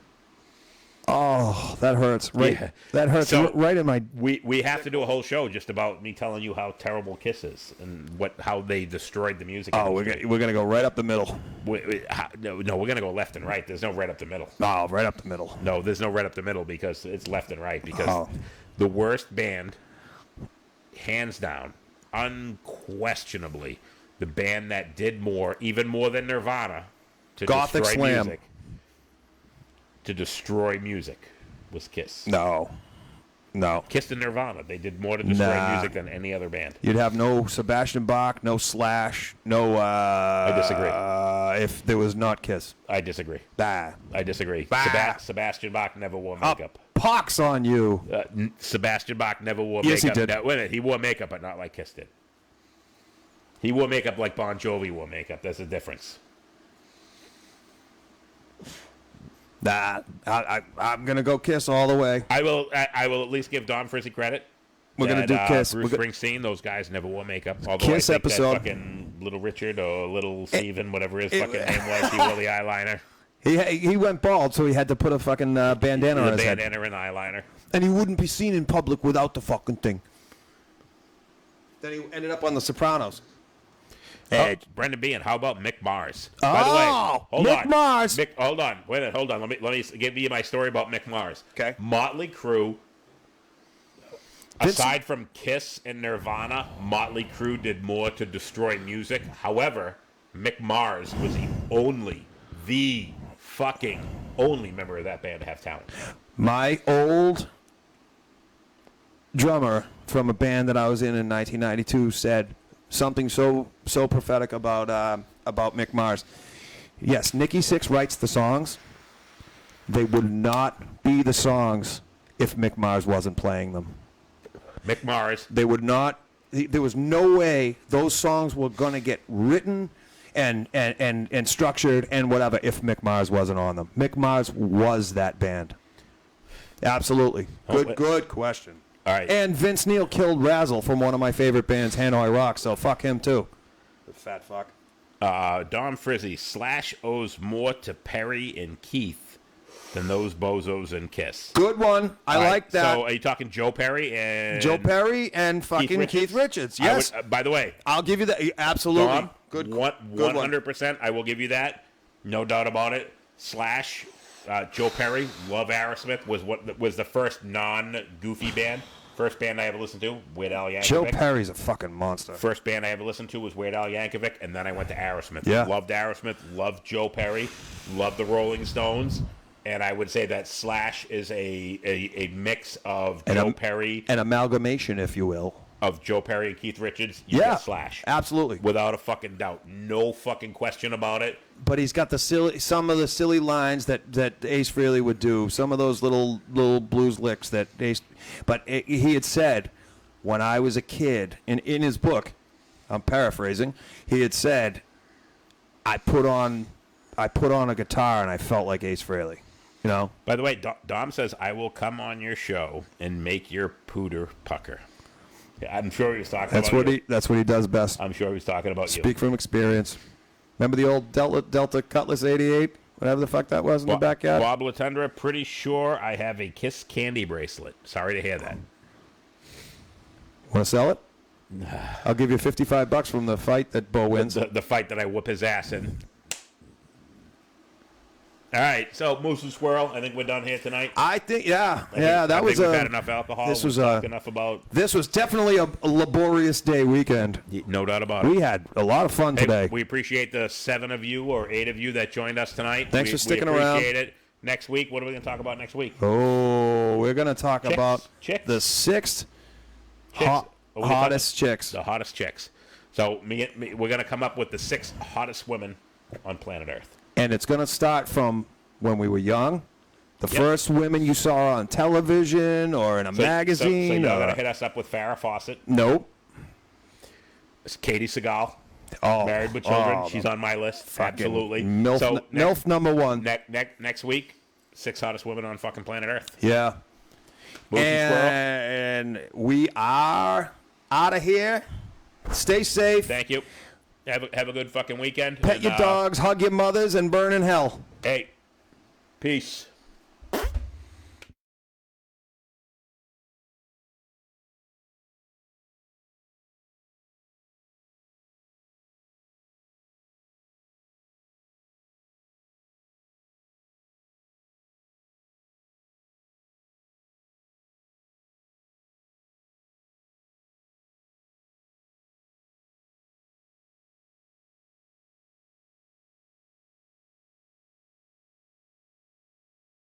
Oh, that hurts. Right, Yeah. that hurts So, right in my. We have to do a whole show just about me telling you how terrible Kiss is and how they destroyed the music. Oh, industry. we're gonna go right up the middle. No, we're gonna go left and right. There's no right up the middle. Oh, right up the middle. No, there's no right up the middle because it's left and right. Because Oh. the worst band, hands down, unquestionably, the band that did even more than Nirvana, to Gothic destroy Slam. music. To destroy music was Kiss. No. Kiss and Nirvana. They did more to destroy Nah. music than any other band. You'd have no Sebastian Bach, no Slash, no. I disagree. If there was not Kiss. I disagree. Bah. I disagree. Bah. Sebastian Bach never wore Up makeup. pox on you. Sebastian Bach never wore Yes, makeup. he did. No, wait a minute. He wore makeup, but not like Kiss did. He wore makeup like Bon Jovi wore makeup. There's a difference. Nah, I'm gonna go Kiss all the way. I will at least give Don Frizzy credit. We're gonna that, do Kiss. Bruce We're Springsteen, those guys never wore makeup. Although Kiss I think episode. that fucking Little Richard or Little Steven, whatever his fucking name was, he wore the eyeliner. He went bald, so he had to put a fucking bandana on The his head, bandana and eyeliner. and he wouldn't be seen in public without the fucking thing. Then he ended up on The Sopranos. Hey, Brendan Bean, how about Mick Mars? Oh, By the way, hold Mick on. Mars. Mick, hold on. Wait a minute. Hold on. Let me give you my story about Mick Mars. Okay. Motley Crue. Aside from Kiss and Nirvana, Motley Crue did more to destroy music. However, Mick Mars was the fucking only member of that band to have talent. My old drummer from a band that I was in 1992 said something so prophetic about Mick Mars. Yes, Nikki Sixx writes the songs. They would not be the songs if Mick Mars wasn't playing them. Mick Mars. They would not. There was no way those songs were going to get written and structured and whatever if Mick Mars wasn't on them. Mick Mars was that band. Absolutely. Good question. All right. And Vince Neil killed Razzle from one of my favorite bands, Hanoi Rock, so fuck him too. The fat fuck. Dom Frizzy, Slash owes more to Perry and Keith than those bozos in Kiss. Good one. I All right, like that. So are you talking Joe Perry and fucking Keith Richards. Yes. By the way, I'll give you that. Absolutely. Dom, Good. 100%. I will give you that. No doubt about it. Slash, Joe Perry, love Aerosmith, was the first non-goofy band. First band I ever listened to, Weird Al Yankovic. Joe Perry's a fucking monster. First band I ever listened to was Weird Al Yankovic, and then I went to Aerosmith. Yeah. Loved Aerosmith, loved Joe Perry, loved the Rolling Stones, and I would say that Slash is a mix of Joe Perry. An amalgamation, if you will. Of Joe Perry and Keith Richards. You Yeah. get Slash. Absolutely. Without a fucking doubt. No fucking question about it. But he's got some of the silly lines that Ace Frehley would do. Some of those little blues licks that Ace. But he had said, when I was a kid, in his book, I'm paraphrasing, he had said, I put on a guitar and I felt like Ace Frehley. You know. By the way, Dom says, I will come on your show and make your pooter pucker. Yeah, I'm sure he was talking about you. That's what he does best. I'm sure he was talking about you. Speak from experience. Remember the old Delta Cutlass 88? Whatever the fuck that was in the backyard? Bob Latundra, pretty sure I have a Kiss candy bracelet. Sorry to hear that. Want to sell it? I'll give you $55 from the fight that Bo wins. The fight that I whoop his ass in. All right, so Moose and Squirrel, I think we're done here tonight. I think, that I was think we've had enough alcohol. This was enough about. This was definitely a laborious day weekend. No doubt about it. We had a lot of fun today. We appreciate the 7 of you or 8 of you that joined us tonight. Thanks for sticking around. We appreciate it. Next week, what are we going to talk about next week? Oh, we're going to talk about Chicks. the 6th Chicks. hottest chicks. The hottest chicks. So we're going to come up with the 6 hottest women on planet Earth. And it's going to start from when we were young. The first women you saw on television or in a magazine. So you're going to hit us up with Farrah Fawcett. Nope. It's Katie Seagal. Oh, Married with children. She's on my list. Absolutely. MILF number one. Next week, 6 hottest women on fucking planet Earth. Yeah. Moose and Squirrel. And we are out of here. Stay safe. Thank you. Have a good fucking weekend. Pet your dogs, hug your mothers, and burn in hell. Hey, peace.